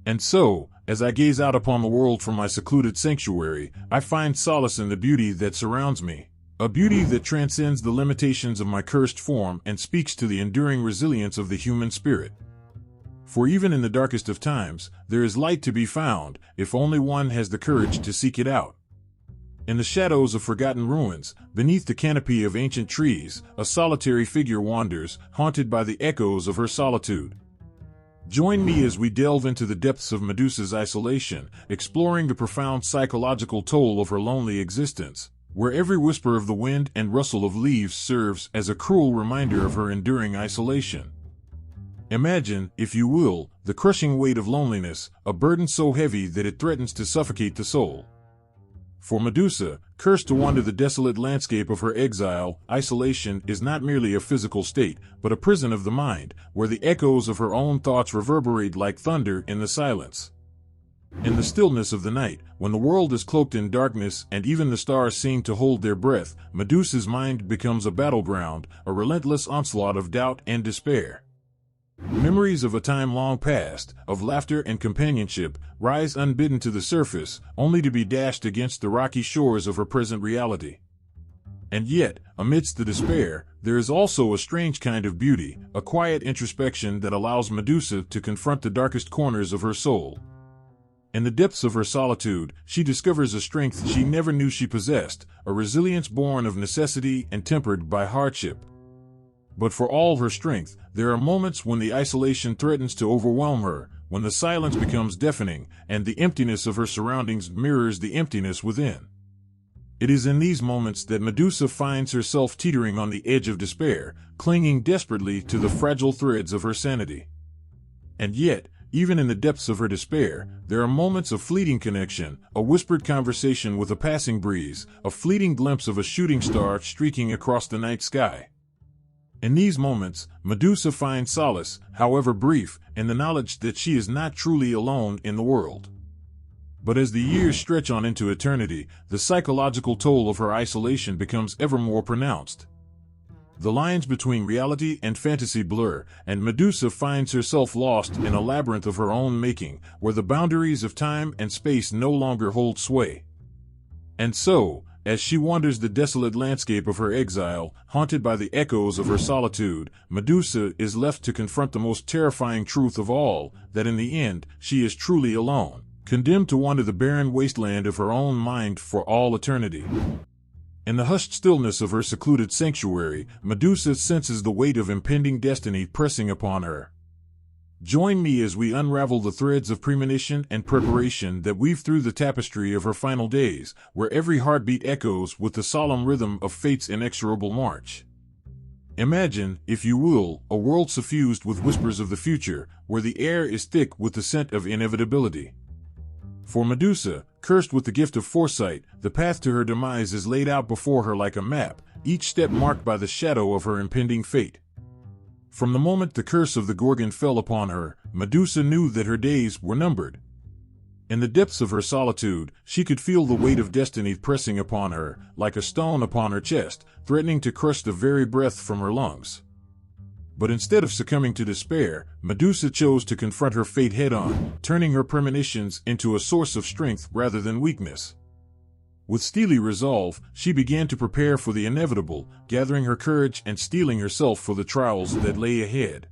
And so, as I gaze out upon the world from my secluded sanctuary, I find solace in the beauty that surrounds me. A beauty that transcends the limitations of my cursed form and speaks to the enduring resilience of the human spirit. For even in the darkest of times, there is light to be found, if only one has the courage to seek it out. In the shadows of forgotten ruins, beneath the canopy of ancient trees, a solitary figure wanders, haunted by the echoes of her solitude. Join me as we delve into the depths of Medusa's isolation, exploring the profound psychological toll of her lonely existence, where every whisper of the wind and rustle of leaves serves as a cruel reminder of her enduring isolation. Imagine, if you will, the crushing weight of loneliness, a burden so heavy that it threatens to suffocate the soul. For Medusa, cursed to wander the desolate landscape of her exile, isolation is not merely a physical state, but a prison of the mind, where the echoes of her own thoughts reverberate like thunder in the silence. In the stillness of the night, when the world is cloaked in darkness and even the stars seem to hold their breath, Medusa's mind becomes a battleground, a relentless onslaught of doubt and despair. Memories of a time long past, of laughter and companionship, rise unbidden to the surface, only to be dashed against the rocky shores of her present reality. And yet, amidst the despair, there is also a strange kind of beauty, a quiet introspection that allows Medusa to confront the darkest corners of her soul. In the depths of her solitude, she discovers a strength she never knew she possessed, a resilience born of necessity and tempered by hardship. But for all her strength, there are moments when the isolation threatens to overwhelm her, when the silence becomes deafening, and the emptiness of her surroundings mirrors the emptiness within. It is in these moments that Medusa finds herself teetering on the edge of despair, clinging desperately to the fragile threads of her sanity. And yet, even in the depths of her despair, there are moments of fleeting connection, a whispered conversation with a passing breeze, a fleeting glimpse of a shooting star streaking across the night sky. In these moments, Medusa finds solace, however brief, in the knowledge that she is not truly alone in the world. But as the years stretch on into eternity, the psychological toll of her isolation becomes ever more pronounced. The lines between reality and fantasy blur, and Medusa finds herself lost in a labyrinth of her own making, where the boundaries of time and space no longer hold sway. And so, as she wanders the desolate landscape of her exile, haunted by the echoes of her solitude, Medusa is left to confront the most terrifying truth of all, that in the end, she is truly alone, condemned to wander the barren wasteland of her own mind for all eternity. In the hushed stillness of her secluded sanctuary, Medusa senses the weight of impending destiny pressing upon her. Join me as we unravel the threads of premonition and preparation that weave through the tapestry of her final days, where every heartbeat echoes with the solemn rhythm of fate's inexorable march. Imagine, if you will, a world suffused with whispers of the future, where the air is thick with the scent of inevitability. For Medusa, cursed with the gift of foresight, the path to her demise is laid out before her like a map, each step marked by the shadow of her impending fate. From the moment the curse of the Gorgon fell upon her, Medusa knew that her days were numbered. In the depths of her solitude, she could feel the weight of destiny pressing upon her, like a stone upon her chest, threatening to crush the very breath from her lungs. But instead of succumbing to despair, Medusa chose to confront her fate head-on, turning her premonitions into a source of strength rather than weakness. With steely resolve, she began to prepare for the inevitable, gathering her courage and steeling herself for the trials that lay ahead.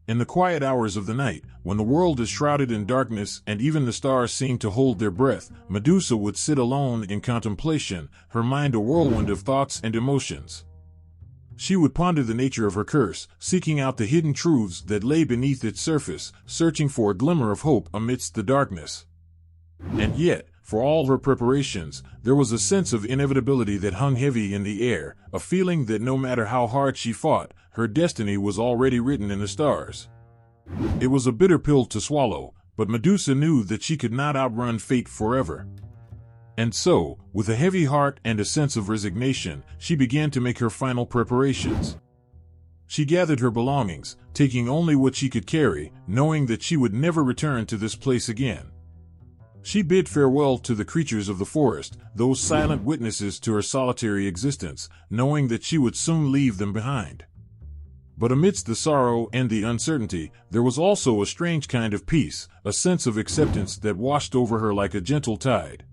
In the quiet hours of the night, when the world is shrouded in darkness and even the stars seem to hold their breath, Medusa would sit alone in contemplation, her mind a whirlwind of thoughts and emotions. She would ponder the nature of her curse, seeking out the hidden truths that lay beneath its surface, searching for a glimmer of hope amidst the darkness. And yet, for all her preparations, there was a sense of inevitability that hung heavy in the air, a feeling that no matter how hard she fought, her destiny was already written in the stars. It was a bitter pill to swallow, but Medusa knew that she could not outrun fate forever. And so, with a heavy heart and a sense of resignation, she began to make her final preparations. She gathered her belongings, taking only what she could carry, knowing that she would never return to this place again. She bid farewell to the creatures of the forest, those silent witnesses to her solitary existence, knowing that she would soon leave them behind. But amidst the sorrow and the uncertainty, there was also a strange kind of peace, a sense of acceptance that washed over her like a gentle tide.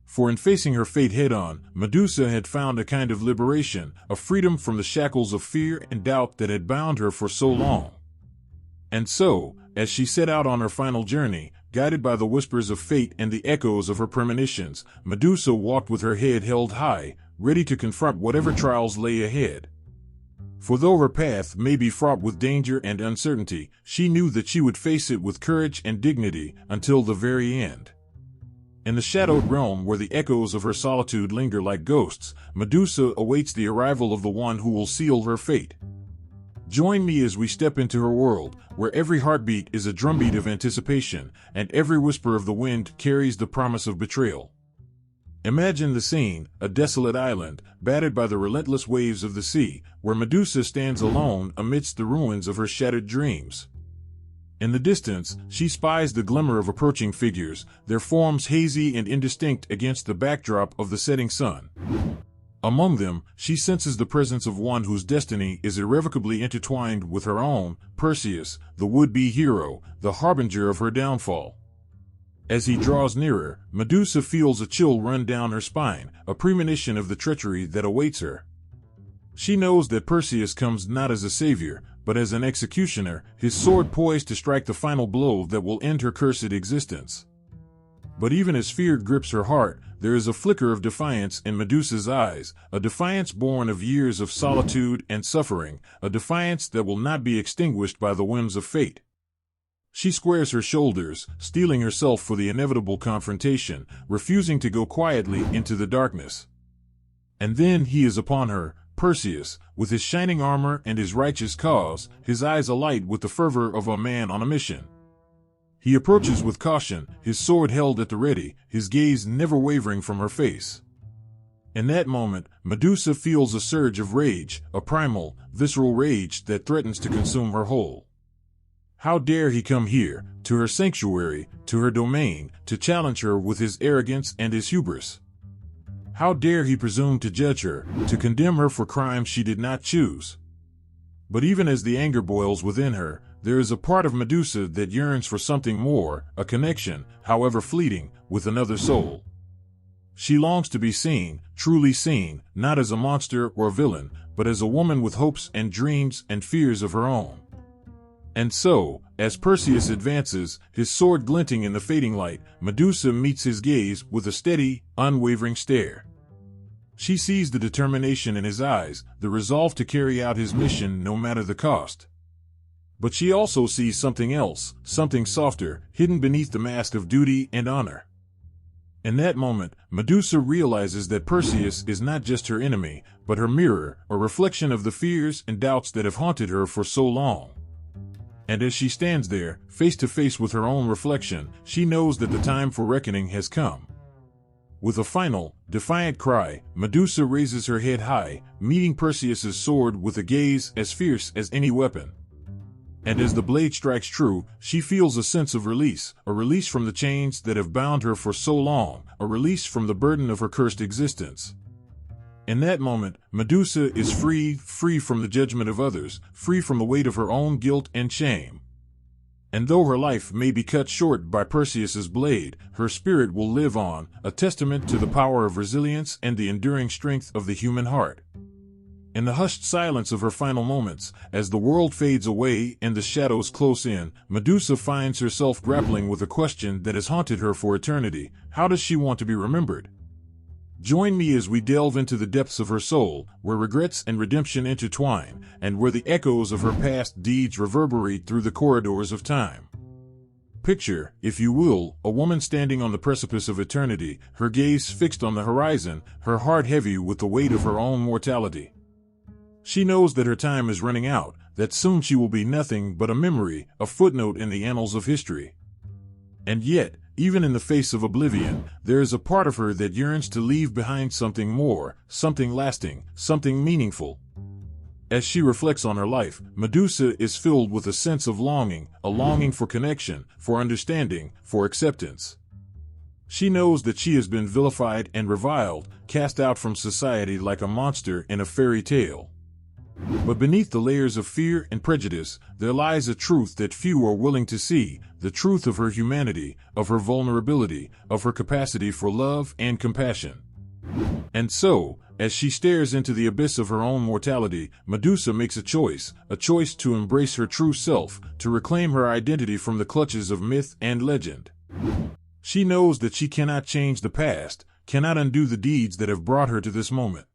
For in facing her fate head-on, Medusa had found a kind of liberation, a freedom from the shackles of fear and doubt that had bound her for so long. And so, as she set out on her final journey, guided by the whispers of fate and the echoes of her premonitions, Medusa walked with her head held high, ready to confront whatever trials lay ahead. For though her path may be fraught with danger and uncertainty, she knew that she would face it with courage and dignity until the very end. In the shadowed realm where the echoes of her solitude linger like ghosts, Medusa awaits the arrival of the one who will seal her fate. Join me as we step into her world, where every heartbeat is a drumbeat of anticipation, and every whisper of the wind carries the promise of betrayal. Imagine the scene, a desolate island, battered by the relentless waves of the sea, where Medusa stands alone amidst the ruins of her shattered dreams. In the distance, she spies the glimmer of approaching figures, their forms hazy and indistinct against the backdrop of the setting sun. Among them, she senses the presence of one whose destiny is irrevocably intertwined with her own, Perseus, the would-be hero, the harbinger of her downfall. As he draws nearer, Medusa feels a chill run down her spine, a premonition of the treachery that awaits her. She knows that Perseus comes not as a savior, but as an executioner, his sword poised to strike the final blow that will end her cursed existence. But even as fear grips her heart, there is a flicker of defiance in Medusa's eyes, a defiance born of years of solitude and suffering, a defiance that will not be extinguished by the whims of fate. She squares her shoulders, steeling herself for the inevitable confrontation, refusing to go quietly into the darkness. And then he is upon her, Perseus, with his shining armor and his righteous cause, his eyes alight with the fervor of a man on a mission. He approaches with caution, his sword held at the ready, his gaze never wavering from her face. In that moment, Medusa feels a surge of rage, a primal, visceral rage that threatens to consume her whole. How dare he come here, to her sanctuary, to her domain, to challenge her with his arrogance and his hubris? How dare he presume to judge her, to condemn her for crimes she did not choose? But even as the anger boils within her, there is a part of Medusa that yearns for something more, a connection, however fleeting, with another soul. She longs to be seen, truly seen, not as a monster or villain, but as a woman with hopes and dreams and fears of her own. And so, as Perseus advances, his sword glinting in the fading light, Medusa meets his gaze with a steady, unwavering stare. She sees the determination in his eyes, the resolve to carry out his mission no matter the cost. But she also sees something else, something softer, hidden beneath the mask of duty and honor. In that moment, Medusa realizes that Perseus is not just her enemy, but her mirror, a reflection of the fears and doubts that have haunted her for so long. And as she stands there, face to face with her own reflection, she knows that the time for reckoning has come. With a final, defiant cry, Medusa raises her head high, meeting Perseus's sword with a gaze as fierce as any weapon. And as the blade strikes true, she feels a sense of release, a release from the chains that have bound her for so long, a release from the burden of her cursed existence. In that moment, Medusa is free from the judgment of others, free from the weight of her own guilt and shame. And though her life may be cut short by Perseus's blade, her spirit will live on, a testament to the power of resilience and the enduring strength of the human heart. In the hushed silence of her final moments, as the world fades away and the shadows close in, Medusa finds herself grappling with a question that has haunted her for eternity: how does she want to be remembered? Join me as we delve into the depths of her soul, where regrets and redemption intertwine, and where the echoes of her past deeds reverberate through the corridors of time. Picture, if you will, a woman standing on the precipice of eternity, her gaze fixed on the horizon, her heart heavy with the weight of her own mortality. She knows that her time is running out, that soon she will be nothing but a memory, a footnote in the annals of history. And yet, even in the face of oblivion, there is a part of her that yearns to leave behind something more, something lasting, something meaningful. As she reflects on her life, Medusa is filled with a sense of longing, a longing for connection, for understanding, for acceptance. She knows that she has been vilified and reviled, cast out from society like a monster in a fairy tale. But beneath the layers of fear and prejudice, there lies a truth that few are willing to see, the truth of her humanity, of her vulnerability, of her capacity for love and compassion. And so, as she stares into the abyss of her own mortality, Medusa makes a choice to embrace her true self, to reclaim her identity from the clutches of myth and legend. She knows that she cannot change the past, cannot undo the deeds that have brought her to this moment.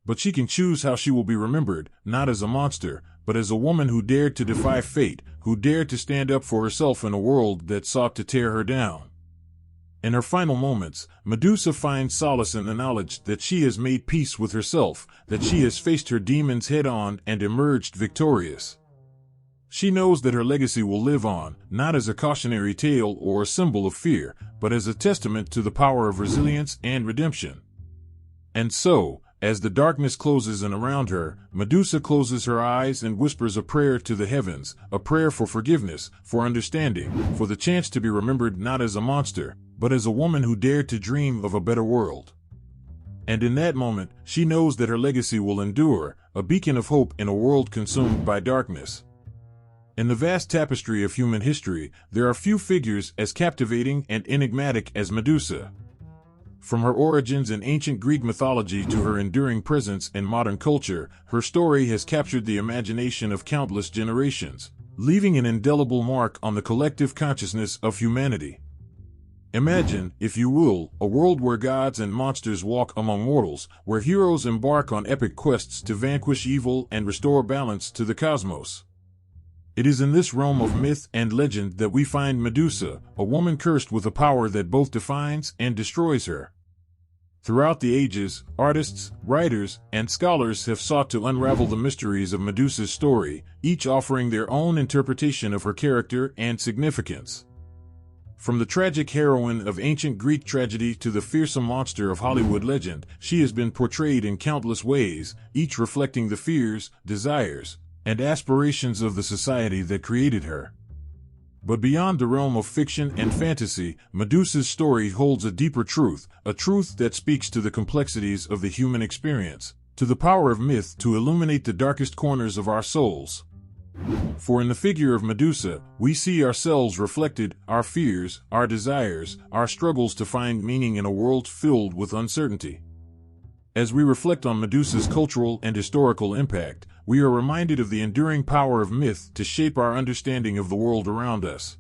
But she can choose how she will be remembered, not as a monster, but as a woman who dared to defy fate, who dared to stand up for herself in a world that sought to tear her down. In her final moments, Medusa finds solace in the knowledge that she has made peace with herself, that she has faced her demons head-on and emerged victorious. She knows that her legacy will live on, not as a cautionary tale or a symbol of fear, but as a testament to the power of resilience and redemption. And so, as the darkness closes in around her, Medusa closes her eyes and whispers a prayer to the heavens, a prayer for forgiveness, for understanding, for the chance to be remembered not as a monster, but as a woman who dared to dream of a better world. And in that moment, she knows that her legacy will endure, a beacon of hope in a world consumed by darkness. In the vast tapestry of human history, there are few figures as captivating and enigmatic as Medusa. From her origins in ancient Greek mythology to her enduring presence in modern culture, her story has captured the imagination of countless generations, leaving an indelible mark on the collective consciousness of humanity. Imagine, if you will, a world where gods and monsters walk among mortals, where heroes embark on epic quests to vanquish evil and restore balance to the cosmos. It is in this realm of myth and legend that we find Medusa, a woman cursed with a power that both defines and destroys her. Throughout the ages, artists, writers, and scholars have sought to unravel the mysteries of Medusa's story, each offering their own interpretation of her character and significance. From the tragic heroine of ancient Greek tragedy to the fearsome monster of Hollywood legend, she has been portrayed in countless ways, each reflecting the fears, desires, and aspirations of the society that created her. But beyond the realm of fiction and fantasy, Medusa's story holds a deeper truth, a truth that speaks to the complexities of the human experience, to the power of myth to illuminate the darkest corners of our souls. For in the figure of Medusa, we see ourselves reflected, our fears, our desires, our struggles to find meaning in a world filled with uncertainty. As we reflect on Medusa's cultural and historical impact, we are reminded of the enduring power of myth to shape our understanding of the world around us.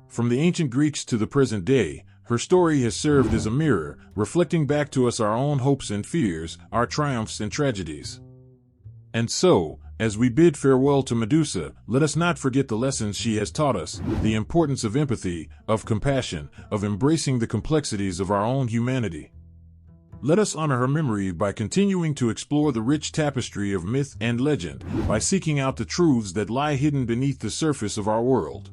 From the ancient Greeks to the present day, her story has served as a mirror, reflecting back to us our own hopes and fears, our triumphs and tragedies. And so, as we bid farewell to Medusa, let us not forget the lessons she has taught us, the importance of empathy, of compassion, of embracing the complexities of our own humanity. Let us honor her memory by continuing to explore the rich tapestry of myth and legend, by seeking out the truths that lie hidden beneath the surface of our world.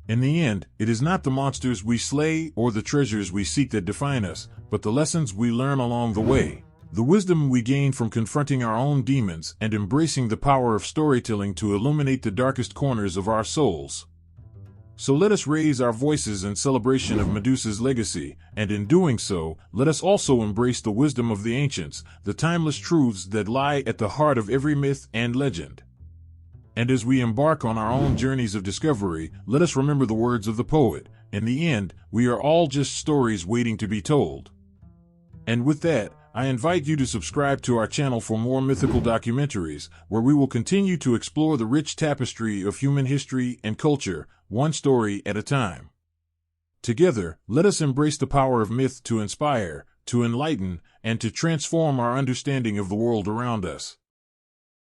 In the end, it is not the monsters we slay or the treasures we seek that define us, but the lessons we learn along the way, the wisdom we gain from confronting our own demons and embracing the power of storytelling to illuminate the darkest corners of our souls. So let us raise our voices in celebration of Medusa's legacy, and in doing so, let us also embrace the wisdom of the ancients, the timeless truths that lie at the heart of every myth and legend. And as we embark on our own journeys of discovery, let us remember the words of the poet, in the end, we are all just stories waiting to be told. And with that, I invite you to subscribe to our channel for more mythical documentaries, where we will continue to explore the rich tapestry of human history and culture, one story at a time. Together, let us embrace the power of myth to inspire, to enlighten, and to transform our understanding of the world around us.